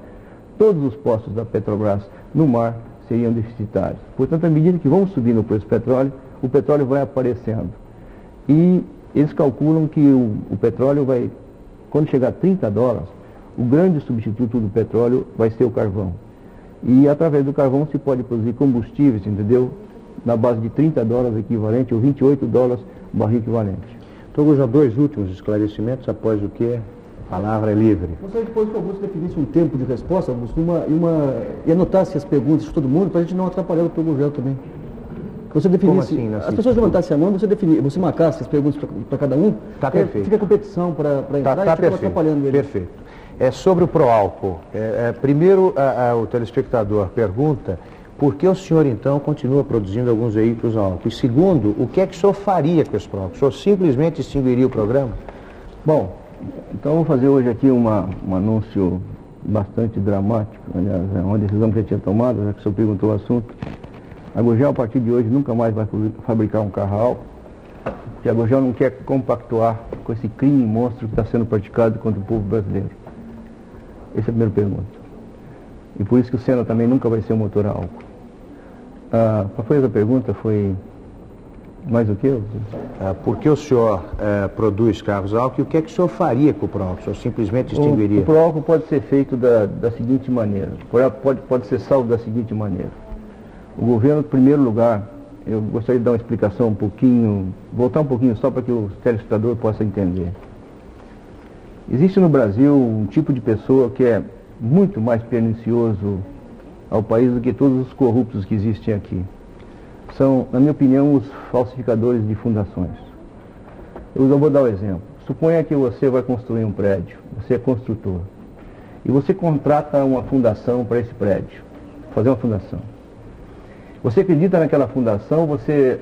todos os postos da Petrobras no mar seriam deficitários. Portanto, à medida que vamos subindo o preço do petróleo, o petróleo vai aparecendo. E eles calculam que o petróleo vai, quando chegar a 30 dólares, o grande substituto do petróleo vai ser o carvão. E através do carvão se pode produzir combustíveis, entendeu? Na base de 30 dólares equivalente ou 28 dólares o barril equivalente. Então, já 2 últimos esclarecimentos, após o que a palavra é livre. Gostaria depois que o Augusto definisse um tempo de resposta, Augusto, e anotasse as perguntas de todo mundo, para a gente não atrapalhar o Dr. Gurgel também. Que você definisse, assim, as pessoas levantassem a mão, você marcasse as perguntas para cada um. Está perfeito. Fica a competição para entrar e fica atrapalhando ele. Perfeito. É sobre o Proálcool. Primeiro, o telespectador pergunta por que o senhor, então, continua produzindo alguns veículos a álcool? E segundo, o que é que o senhor faria com esse Proálcool? O senhor simplesmente extinguiria o programa? Bom, então eu vou fazer hoje aqui um anúncio bastante dramático, aliás, é uma decisão que eu tinha tomado, já que o senhor perguntou o assunto. A Gurgel, a partir de hoje, nunca mais vai fabricar um carro a álcool, porque a Gurgel não quer compactuar com esse crime monstro que está sendo praticado contra o povo brasileiro. Essa é a primeira pergunta. E por isso que o Senna também nunca vai ser um motor a álcool. Qual foi a pergunta? Foi mais o que? Por que o senhor produz carros a álcool e o que é que o senhor faria com o Proálcool? O senhor simplesmente extinguiria? O Proálcool pode ser feito da seguinte maneira, pode ser salvo da seguinte maneira. O governo, em primeiro lugar, eu gostaria de dar uma explicação voltar um pouquinho só para que o telespectador possa entender. Existe no Brasil um tipo de pessoa que é muito mais pernicioso ao país do que todos os corruptos que existem aqui. São, na minha opinião, os falsificadores de fundações. Eu vou dar um exemplo. Suponha que você vai construir um prédio, você é construtor, e você contrata uma fundação para esse prédio, fazer uma fundação. Você acredita naquela fundação, você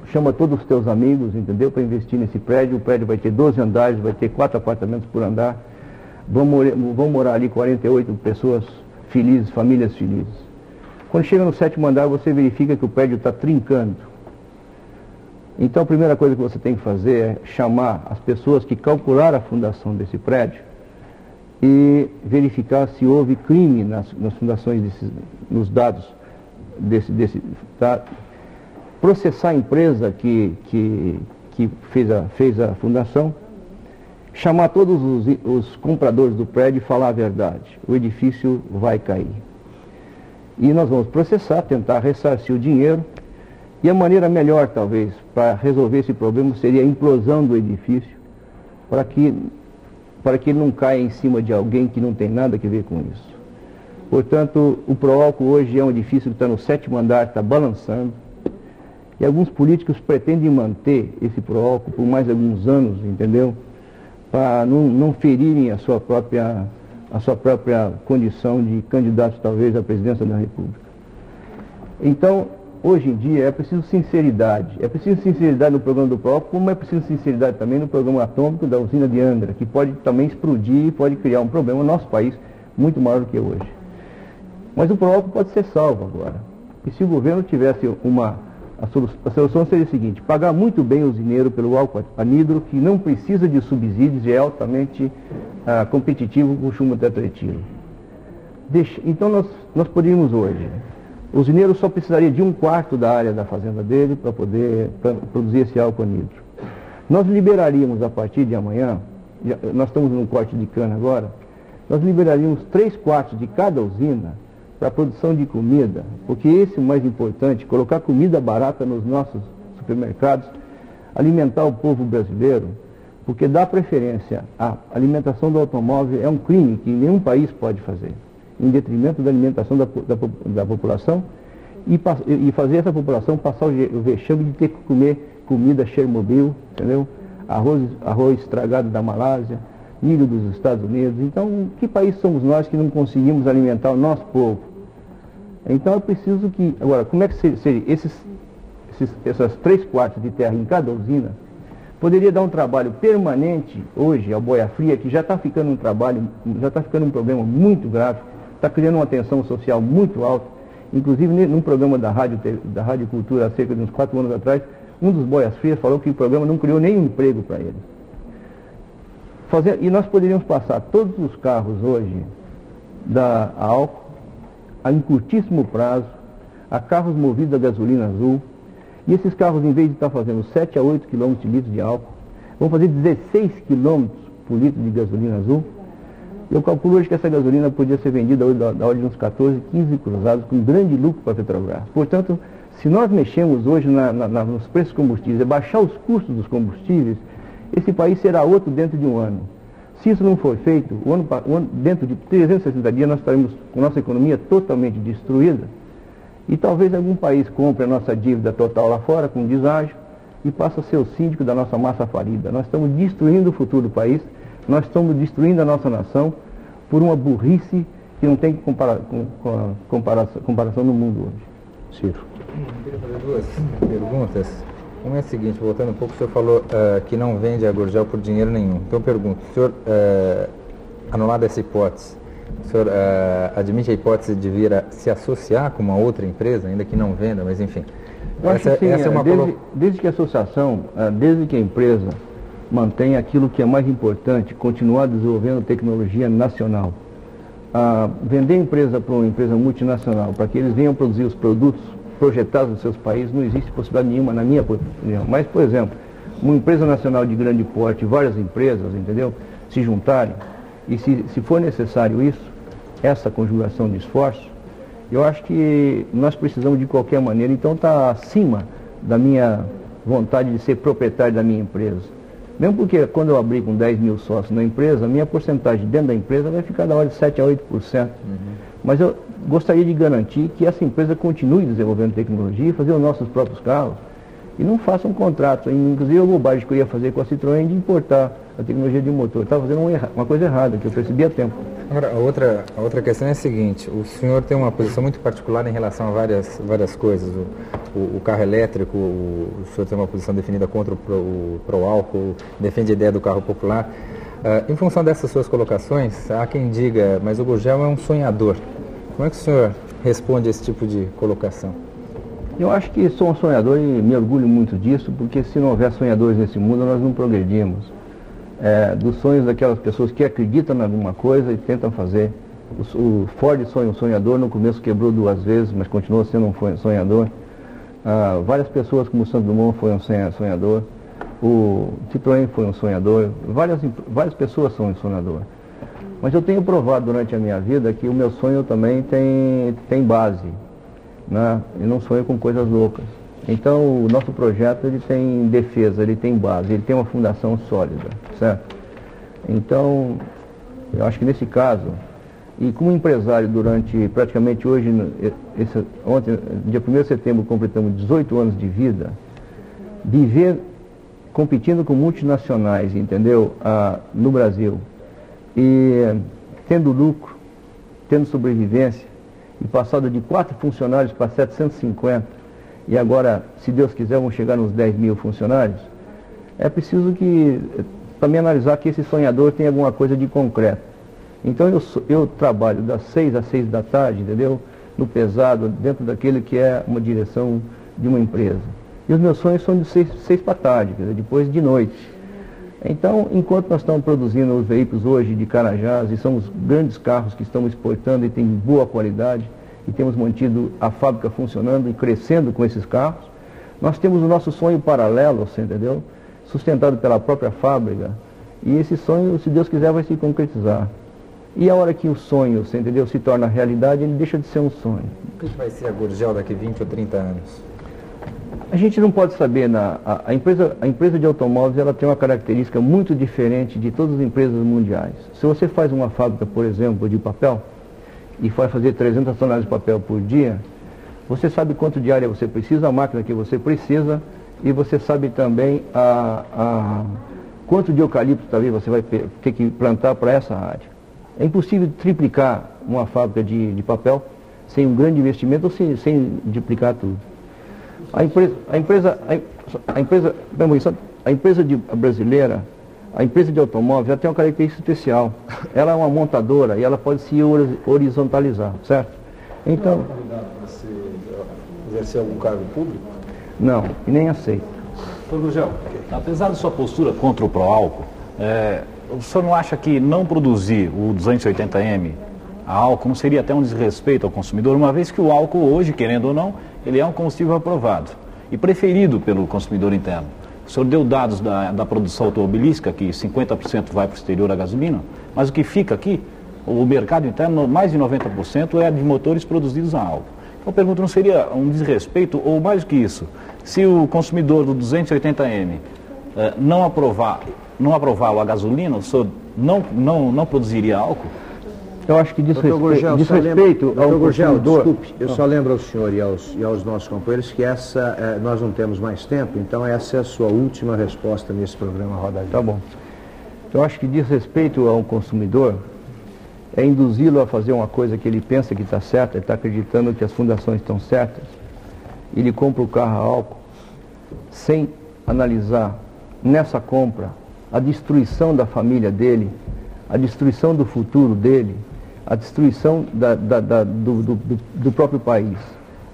chama todos os teus amigos, entendeu, para investir nesse prédio. O prédio vai ter 12 andares, vai ter 4 apartamentos por andar, vão morar ali 48 pessoas felizes, famílias felizes. Quando chega no 7º andar, você verifica que o prédio está trincando. Então a primeira coisa que você tem que fazer é chamar as pessoas que calcularam a fundação desse prédio e verificar se houve crime nas fundações, nos dados processar a empresa que fez a fundação, chamar todos os compradores do prédio e falar a verdade. O edifício vai cair. E nós vamos processar, tentar ressarcir o dinheiro. E a maneira melhor, talvez, para resolver esse problema seria a implosão do edifício, para que ele não caia em cima de alguém que não tem nada a ver com isso. Portanto, o Proálcool hoje é um edifício que está no 7º andar, está balançando. E alguns políticos pretendem manter esse Proálcool por mais alguns anos, entendeu? Para não ferirem a sua própria condição de candidatos, talvez, à presidência da República. Então, hoje em dia, é preciso sinceridade. É preciso sinceridade no programa do Proálcool, como é preciso sinceridade também no programa atômico da usina de Angra, que pode também explodir e pode criar um problema no nosso país muito maior do que hoje. Mas o Proálcool pode ser salvo agora. E se o governo tivesse a solução seria a seguinte: pagar muito bem o usineiro pelo álcool anidro, que não precisa de subsídios e é altamente competitivo com o chumbo tetraetilo. Então nós poderíamos hoje, o usineiro só precisaria de 1/4 da área da fazenda dele para poder produzir esse álcool anidro. Nós liberaríamos a partir de amanhã, nós estamos num corte de cana agora, nós liberaríamos 3/4 de cada usina para a produção de comida, porque esse é o mais importante, colocar comida barata nos nossos supermercados, alimentar o povo brasileiro, porque dar preferência à alimentação do automóvel é um crime que nenhum país pode fazer, em detrimento da alimentação da população e fazer essa população passar o vexame de ter que comer comida Chernobyl, entendeu? Arroz estragado da Malásia, milho dos Estados Unidos. Então, que país somos nós que não conseguimos alimentar o nosso povo? Então é preciso que... Agora, como é que seria essas 3/4 de terra em cada usina? Poderia dar um trabalho permanente hoje ao Boia Fria, que já está ficando um problema muito grave, está criando uma tensão social muito alta. Inclusive, num programa da Rádio Cultura, há cerca de uns 4 anos atrás, um dos Boias Frias falou que o programa não criou nenhum emprego para eles. E nós poderíamos passar todos os carros hoje a álcool, em curtíssimo prazo, a carros movidos a gasolina azul, e esses carros, em vez de estar fazendo 7 a 8 km de litro de álcool, vão fazer 16 km por litro de gasolina azul. Eu calculo hoje que essa gasolina podia ser vendida hoje da ordem de uns 14, 15 cruzados, com grande lucro para a Petrobras. Portanto, se nós mexemos hoje nos preços dos combustíveis e baixar os custos dos combustíveis, esse país será outro dentro de um ano. Se isso não for feito, dentro de 360 dias nós estaremos com nossa economia totalmente destruída e talvez algum país compre a nossa dívida total lá fora com deságio e passe a ser o síndico da nossa massa falida. Nós estamos destruindo o futuro do país, nós estamos destruindo a nossa nação por uma burrice que não tem comparação no mundo hoje. Ciro. Eu queria fazer 2 perguntas. Uma é a seguinte, voltando um pouco, o senhor falou que não vende a Gurgel por dinheiro nenhum. Então eu pergunto, o senhor, anulada essa hipótese, o senhor admite a hipótese de vir a se associar com uma outra empresa, ainda que não venda, mas enfim. Eu acho que sim, essa é uma desde que a associação, desde que a empresa mantenha aquilo que é mais importante, continuar desenvolvendo tecnologia nacional. Vender a empresa para uma empresa multinacional, para que eles venham produzir os produtos projetados nos seus países, não existe possibilidade nenhuma, na minha opinião. Mas, por exemplo, uma empresa nacional de grande porte, várias empresas, entendeu, se juntarem, e se for necessário isso, essa conjugação de esforços, eu acho que nós precisamos de qualquer maneira, então está acima da minha vontade de ser proprietário da minha empresa. Mesmo porque quando eu abrir com 10 mil sócios na empresa, a minha porcentagem dentro da empresa vai ficar da ordem de 7 a 8%. Mas eu gostaria de garantir que essa empresa continue desenvolvendo tecnologia, fazer os nossos próprios carros e não faça um contrato. Inclusive a bobagem que eu ia fazer com a Citroën de importar a tecnologia de motor. Estava fazendo uma coisa errada, que eu percebi a tempo. Agora, a outra questão é a seguinte, o senhor tem uma posição muito particular em relação a várias coisas. O carro elétrico, o senhor tem uma posição definida contra o Proálcool, defende a ideia do carro popular. Em função dessas suas colocações, há quem diga, mas o Gurgel é um sonhador. Como é que o senhor responde a esse tipo de colocação? Eu acho que sou um sonhador e me orgulho muito disso, porque se não houver sonhadores nesse mundo, nós não progredimos. Dos sonhos daquelas pessoas que acreditam em alguma coisa e tentam fazer. O Ford um sonhador, no começo quebrou 2 vezes, mas continuou sendo um sonhador. Várias pessoas como o Santos Dumont foi um sonhador. O Citroën foi um sonhador. Várias pessoas são um sonhador. Mas eu tenho provado durante a minha vida que o meu sonho também tem base, né? Eu não sonho com coisas loucas. Então o nosso projeto ele tem defesa, ele tem base, ele tem uma fundação sólida, certo? Então eu acho que nesse caso E como empresário durante praticamente hoje, ontem, dia 1º de setembro, completamos 18 anos de vida, viver competindo com multinacionais, entendeu? No Brasil, e tendo lucro, tendo sobrevivência, e passado de 4 funcionários para 750, e agora, se Deus quiser, vamos chegar nos 10 mil funcionários, é preciso que também analisar que esse sonhador tem alguma coisa de concreto. Então eu trabalho das 6 às 6 da tarde, entendeu? No pesado, dentro daquele que é uma direção de uma empresa. E os meus sonhos são de 6 para tarde, quer dizer, depois de noite. Então, enquanto nós estamos produzindo os veículos hoje de Carajás, e são os grandes carros que estamos exportando e tem boa qualidade, e temos mantido a fábrica funcionando e crescendo com esses carros, nós temos o nosso sonho paralelo, você entendeu? Sustentado pela própria fábrica, e esse sonho, se Deus quiser, vai se concretizar. E a hora que o sonho, você entendeu, se torna realidade, ele deixa de ser um sonho. O que vai ser a Gurgel daqui 20 ou 30 anos? A gente não pode saber. A empresa de automóveis, ela tem uma característica muito diferente de todas as empresas mundiais. Se você faz uma fábrica, por exemplo, de papel, e vai fazer 300 toneladas de papel por dia, você sabe quanto de área você precisa, a máquina que você precisa, e você sabe também quanto de eucalipto também você vai ter que plantar para essa área. É impossível triplicar uma fábrica de papel sem um grande investimento ou sem duplicar tudo. A empresa brasileira, a empresa de automóveis, ela tem uma característica especial. Ela é uma montadora e ela pode se horizontalizar, certo? Então, você exercer algum cargo público? Não, e nem aceito. Gurgel, apesar da sua postura contra o pró-álcool, o senhor não acha que não produzir o 280M a álcool não seria até um desrespeito ao consumidor, uma vez que o álcool hoje, querendo ou não, ele é um combustível aprovado e preferido pelo consumidor interno? O senhor deu dados da produção automobilística, que 50% vai para o exterior a gasolina, mas o que fica aqui, o mercado interno, mais de 90% é de motores produzidos a álcool. Então eu pergunto, não seria um desrespeito, ou mais do que isso, se o consumidor do 280M não aprová-lo a gasolina, o senhor não produziria álcool? Eu acho que desrespeito ao consumidor... Desculpe, eu só lembro ao senhor e aos nossos companheiros que nós não temos mais tempo, então essa é a sua última resposta nesse programa Roda Viva. Tá bom. Eu acho que desrespeito ao consumidor é induzi-lo a fazer uma coisa que ele pensa que está certa, ele está acreditando que as fundações estão certas, ele compra o carro a álcool sem analisar nessa compra a destruição da família dele, a destruição do futuro dele, a destruição do próprio país.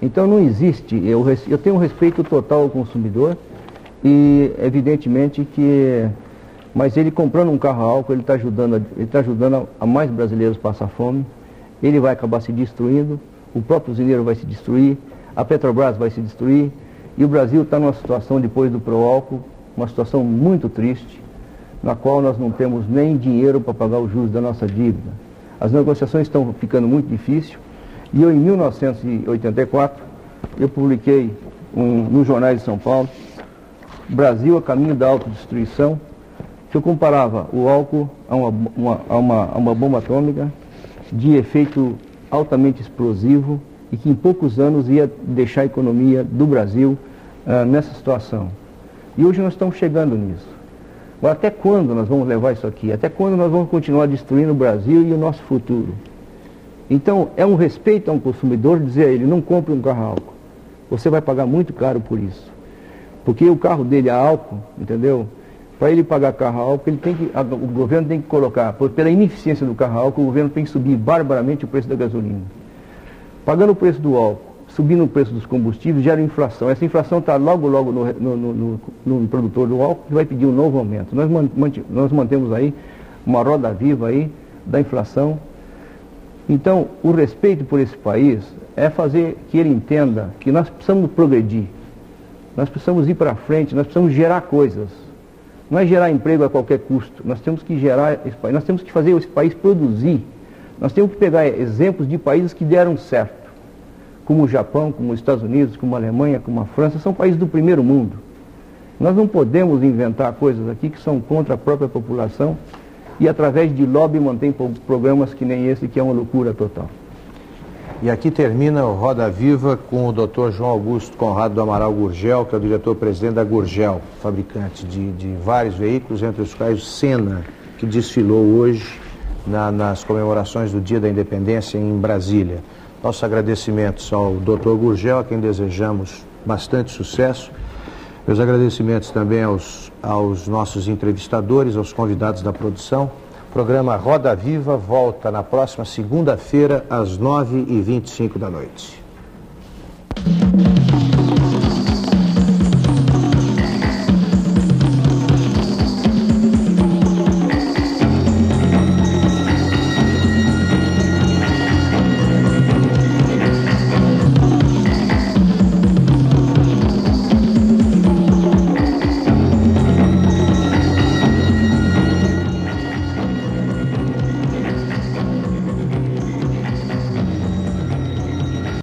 Então não existe, eu tenho um respeito total ao consumidor e evidentemente que, mas ele comprando um carro a álcool, ele está ajudando a mais brasileiros passar fome, ele vai acabar se destruindo, o próprio usineiro vai se destruir, a Petrobras vai se destruir, e o Brasil está numa situação depois do pró-álcool, uma situação muito triste, na qual nós não temos nem dinheiro para pagar os juros da nossa dívida. As negociações estão ficando muito difíceis, e eu, em 1984, eu publiquei nos jornais de São Paulo, Brasil a caminho da autodestruição, que eu comparava o álcool a uma bomba atômica de efeito altamente explosivo e que em poucos anos ia deixar a economia do Brasil nessa situação. E hoje nós estamos chegando nisso. Agora, até quando nós vamos levar isso aqui? Até quando nós vamos continuar destruindo o Brasil e o nosso futuro? Então, é um respeito a um consumidor dizer a ele, não compre um carro a álcool. Você vai pagar muito caro por isso. Porque o carro dele a álcool, entendeu? Para ele pagar carro a álcool, o governo tem que colocar, pela ineficiência do carro a álcool, o governo tem que subir barbaramente o preço da gasolina. Pagando o preço do álcool, subindo o preço dos combustíveis, gera inflação. Essa inflação está logo no produtor do álcool, que vai pedir um novo aumento. Nós mantemos aí uma roda viva aí da inflação. Então, o respeito por esse país é fazer que ele entenda que nós precisamos progredir. Nós precisamos ir para frente, nós precisamos gerar coisas. Não é gerar emprego a qualquer custo. Nós temos que gerar esse país, nós temos que fazer esse país produzir. Nós temos que pegar exemplos de países que deram certo. Como o Japão, como os Estados Unidos, como a Alemanha, como a França, são países do primeiro mundo. Nós não podemos inventar coisas aqui que são contra a própria população e através de lobby mantém programas que nem esse, que é uma loucura total. E aqui termina o Roda Viva com o Dr. João Augusto Conrado do Amaral Gurgel, que é o diretor-presidente da Gurgel, fabricante de vários veículos, entre os quais o Senna, que desfilou hoje nas comemorações do Dia da Independência em Brasília. Nossos agradecimentos ao Dr. Gurgel, a quem desejamos bastante sucesso. Meus agradecimentos também aos nossos entrevistadores, aos convidados da produção. O programa Roda Viva volta na próxima segunda-feira, às 9h25 da noite.